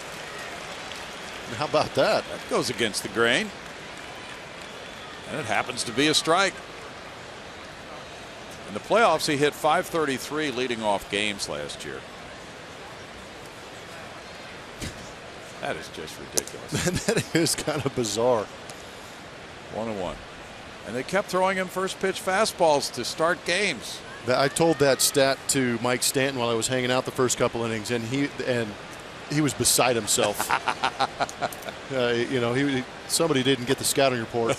How about that? That goes against the grain. And it happens to be a strike. In the playoffs, he hit .533 leading off games last year. That is just ridiculous. That is kind of bizarre. 1-1. And they kept throwing him first pitch fastballs to start games. I told that stat to Mike Stanton while I was hanging out the first couple innings, and he was beside himself. You know, somebody didn't get the scouting report.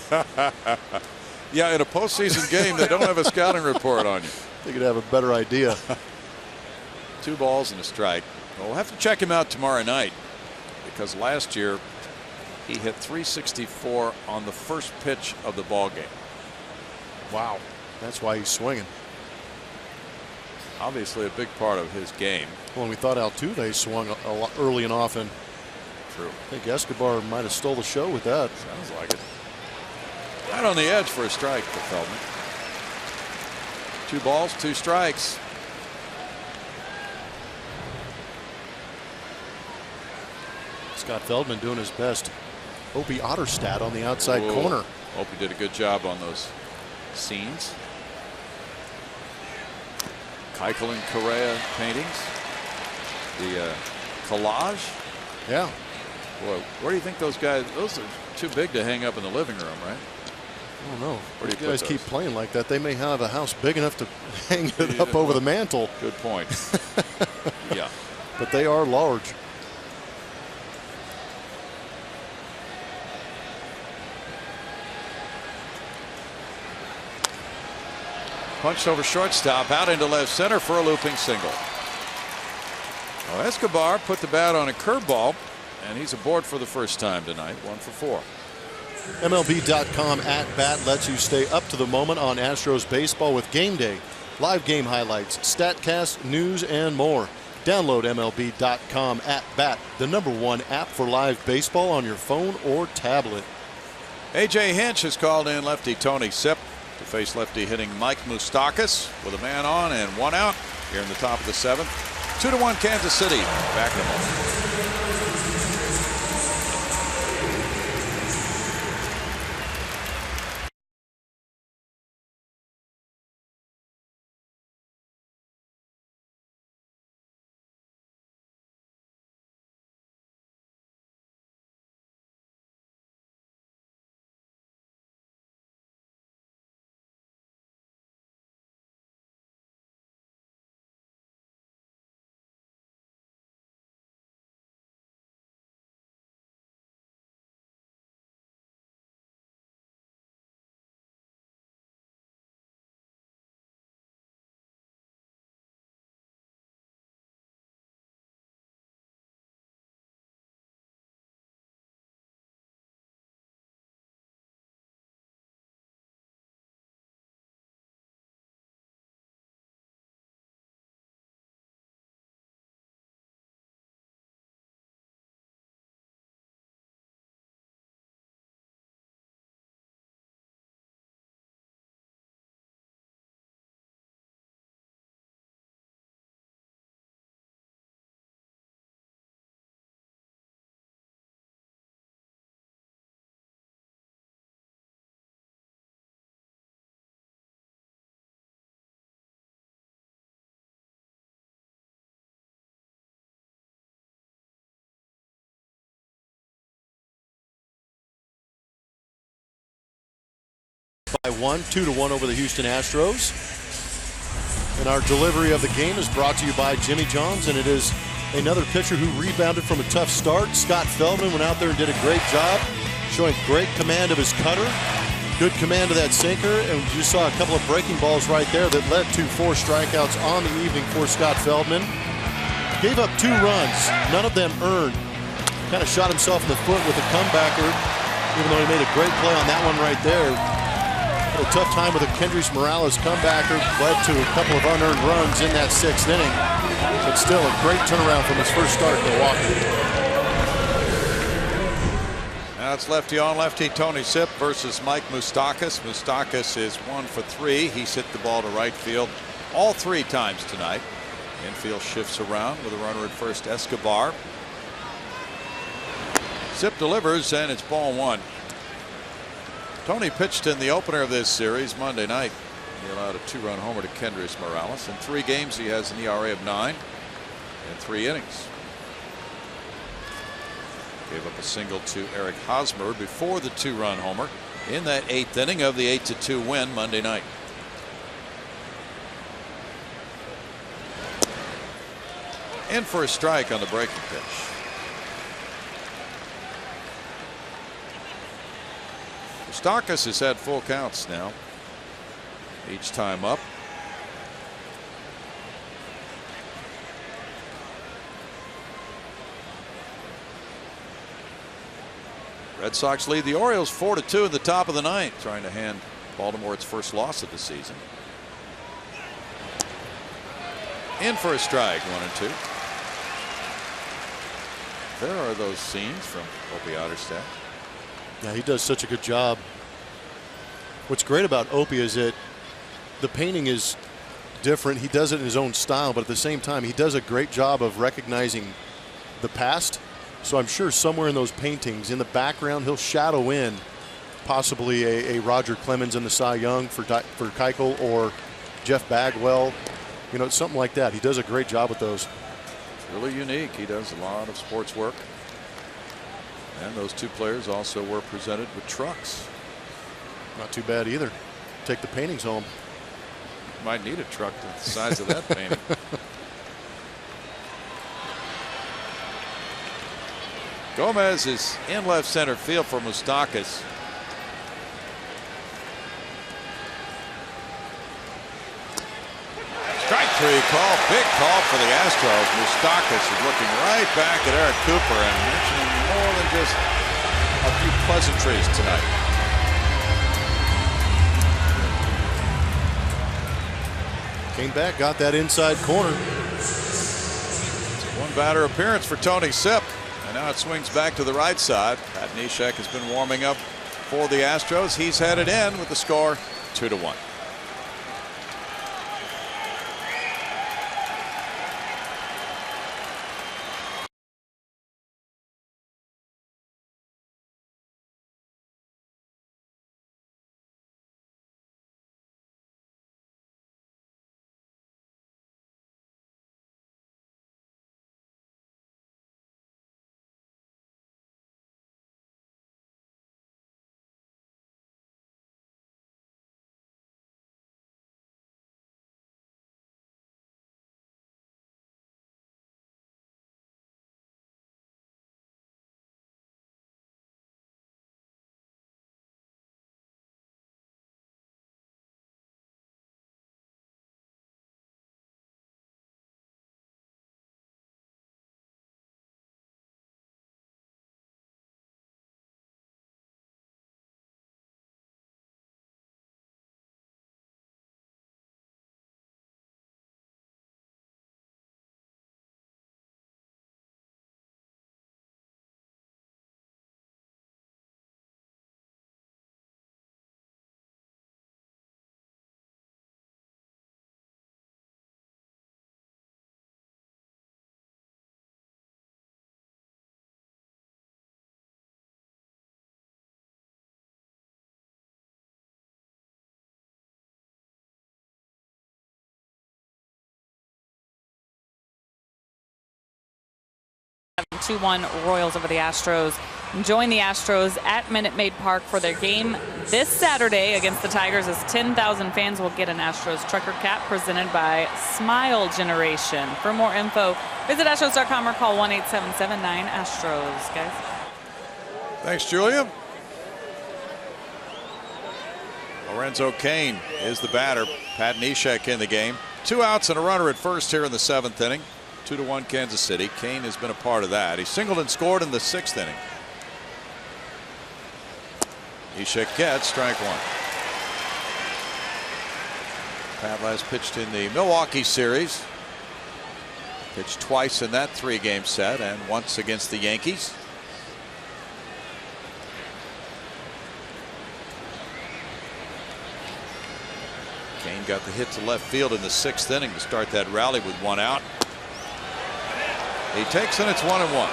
Yeah, in a postseason game, they don't have a scouting report on you. They could have a better idea. 2 balls and a strike. Well, we'll have to check him out tomorrow night, because last year he hit .364 on the first pitch of the ball game. Wow, that's why he's swinging. Obviously a big part of his game. Well, we thought Altuve swung a lot early and often. True. I think Escobar might have stole the show with that. Sounds like it. Right on the edge for a strike for Feldman. 2 balls, 2 strikes. Scott Feldman doing his best. Opie Otterstad on the outside corner. Hope he did a good job on those scenes. Keuchel and Correa paintings. The collage. Yeah. Boy, where do you think those guys? Those are too big to hang up in the living room, right? I don't know. Where do These you guys put keep those? playing like that. They may have a house big enough to hang it up over the mantle. Good point. Yeah. But they are large. Punched over shortstop, out into left center for a looping single. Well, Escobar put the bat on a curveball, and he's aboard for the first time tonight, 1 for 4. MLB.com @bat lets you stay up to the moment on Astros baseball with Game Day, live game highlights, StatCast, news, and more. Download MLB.com @bat, the #1 app for live baseball on your phone or tablet. A.J. Hinch has called in lefty Tony Sipp to face lefty hitting Mike Moustakas with a man on and one out here in the top of the 7th. 2-1 Kansas City. Back in a moment. By 2-1 over the Houston Astros. And our delivery of the game is brought to you by Jimmy John's, and it is another pitcher who rebounded from a tough start. Scott Feldman went out there and did a great job, showing great command of his cutter, good command of that sinker, and you saw a couple of breaking balls right there that led to 4 strikeouts on the evening for Scott Feldman. Gave up 2 runs, none of them earned. Kind of shot himself in the foot with a comebacker, even though he made a great play on that one right there. Had a tough time with a Kendrys Morales comebacker, led to a couple of unearned runs in that 6th inning. But still a great turnaround from his first start in Milwaukee. Now it's lefty on lefty Tony Sipp versus Mike Moustakas. Moustakas is 1 for 3. He's hit the ball to right field all 3 times tonight. Infield shifts around with a runner at first, Escobar. Sipp delivers, and it's ball 1. Tony pitched in the opener of this series Monday night. He allowed a 2-run homer to Kendrys Morales. In 3 games, he has an ERA of 9 in 3 innings. Gave up a single to Eric Hosmer before the 2-run homer in that 8th inning of the 8-2 win Monday night. In for a strike on the breaking pitch. Moustakas has had full counts now, each time up. Red Sox lead the Orioles 4-2 in the top of the 9th, trying to hand Baltimore its first loss of the season. In for a strike, 1-2. There are those scenes from Opie Otterstadt. Yeah, he does such a good job. What's great about Opie is that the painting is different. He does it in his own style, but at the same time, he does a great job of recognizing the past. So I'm sure somewhere in those paintings, in the background, he'll shadow in possibly a Roger Clemens in the Cy Young for Keuchel, or Jeff Bagwell. You know, something like that. He does a great job with those. It's really unique. He does a lot of sports work. And those 2 players also were presented with trucks. Not too bad either. Take the paintings home. Might need a truck the size of that painting. Gomez is in left center field for Moustakas. Strike 3 call, big call for the Astros. Moustakas is looking right back at Eric Cooper and mentioning more than just a few pleasantries tonight. Came back, got that inside corner. It's a 1-batter appearance for Tony Sipp. And now it swings back to the right side. Pat Neshek has been warming up for the Astros. He's headed in with the score 2-1. The 2-1 Royals over the Astros. Join the Astros at Minute Maid Park for their game this Saturday against the Tigers, as 10,000 fans will get an Astros trucker cap presented by Smile Generation. For more info, visit Astros.com or call 1-877-9-ASTROS, guys. Thanks, Julia. Lorenzo Cain is the batter. Pat Neshek in the game. 2 outs and a runner at first here in the 7th inning. 2-1 Kansas City. Cain has been a part of that. He singled and scored in the 6th inning. Neshek gets strike 1. Pat last pitched in the Milwaukee series. Pitched twice in that 3-game set and once against the Yankees. Cain got the hit to left field in the 6th inning to start that rally with 1 out. He takes and it's 1-1.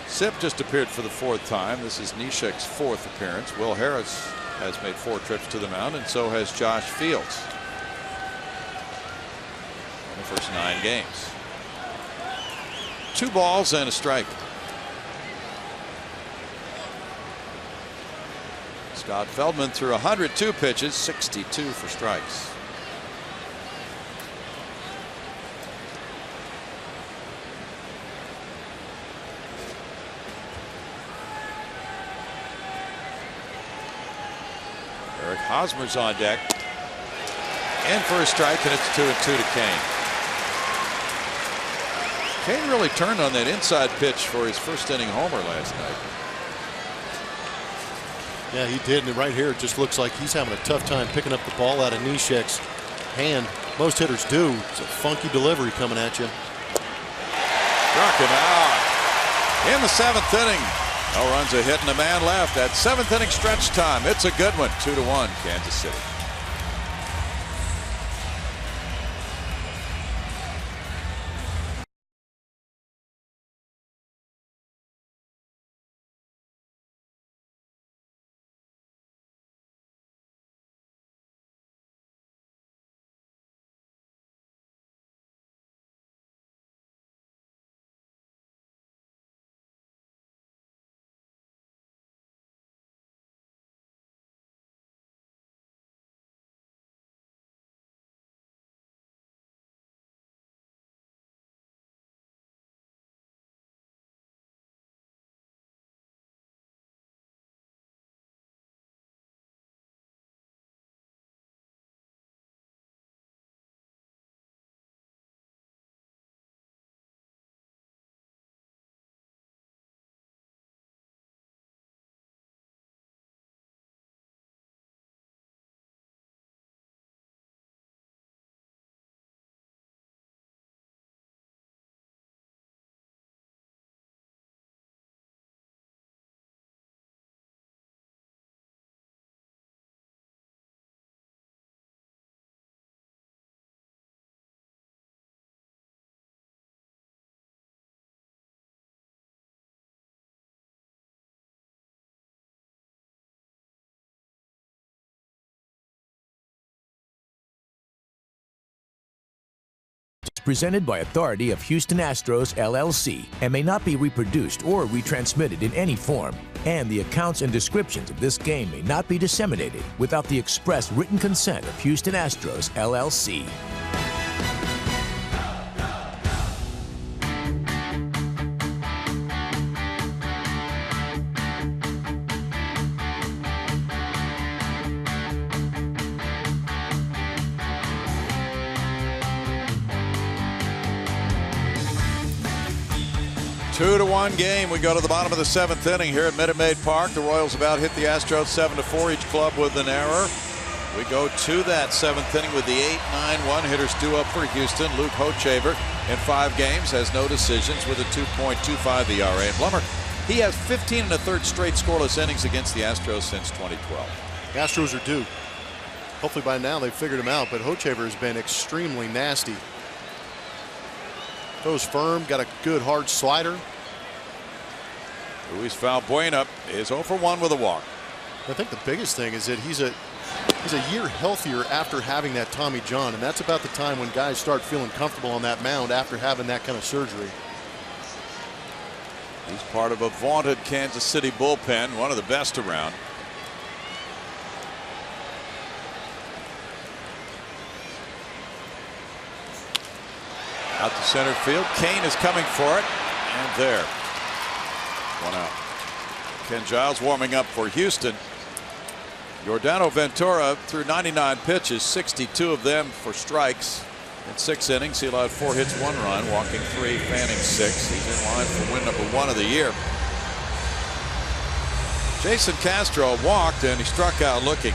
Sip just appeared for the 4th time. This is Neshek's 4th appearance. Will Harris has made 4 trips to the mound, and so has Josh Fields in the first 9 games. 2 balls and a strike. Scott Feldman threw 102 pitches, 62 for strikes. Eric Hosmer's on deck. In for a strike, and it's 2-2 to Cain. Cain really turned on that inside pitch for his first inning homer last night. Yeah, he did, and right here it just looks like he's having a tough time picking up the ball out of Neshek's hand. Most hitters do. It's a funky delivery coming at you. Struck him out in the 7th inning. No runs, a hit, and a man left. At 7th inning stretch time, it's a good one. 2-1 Kansas City. presented by authority of Houston Astros, LLC, and may not be reproduced or retransmitted in any form. And the accounts and descriptions of this game may not be disseminated without the express written consent of Houston Astros, LLC. Two to one game. We go to the bottom of the 7th inning here at Minute Maid Park. The Royals about hit the Astros 7-4, each club with an error. We go to that 7th inning with the 8-9-1 hitters due up for Houston. Luke Hochevar in 5 games has no decisions with a 2.25 ERA. And Blummer, he has 15 1/3 straight scoreless innings against the Astros since 2012. The Astros are due. Hopefully by now they've figured him out, but Hochevar has been extremely nasty. Throws firm, got a good hard slider. Luis Valbuena is 0 for 1 with a walk. I think the biggest thing is that he's a year healthier after having that Tommy John, and that's about the time when guys start feeling comfortable on that mound after having that kind of surgery. He's part of a vaunted Kansas City bullpen, one of the best around. Out to center field. Kane is coming for it. And there. 1 out. Ken Giles warming up for Houston. Yordano Ventura threw 99 pitches, 62 of them for strikes. In 6 innings, he allowed 4 hits, 1 run, walking 3, fanning 6. He's in line for win number 1 of the year. Jason Castro walked and he struck out looking.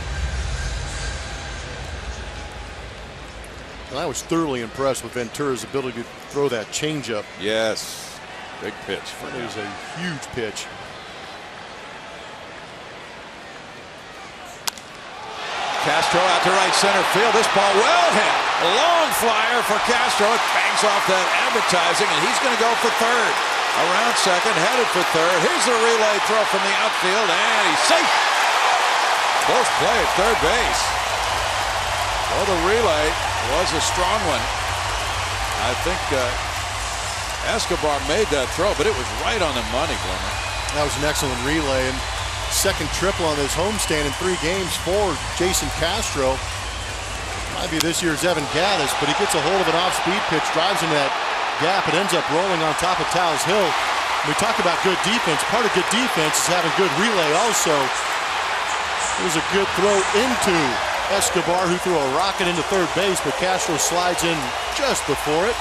And I was thoroughly impressed with Ventura's ability to throw that changeup. Yes. Big pitch for him. It was a huge pitch. Castro out to right center field. This ball well hit. A long flyer for Castro. It bangs off that advertising, and he's going to go for third. Around second, headed for third. Here's the relay throw from the outfield, and he's safe. Close play at third base. Well, the relay was a strong one. I think Escobar made that throw, but it was right on the money, Blummer. That was an excellent relay, and second triple on his homestand in 3 games for Jason Castro. Might be this year's Evan Gattis, but he gets a hold of an off-speed pitch, drives into that gap. It ends up rolling on top of Taos Hill. We talk about good defense. Part of good defense is having good relay also. It was a good throw into Escobar, who threw a rocket into third base, but Castro slides in just before it.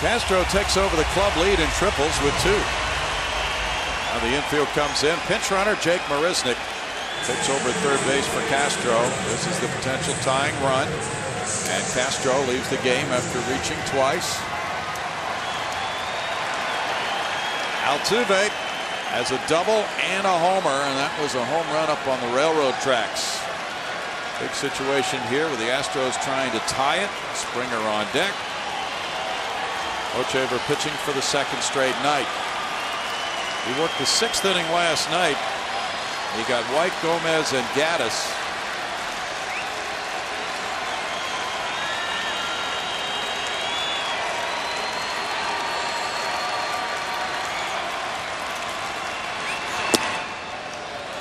Castro takes over the club lead in triples with 2. Now the infield comes in. Pinch runner Jake Marisnick takes over at third base for Castro. This is the potential tying run. And Castro leaves the game after reaching twice. Altuve has a double and a homer, and that was a home run up on the railroad tracks. Big situation here with the Astros trying to tie it. Springer on deck. Hochevar pitching for the 2nd straight night. He worked the 6th inning last night. He got White, Gomez, and Gattis.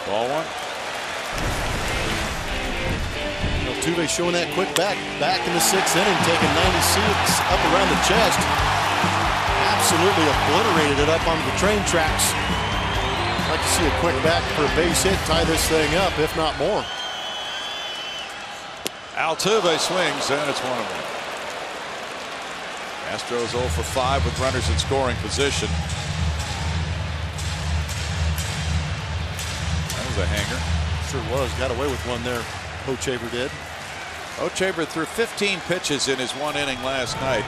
Ball 1. Altuve showing that quick back in the 6th inning, taking 90 seats up around the chest. Absolutely obliterated it up onto the train tracks. I'd like to see a quick back for a base hit, tie this thing up, if not more. Altuve swings, and it's 1-1. Astros 0 for 5 with runners in scoring position. That was a hanger. Sure was. Got away with one there. Hochevar did. Hochevar threw 15 pitches in his 1 inning last night.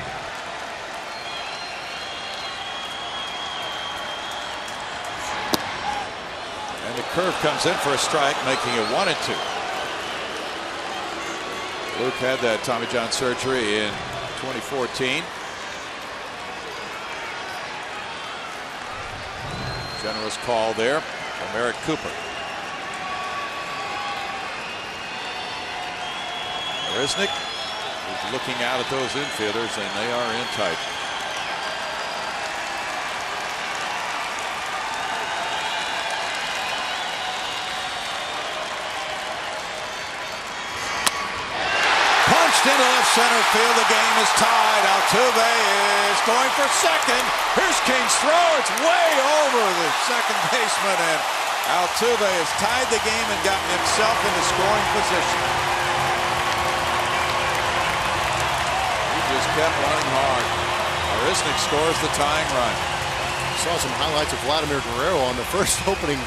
And the curve comes in for a strike, making it 1-2. Luke had that Tommy John surgery in 2014. Generous call there from Eric Cooper. Marisnick He's looking out at those infielders, and they are in tight. Punched into left center field. The game is tied. Altuve is going for second. Here's King's throw. It's way over the second baseman, and Altuve has tied the game and gotten himself into scoring position. He just kept running hard. Marisnik scores the tying run. Saw some highlights of Vladimir Guerrero on the first opening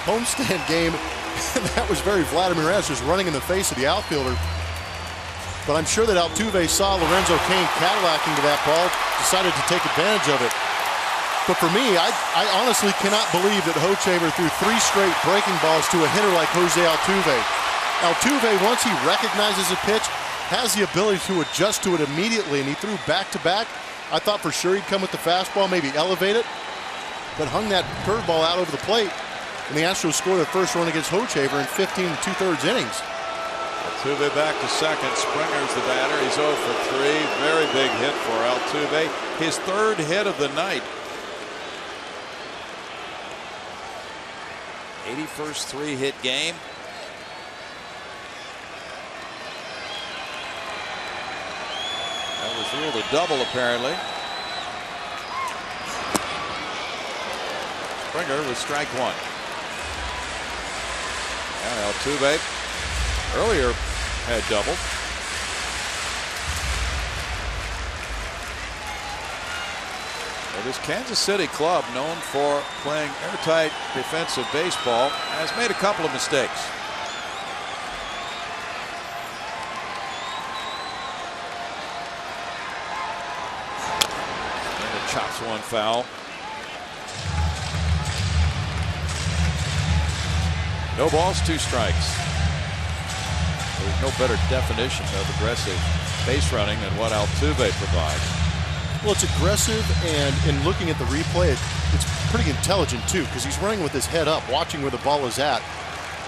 homestand game. That was very Vladimir-esque, just running in the face of the outfielder. But I'm sure that Altuve saw Lorenzo Cain Cadillacing to that ball, decided to take advantage of it. But for me, I honestly cannot believe that Hochevar threw 3 straight breaking balls to a hitter like Jose Altuve. Altuve, once he recognizes a pitch, has the ability to adjust to it immediately, and he threw back-to-back. I thought for sure he'd come with the fastball, maybe elevate it, but hung that curveball out over the plate, and the Astros scored their first run against Hochevar in 15 2/3 innings. Altuve back to second. Springer's the batter. He's 0 for 3. Very big hit for Altuve. His 3rd hit of the night. 81st 3-hit game. That was ruled a double, apparently. Springer with strike 1. And Altuve earlier had doubled. Well, this Kansas City club, known for playing airtight defensive baseball, has made a couple of mistakes. And it chops one foul. No balls, 2 strikes. There's no better definition of aggressive base running than what Altuve provides. Well, it's aggressive, and in looking at the replay, it's pretty intelligent too, because he's running with his head up, watching where the ball is at,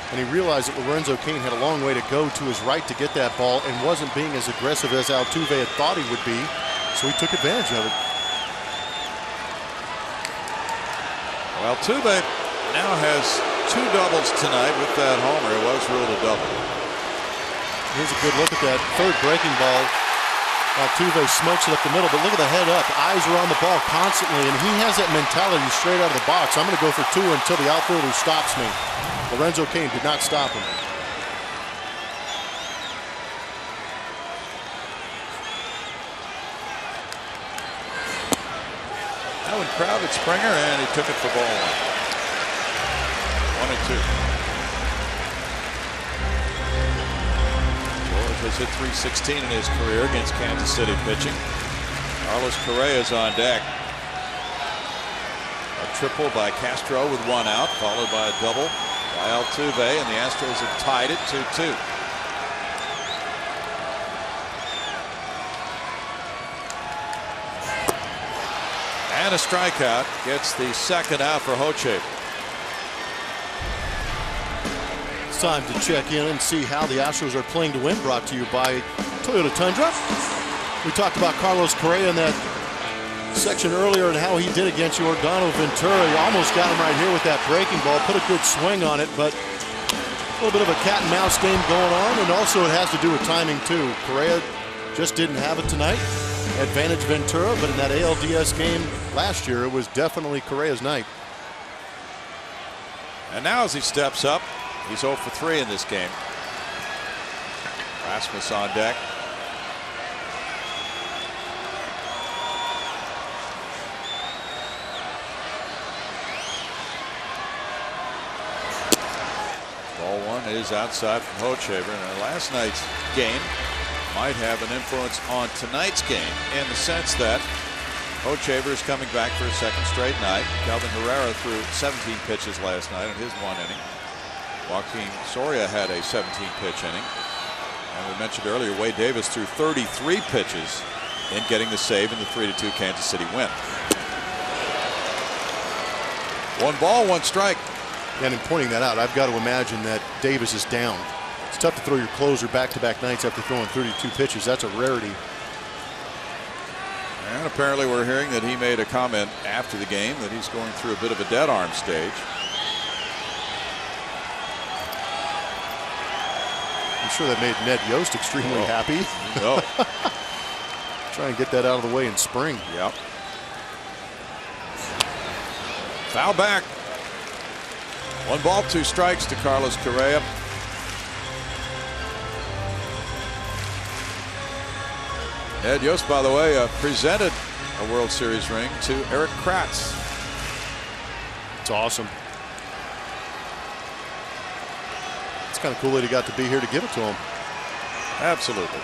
and he realized that Lorenzo Cain had a long way to go to his right to get that ball and wasn't being as aggressive as Altuve had thought he would be, so he took advantage of it. Well, Altuve now has 2 doubles tonight with that homer. It was ruled a double. Here's a good look at that 3rd breaking ball. Altuve smokes it up the middle, but look at the head up. Eyes are on the ball constantly, and he has that mentality straight out of the box. I'm going to go for 2 until the outfielder stops me. Lorenzo Cain did not stop him. That one crowded Springer, and he took it for ball 1. 1 and 2. Has hit .316 in his career against Kansas City pitching. Carlos Correa's on deck. A triple by Castro with 1 out, followed by a double by Altuve, and the Astros have tied it 2-2. And a strikeout gets the 2nd out for Hochevar. Time to check in and see how the Astros are playing to win, brought to you by Toyota Tundra. We talked about Carlos Correa in that section earlier and how he did against Yordano Ventura. He almost got him right here with that breaking ball, put a good swing on it, but a little bit of a cat and mouse game going on, and also it has to do with timing too. Correa just didn't have it tonight. Advantage Ventura, but in that ALDS game last year, it was definitely Correa's night. And now as he steps up, he's 0 for 3 in this game. Rasmus on deck. Ball 1 is outside from Hochevar. And last night's game might have an influence on tonight's game in the sense that Hochevar is coming back for a 2nd straight night. Kelvin Herrera threw 17 pitches last night in his 1 inning. Joaquin Soria had a 17-pitch inning. And we mentioned earlier, Wade Davis threw 33 pitches in getting the save in the 3-2 Kansas City win. 1 ball, 1 strike. And in pointing that out, I've got to imagine that Davis is down. It's tough to throw your closer back-to-back nights after throwing 32 pitches. That's a rarity. And apparently we're hearing that he made a comment after the game that he's going through a bit of a dead arm stage. I'm sure that made Ned Yost extremely happy. No. Try and get that out of the way in spring. Yep. Foul back. 1 ball, 2 strikes to Carlos Correa. Ned Yost, by the way, presented a World Series ring to Eric Kratz. It's awesome. It's kind of cool that he got to be here to give it to him. Absolutely.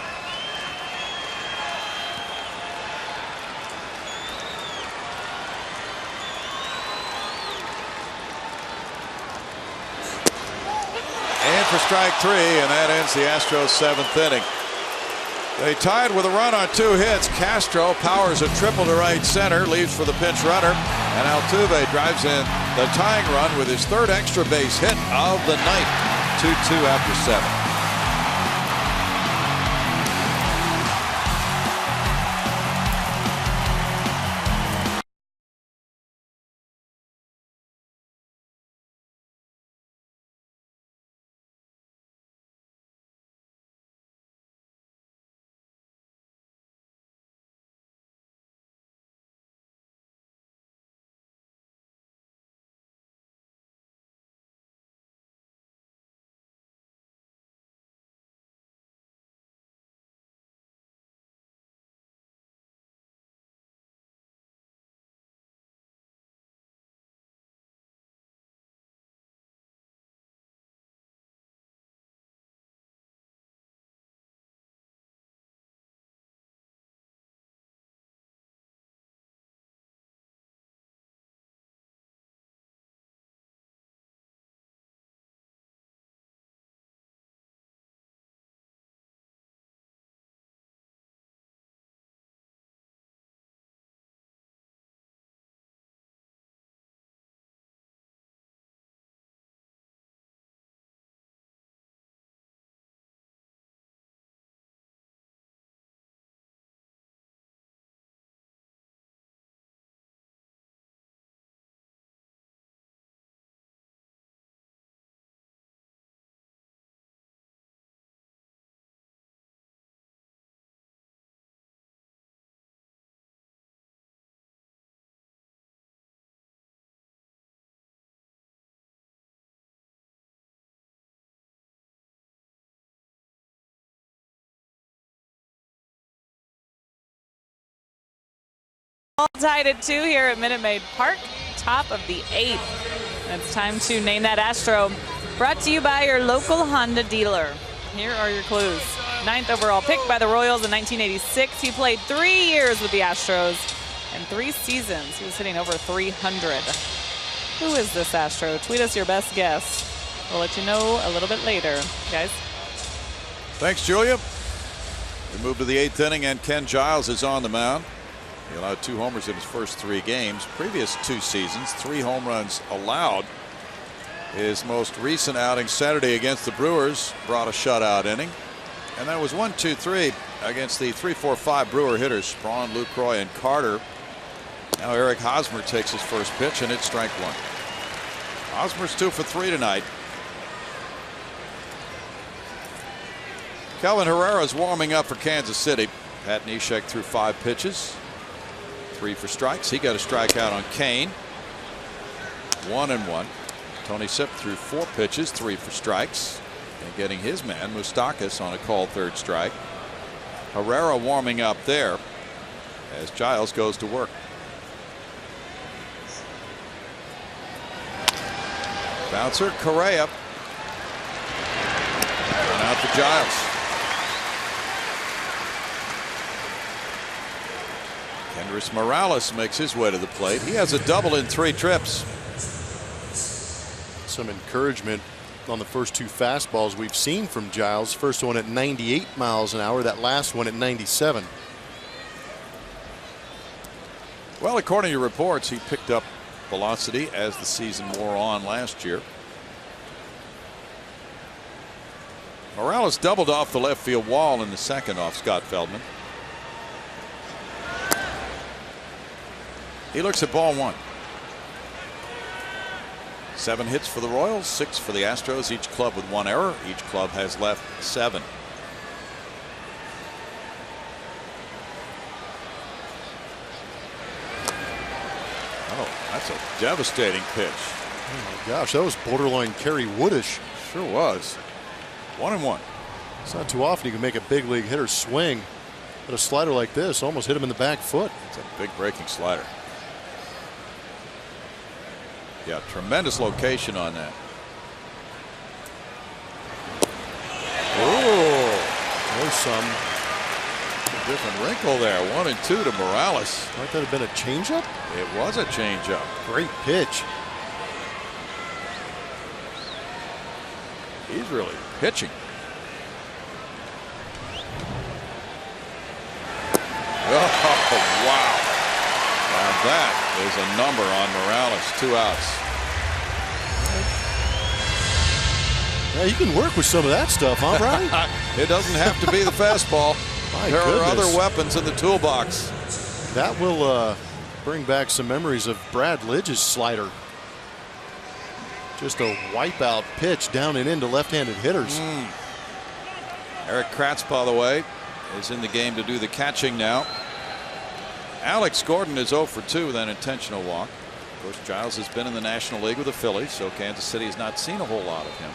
And for strike 3, and that ends the Astros 7th inning. They tied with a run on 2 hits. Castro powers a triple to right center, leaves for the pinch runner, and Altuve drives in the tying run with his 3rd extra base hit of the night. 2-2 after 7. All tied at 2 here at Minute Maid Park, top of the 8th. It's time to name that Astro. Brought to you by your local Honda dealer. Here are your clues. 9th overall pick by the Royals in 1986. He played 3 years with the Astros and 3 seasons. He was hitting over 300. Who is this Astro? Tweet us your best guess. We'll let you know a little bit later, guys. Thanks, Julia. We move to the 8th inning, and Ken Giles is on the mound. He allowed 2 homers in his first 3 games. Previous 2 seasons, 3 home runs allowed. His most recent outing Saturday against the Brewers brought a shutout inning. And that was 1-2-3 against the 3-4-5 Brewer hitters, Sprawn, Lucroy, and Carter. Now Eric Hosmer takes his first pitch, and it's strike 1. Hosmer's 2 for 3 tonight. Kelvin Herrera's warming up for Kansas City. Pat Neshek threw 5 pitches. 3 for strikes. He got a strikeout on Kane. 1-1. Tony Sipp threw 4 pitches, 3 for strikes, and getting his man Moustakas on a called 3rd strike. Herrera warming up there as Giles goes to work. Bouncer Correa. And out to Giles. Kendrys Morales makes his way to the plate. He has a double in 3 trips. Some encouragement on the first 2 fastballs we've seen from Giles. First one at 98 miles an hour, that last one at 97. Well, according to reports, he picked up velocity as the season wore on last year. Morales doubled off the left field wall in the second off Scott Feldman. He looks at ball 1. 7 hits for the Royals, 6 for the Astros, each club with 1 error. Each club has left 7. Oh, that's a devastating pitch. Oh my gosh, that was borderline Kerry Woodish. Sure was. 1-1. It's not too often you can make a big league hitter swing, but a slider like this almost hit him in the back foot. It's a big breaking slider. Yeah, tremendous location on that. Oh, there's some different wrinkle there. 1 and 2 to Morales. Might that have been a changeup? It was a changeup. Great pitch. He's really pitching. Oh, wow. Now that is a number on Morales. 2 outs. Yeah, you can work with some of that stuff, huh, Brian? It doesn't have to be the fastball. There are other weapons in the toolbox. That will bring back some memories of Brad Lidge's slider. Just a wipeout pitch down and into left-handed hitters. Eric Kratz, by the way, is in the game to do the catching now. Alex Gordon is 0 for 2 with an intentional walk. Of course, Giles has been in the National League with the Phillies, so Kansas City has not seen a whole lot of him.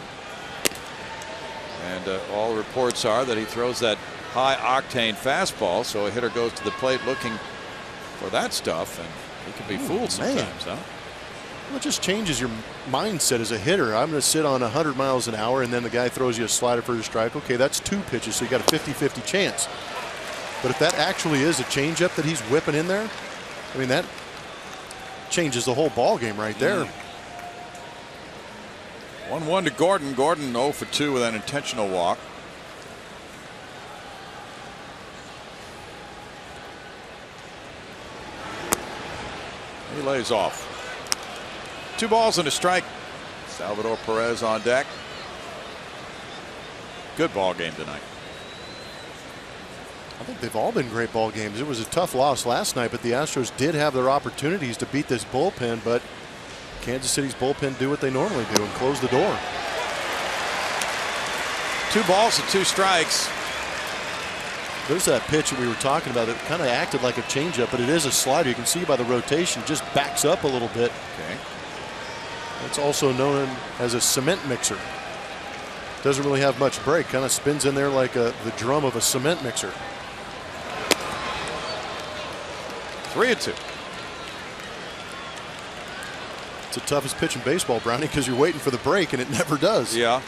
And all reports are that he throws that high-octane fastball, so a hitter goes to the plate looking for that stuff, and he can be fooled sometimes, huh? Well, it just changes your mindset as a hitter. I'm going to sit on 100 miles an hour, and then the guy throws you a slider for a strike. Okay, that's 2 pitches, so you got a 50-50 chance. But if that actually is a changeup that he's whipping in there, I mean, that changes the whole ball game right there. 1-1 to Gordon. Gordon 0 for 2 with an intentional walk. He lays off. 2 balls and a strike. Salvador Perez on deck. Good ball game tonight. I think they've all been great ball games. It was a tough loss last night, but the Astros did have their opportunities to beat this bullpen, but Kansas City's bullpen do what they normally do and close the door. 2 balls and 2 strikes. There's that pitch that we were talking about. It kind of acted like a changeup, but it is a slider. You can see by the rotation, just backs up a little bit. Okay. It's also known as a cement mixer. Doesn't really have much break. Kind of spins in there like the drum of a cement mixer. 3-2. It's the toughest pitch in baseball, Brownie, because you're waiting for the break and it never does. Yeah.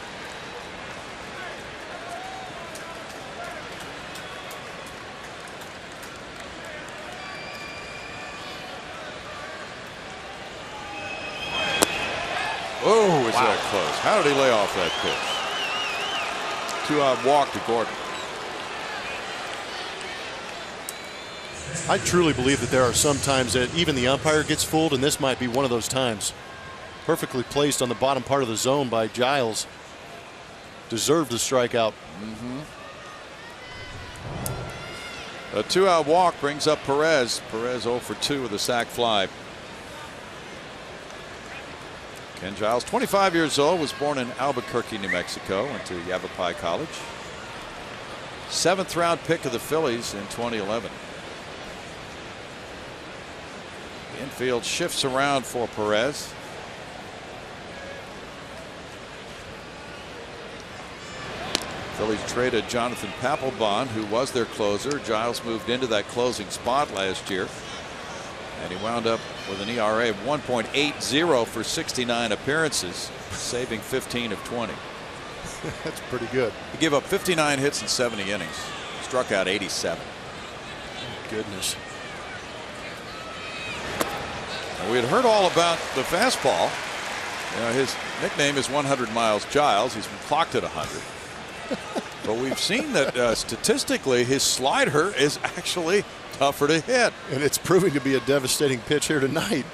Oh, was that close? How did he lay off that pitch? 2-out walk to Gordon. I truly believe that there are some times that even the umpire gets fooled, and this might be one of those times. Perfectly placed on the bottom part of the zone by Giles. Deserved the strikeout. A 2-out walk brings up Perez. Perez 0 for 2 with a sac fly. Ken Giles, 25 years old, was born in Albuquerque, New Mexico, went to Yavapai College. 7th round pick of the Phillies in 2011. The infield shifts around for Perez. Phillies traded Jonathan Papelbon, who was their closer. Giles moved into that closing spot last year, and he wound up with an ERA of 1.80 for 69 appearances, saving 15 of 20. That's pretty good. He gave up 59 hits in 70 innings, struck out 87. Goodness. And we had heard all about the fastball. You know, his nickname is 100 Miles Giles. He's been clocked at 100. But we've seen that statistically his slider is actually tougher to hit. And it's proving to be a devastating pitch here tonight.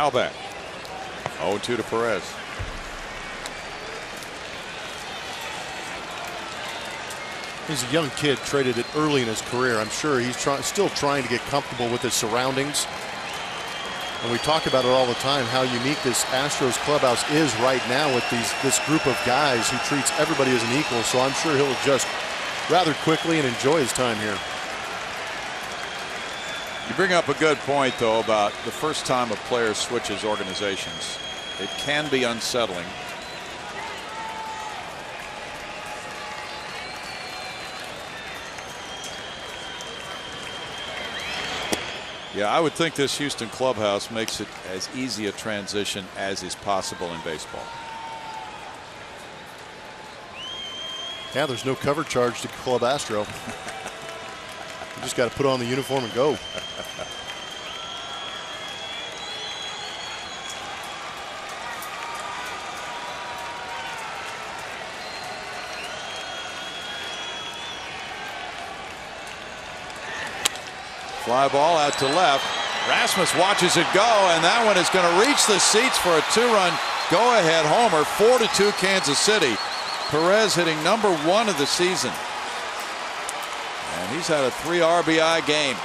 Now back. 0-2 to Perez. He's a young kid, traded it early in his career. I'm sure he's still trying to get comfortable with his surroundings. And we talk about it all the time, how unique this Astros clubhouse is right now with this group of guys who treats everybody as an equal. So I'm sure he'll adjust rather quickly and enjoy his time here. You bring up a good point, though, about the first time a player switches organizations. It can be unsettling. Yeah, I would think this Houston clubhouse makes it as easy a transition as is possible in baseball. Yeah, there's no cover charge to Club Astro. You just got to put on the uniform and go. Fly ball out to left. Rasmus watches it go, and that one is going to reach the seats for a 2-run go-ahead homer. 4-2 Kansas City. Perez hitting #1 of the season. And he's had a 3 RBI game.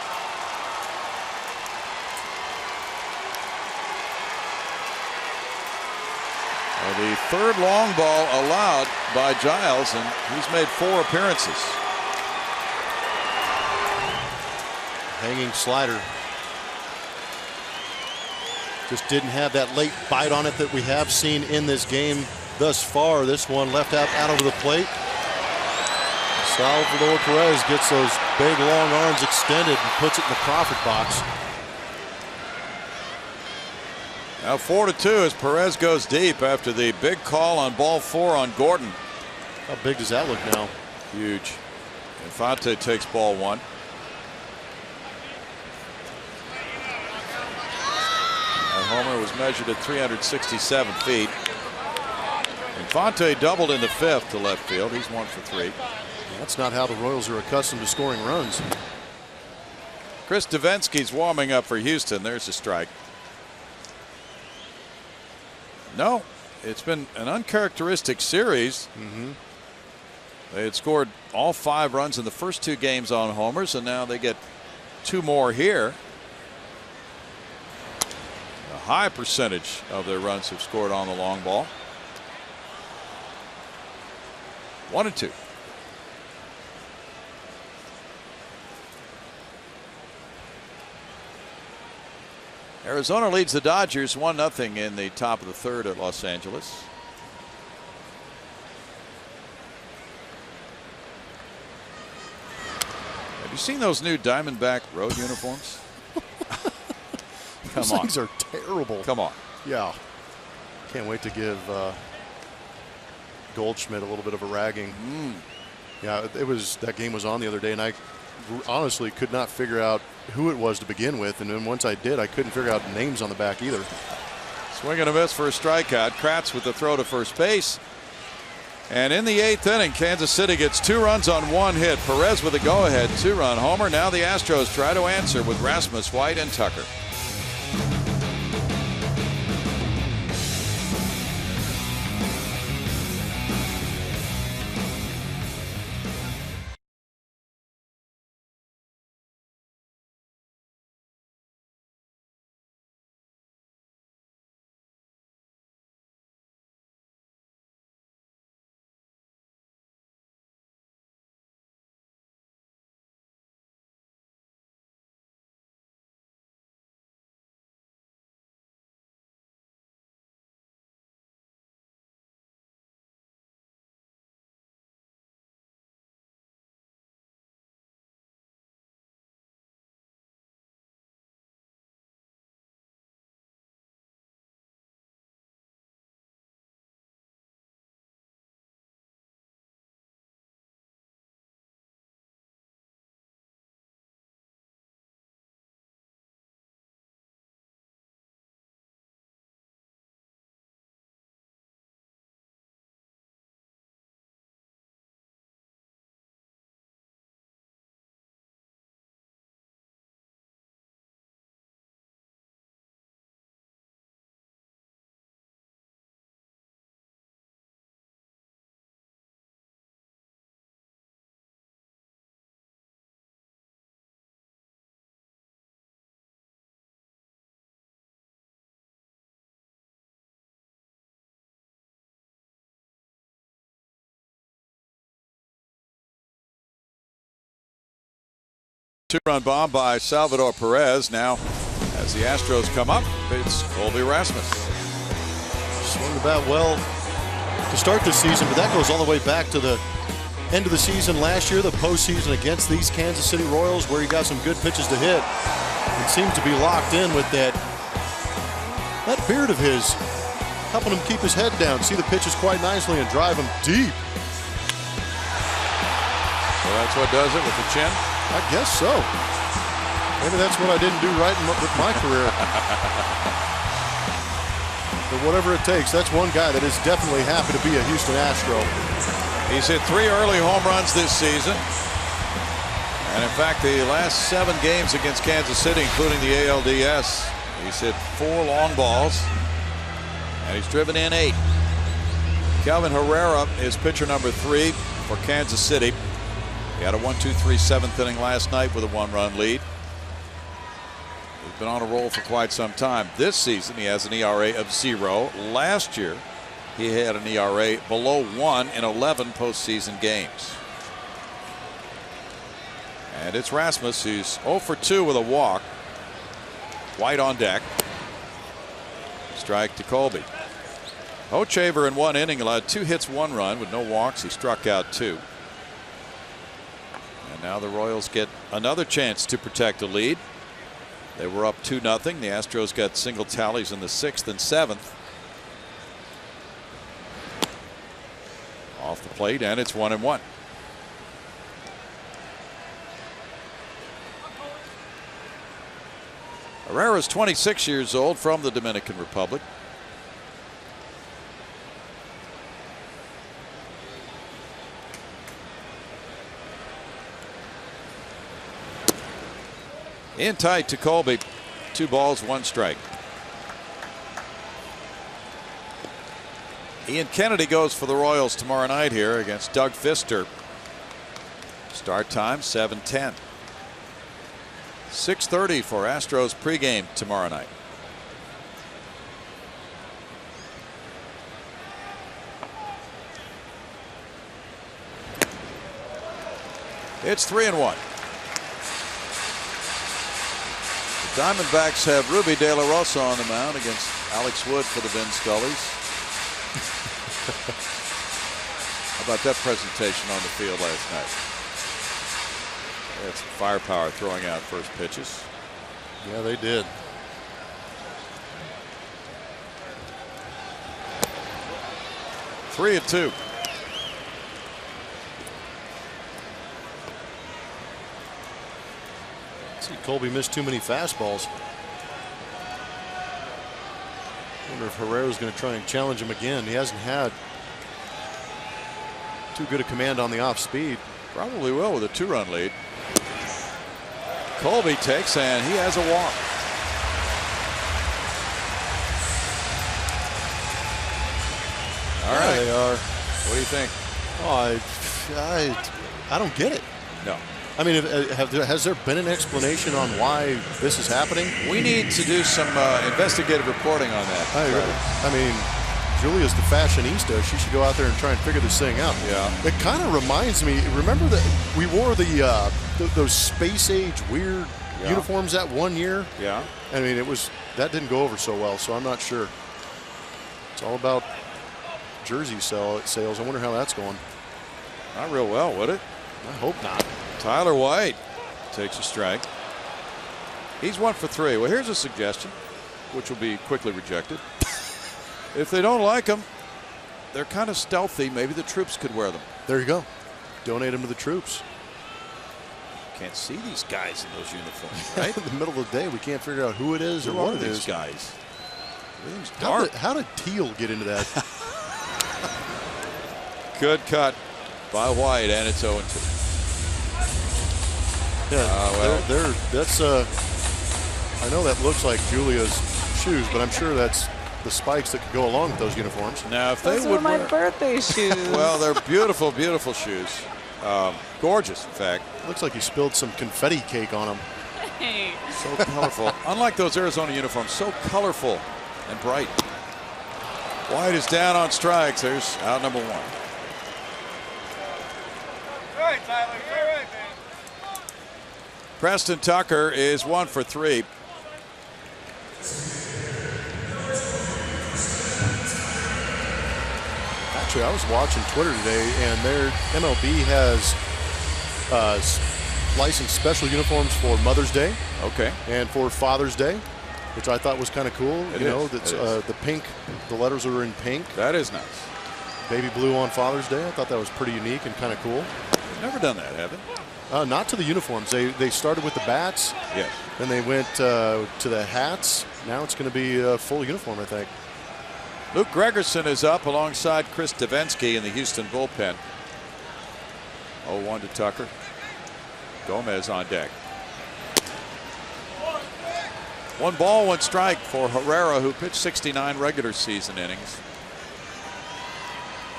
The third long ball allowed by Giles, and he's made 4 appearances. Hanging slider. Just didn't have that late bite on it that we have seen in this game thus far. This one left out over the plate. Salvador Perez gets those big long arms extended and puts it in the profit box. Now 4-2 as Perez goes deep after the big call on ball 4 on Gordon. How big does that look now? Huge. Infante takes ball 1. Homer was measured at 367 feet. Infante doubled in the 5th to left field. He's 1 for 3. That's not how the Royals are accustomed to scoring runs. Chris Davinsky's warming up for Houston. There's a strike. No, it's been an uncharacteristic series. They had scored all 5 runs in the first 2 games on homers, and now they get 2 more here. High percentage of their runs have scored on the long ball. 1-2. Arizona leads the Dodgers 1-0 in the top of the 3rd at Los Angeles. Have you seen those new Diamondback road uniforms? Those things are terrible. Come on. Yeah. Can't wait to give Goldschmidt a little bit of a ragging. Yeah, that game was on the other day, and I honestly could not figure out who it was to begin with. And then once I did, I couldn't figure out names on the back either. Swing and a miss for a strikeout. Kratz with the throw to first base. And in the 8th inning, Kansas City gets 2 runs on 1 hit. Perez with a go-ahead 2-run homer. Now the Astros try to answer with Rasmus, White, and Tucker. Two-run bomb by Salvador Perez. Now, as the Astros come up, it's Colby Rasmus. Swung the bat well to start this season, but that goes all the way back to the end of the season last year, the postseason against these Kansas City Royals, where he got some good pitches to hit. It seems to be locked in with that beard of his, helping him keep his head down, see the pitches quite nicely, and drive them deep. So that's what does it with the chin? I guess so. Maybe that's what I didn't do right with my career. But whatever it takes, that's one guy that is definitely happy to be a Houston Astro. He's hit 3 early home runs this season. And in fact, the last 7 games against Kansas City, including the ALDS, he's hit 4 long balls. And he's driven in 8. Kelvin Herrera is pitcher number 3 for Kansas City. He had a 1-2-3 7th inning last night with a 1-run lead. He's been on a roll for quite some time. This season, he has an ERA of 0. Last year, he had an ERA below 1 in 11 postseason games. And it's Rasmus, who's 0 for 2 with a walk. White on deck. Strike to Colby. Hochevar in 1 inning allowed 2 hits, 1 run with no walks. He struck out 2. And now the Royals get another chance to protect a lead. They were up 2-0. The Astros got single tallies in the 6th and 7th. Off the plate, and it's 1-1. Herrera's 26 years old, from the Dominican Republic. In tight to Colby. 2 balls, 1 strike. Ian Kennedy goes for the Royals tomorrow night here against Doug Fister. Start time 7:10. 6:30 for Astros pregame tomorrow night. It's 3-1. The Diamondbacks have Ruby De La Rosa on the mound against Alex Wood for the Vin Scullies. How about that presentation on the field last night? They had some firepower throwing out first pitches. Yeah, they did. 3-2. See, Colby missed too many fastballs. Wonder if Herrera's going to try and challenge him again. He hasn't had too good a command on the off speed. Probably will with a 2-run lead. Colby takes, and he has a walk. All right. They are. What do you think? I don't get it. No. I mean, has there been an explanation on why this is happening? We need to do some investigative reporting on that. I mean, Julia's the fashionista. She should go out there and try and figure this thing out. Yeah. It kind of reminds me. Remember that we wore those space age weird uniforms that one year? Yeah. I mean, that didn't go over so well. So I'm not sure. It's all about jersey sales. I wonder how that's going. Not real well, would it? I hope not. Tyler White takes a strike. He's 1 for 3. Well, here's a suggestion, which will be quickly rejected. If they don't like them, they're kind of stealthy. Maybe the troops could wear them. There you go. Donate them to the troops. Can't see these guys in those uniforms, right? In the middle of the day, we can't figure out who it is or what it is. Guys. Everything's dark. How did Teal get into that? Good cut by White, and it's 0-2. Yeah, that's I know that looks like Julia's shoes, but I'm sure that's the spikes that could go along with those uniforms. Now, if they Those would were my wear, birthday shoes. well, they're beautiful, beautiful shoes. Gorgeous, in fact. Looks like he spilled some confetti cake on them. Hey. So colorful. Unlike those Arizona uniforms, so colorful and bright. White is down on strikes. There's out number 1. All right, Tyler. All right, man. Preston Tucker is 1 for 3. Actually, I was watching Twitter today, and their MLB has licensed special uniforms for Mother's Day. Okay. And for Father's Day, which I thought was kind of cool. That's the pink, the letters are in pink. That is nice. Baby blue on Father's Day. I thought that was pretty unique and kind of cool. Never done that, have you? Not to the uniforms. They started with the bats. Yes. Then they went to the hats. Now it's going to be a full uniform, I think. Luke Gregerson is up alongside Chris Davinsky in the Houston bullpen. 0-1 to Tucker. Gomez on deck. 1 ball, 1 strike for Herrera, who pitched 69 regular season innings.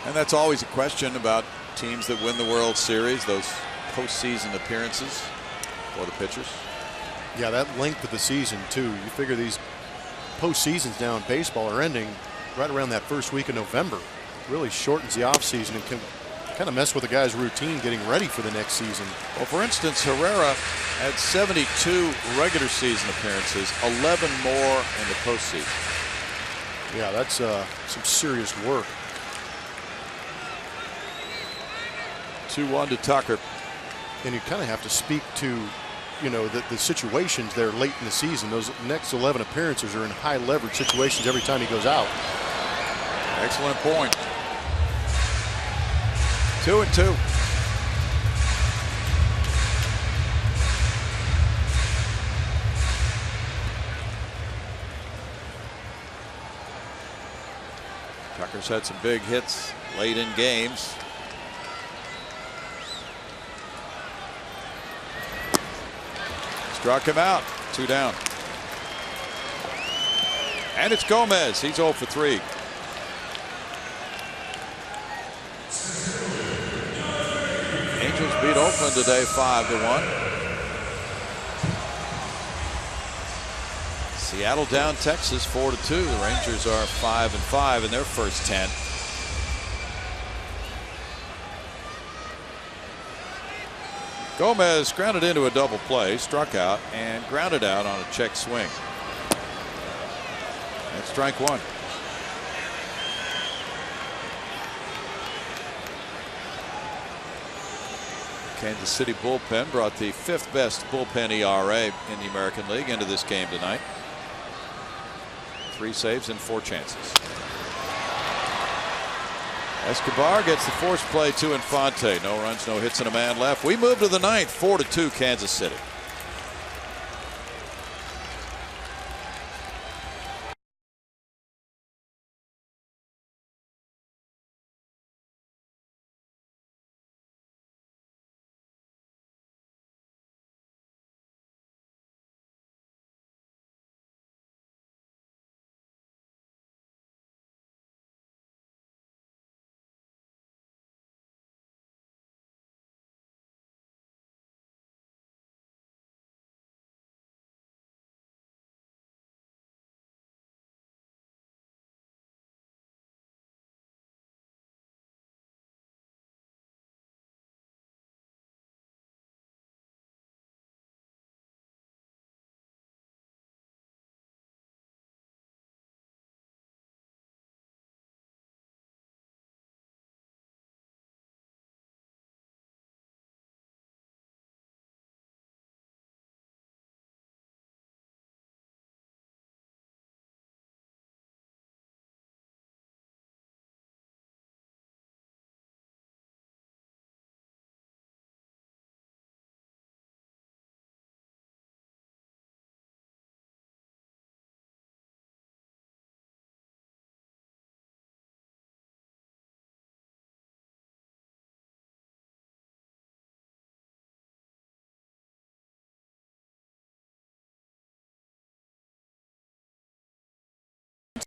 And that's always a question about teams that win the World Series, those postseason appearances for the pitchers. Yeah, that length of the season, too. You figure these postseasons now in baseball are ending right around that first week of November. Really shortens the offseason and can kind of mess with a guy's routine getting ready for the next season. Well, for instance, Herrera had 72 regular season appearances, 11 more in the postseason. Yeah, that's some serious work. 2-1 to Tucker. And you kind of have to speak to, the situations there late in the season. Those next 11 appearances are in high leverage situations every time he goes out. Excellent point. 2-2. Tucker's had some big hits late in games. Struck him out. 2 down. And it's Gomez. He's 0 for 3. Angels beat Oakland today 5-1. Seattle down Texas 4-2. The Rangers are 5-5 in their first 10. Gomez grounded into a double play, struck out, and grounded out on a check swing. That's strike 1. Kansas City bullpen brought the 5th best bullpen ERA in the American League into this game tonight. 3 saves and 4 chances. Escobar gets the force play to Infante. No runs, no hits, and a man left. We move to the 9th, 4-2 Kansas City.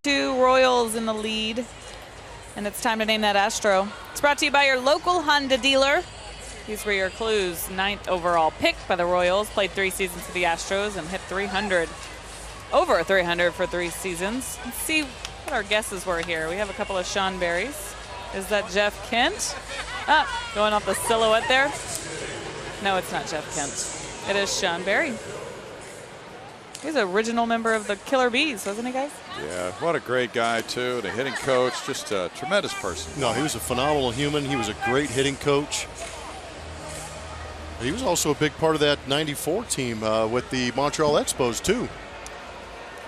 Two Royals in the lead, and it's time to name that Astro. It's brought to you by your local Honda dealer. These were your clues. 9th overall pick by the Royals, played 3 seasons for the Astros and hit 300, over 300 for 3 seasons. Let's see what our guesses were here. We have a couple of Sean Berries. Is that Jeff Kent? Going off the silhouette there. No, it's not Jeff Kent. It is Sean Berry. He's an original member of the Killer Bees, wasn't he, guys? Yeah, what a great guy, too. The hitting coach, just a tremendous person. No, he was a phenomenal human. He was a great hitting coach. He was also a big part of that '94 team with the Montreal Expos, too.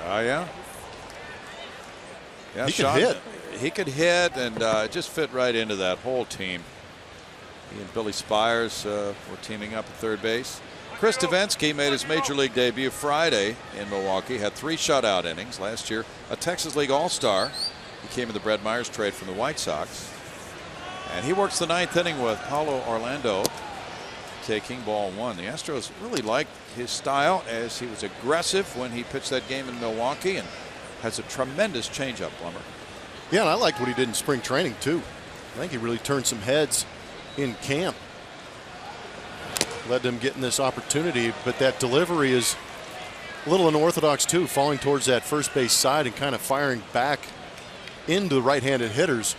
Oh, yeah? Yeah, He could Sean, hit. He could hit and just fit right into that whole team. He and Billy Spires were teaming up at third base. Chris Davinsky made his major league debut Friday in Milwaukee. Had 3 shutout innings last year. A Texas League All-Star. He came in the Brad Myers trade from the White Sox. And he works the 9th inning with Paulo Orlando, taking ball 1. The Astros really liked his style, as he was aggressive when he pitched that game in Milwaukee and has a tremendous changeup, Plummer. Yeah, and I liked what he did in spring training, too. I think he really turned some heads in camp. Led them getting this opportunity, but that delivery is a little unorthodox, too, falling towards that first base side and kind of firing back into the right-handed hitters.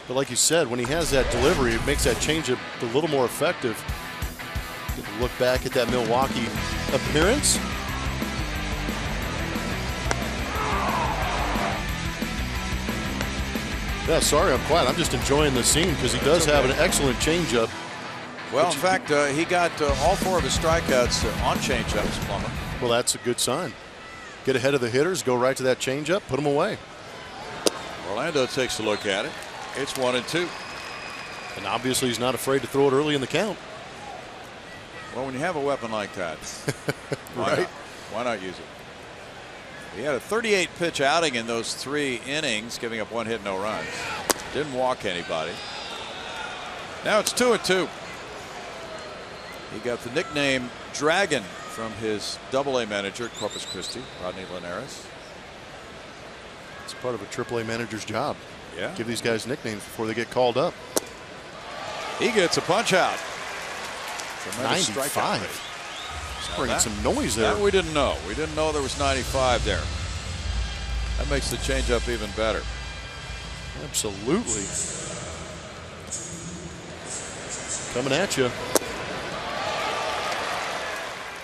But like you said, when he has that delivery, it makes that changeup a little more effective. Look back at that Milwaukee appearance. Yeah, sorry I'm quiet. I'm just enjoying the scene because he does have an excellent changeup. Well, in fact, he got all 4 of his strikeouts on changeups, Plummer. Well, that's a good sign. Get ahead of the hitters, go right to that changeup, put them away. Orlando takes a look at it. It's 1-2. And obviously he's not afraid to throw it early in the count. Well, when you have a weapon like that, right? Why not use it? He had a 38-pitch outing in those 3 innings, giving up 1 hit, no runs. Didn't walk anybody. Now it's 2-2. He got the nickname Dragon from his Double-A manager, Corpus Christi, Rodney Linares. It's part of a Triple-A manager's job. Yeah. Give these guys nicknames before they get called up. He gets a punch out. 95. He's bringing some noise there. That we didn't know. We didn't know there was 95 there. That makes the changeup even better. Absolutely. Coming at you.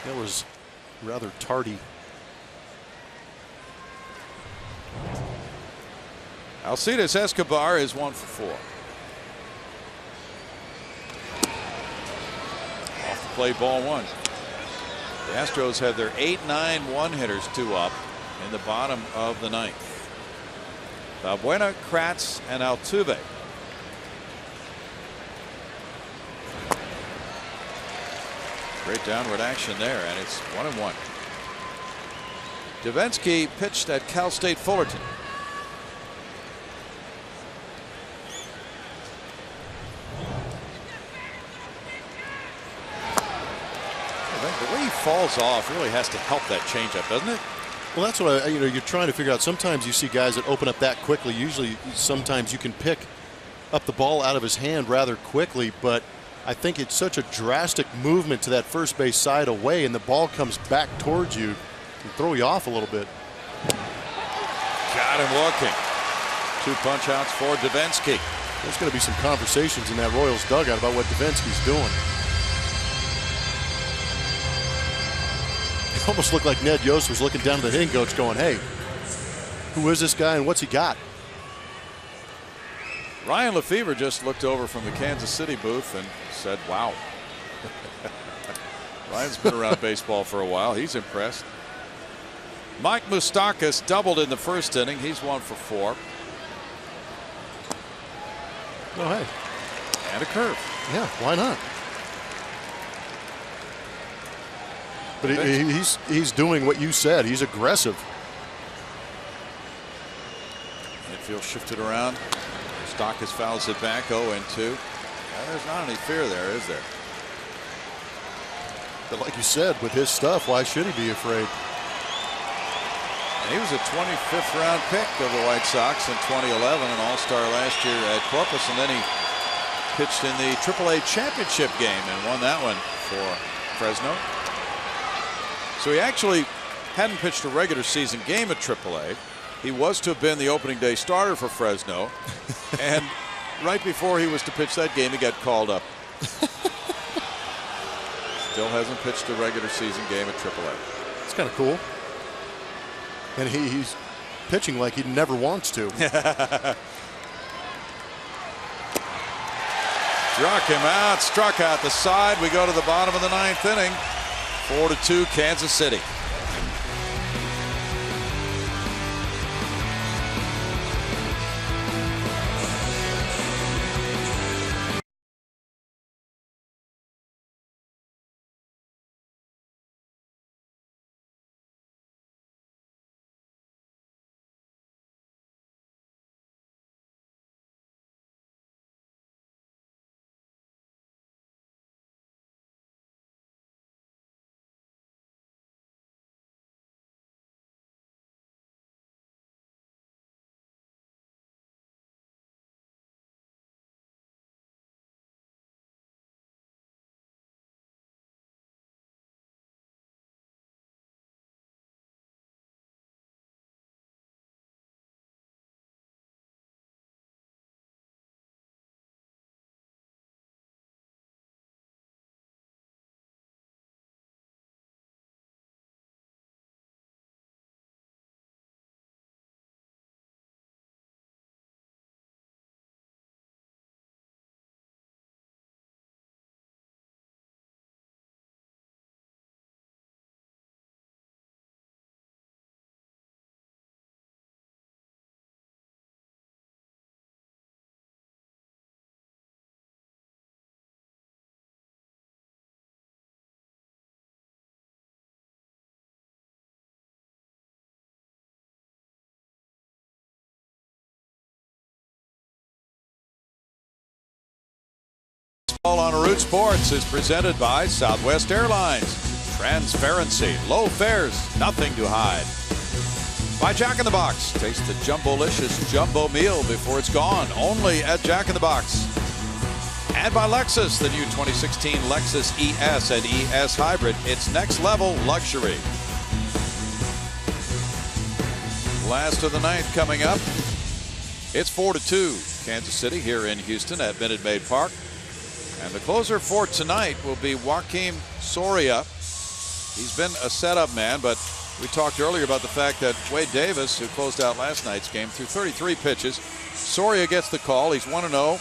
That was rather tardy. Alcides Escobar is 1 for 4. Off the plate, ball 1. The Astros have their 8-9 one-hitters 2 up in the bottom of the 9th. Valbuena, Kratz, and Altuve. Great downward action there, and it's 1-1. Davinsky pitched at Cal State Fullerton. The way he falls off really has to help that changeup, doesn't it? Well, that's what you're trying to figure out. Sometimes you see guys that open up that quickly. Usually, sometimes you can pick up the ball out of his hand rather quickly, but I think it's such a drastic movement to that first base side away, and the ball comes back towards you and throw you off a little bit. Got him looking. 2 punch outs for Davinsky. There's going to be some conversations in that Royals dugout about what Davinsky's doing. It almost looked like Ned Yost was looking down to the hitting coach going, hey, who is this guy and what's he got? Ryan Lefebvre just looked over from the Kansas City booth and said, wow. Ryan's been around baseball for a while. He's impressed. Mike Moustakas doubled in the first inning. He's 1 for 4. Oh, hey. And a curve. Yeah, why not? But he's doing what you said. He's aggressive. Midfield shifted around. Moustakas fouls it back 0-2. There's not any fear there, is there? But like you said, with his stuff, why should he be afraid? And he was a 25th round pick of the White Sox in 2011, an all-star last year at Corpus, and then he pitched in the AAA championship game and won that one for Fresno. So he actually hadn't pitched a regular season game at AAA. He was to have been the opening day starter for Fresno, and right before he was to pitch that game, he got called up. Still hasn't pitched a regular season game at AAA. It's kind of cool. And he's pitching like he never wants to. Struck him out, struck out the side. We go to the bottom of the 9th inning. 4-2 Kansas City. On Root Sports is presented by Southwest Airlines. Transparency, low fares, nothing to hide. By Jack in the Box. Taste the Jumbo-licious Jumbo meal before it's gone. Only at Jack in the Box. And by Lexus, the new 2016 Lexus ES and ES Hybrid. It's next level luxury. Last of the 9th coming up. It's 4-2 Kansas City here in Houston at Minute Maid Park. And the closer for tonight will be Joakim Soria. He's been a setup man, but we talked earlier about the fact that Wade Davis, who closed out last night's game, threw 33 pitches. Soria gets the call. He's 1-0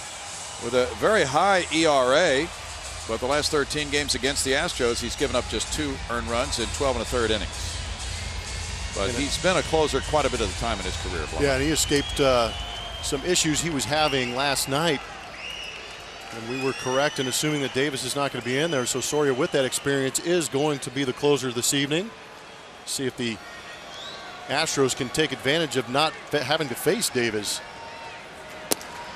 with a very high ERA. But the last 13 games against the Astros, he's given up just 2 earned runs in 12 1/3 innings. But he's been a closer quite a bit of the time in his career. Yeah, and he escaped some issues he was having last night. And we were correct in assuming that Davis is not going to be in there. So Soria, with that experience, is going to be the closer this evening. See if the Astros can take advantage of not having to face Davis.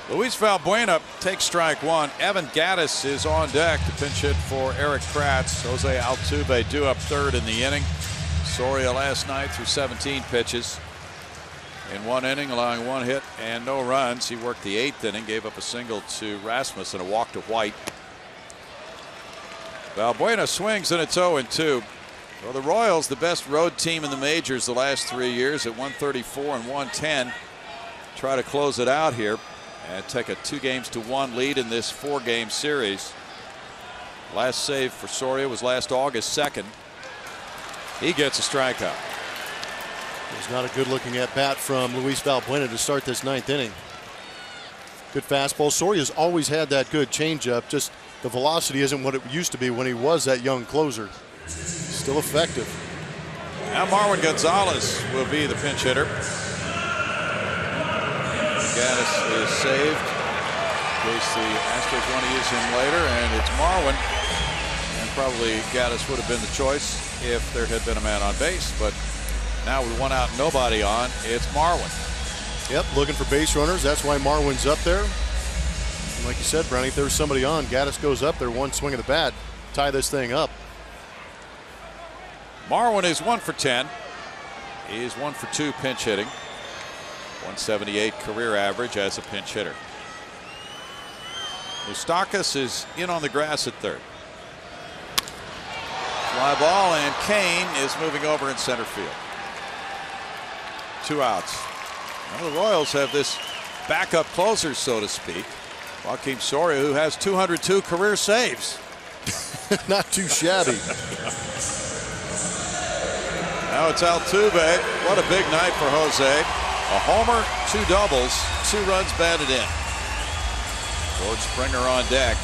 Luis Valbuena takes strike 1. Evan Gattis is on deck to pinch hit for Eric Kratz. Jose Altuve due up 3rd in the inning. Soria last night threw 17 pitches. In 1 inning, allowing 1 hit and no runs. He worked the 8th inning, gave up a single to Rasmus and a walk to White. Valbuena swings and it's 0-2. Well, the Royals, the best road team in the majors the last 3 years at 134 and 110. Try to close it out here and take a 2-1 lead in this 4-game series. Last save for Soria was last August 2nd. He gets a strikeout. It was not a good looking at bat from Luis Valbuena to start this 9th inning. Good fastball. Soria's always had that good changeup. Just the velocity isn't what it used to be when he was that young closer. Still effective. Now Marwin Gonzalez will be the pinch hitter. Gattis is saved in case the Astros want to use him later, and it's Marwin. And probably Gattis would have been the choice if there had been a man on base, but now with 1 out, nobody on, it's Marwin. Yep, looking for base runners. That's why Marwin's up there. And like you said, Brownie, if there's somebody on, Gattis goes up there, 1 swing of the bat, tie this thing up. Marwin is 1 for 10. He is 1 for 2 pinch hitting. 178 career average as a pinch hitter. Moustakas is in on the grass at 3rd. Fly ball, and Kane is moving over in center field. 2 outs. Now the Royals have this backup closer, so to speak. Joakim Soria, who has 202 career saves. Not too shabby. Now it's Altuve. What a big night for Jose. A homer, 2 doubles, 2 runs batted in. George Springer on deck.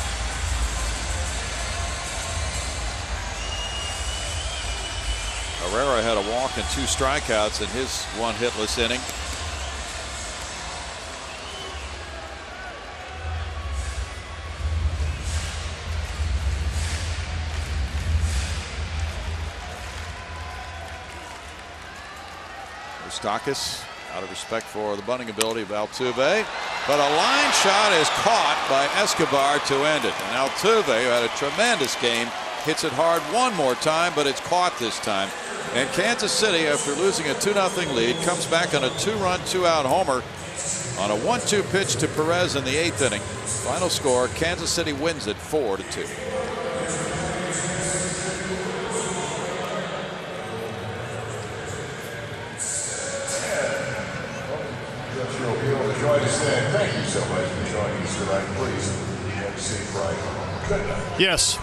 Herrera had a walk and 2 strikeouts in his 1 hitless inning. Moustakas, out of respect for the bunting ability of Altuve, but a line shot is caught by Escobar to end it. And Altuve, who had a tremendous game, hits it hard one more time, but it's caught this time. And Kansas City, after losing a 2-0 lead, comes back on a 2-run, 2-out homer on a 1-2 pitch to Perez in the 8th inning. Final score: Kansas City wins it 4-2. Thank you so much for joining us tonight. Please have a safe ride. Good night. Yes.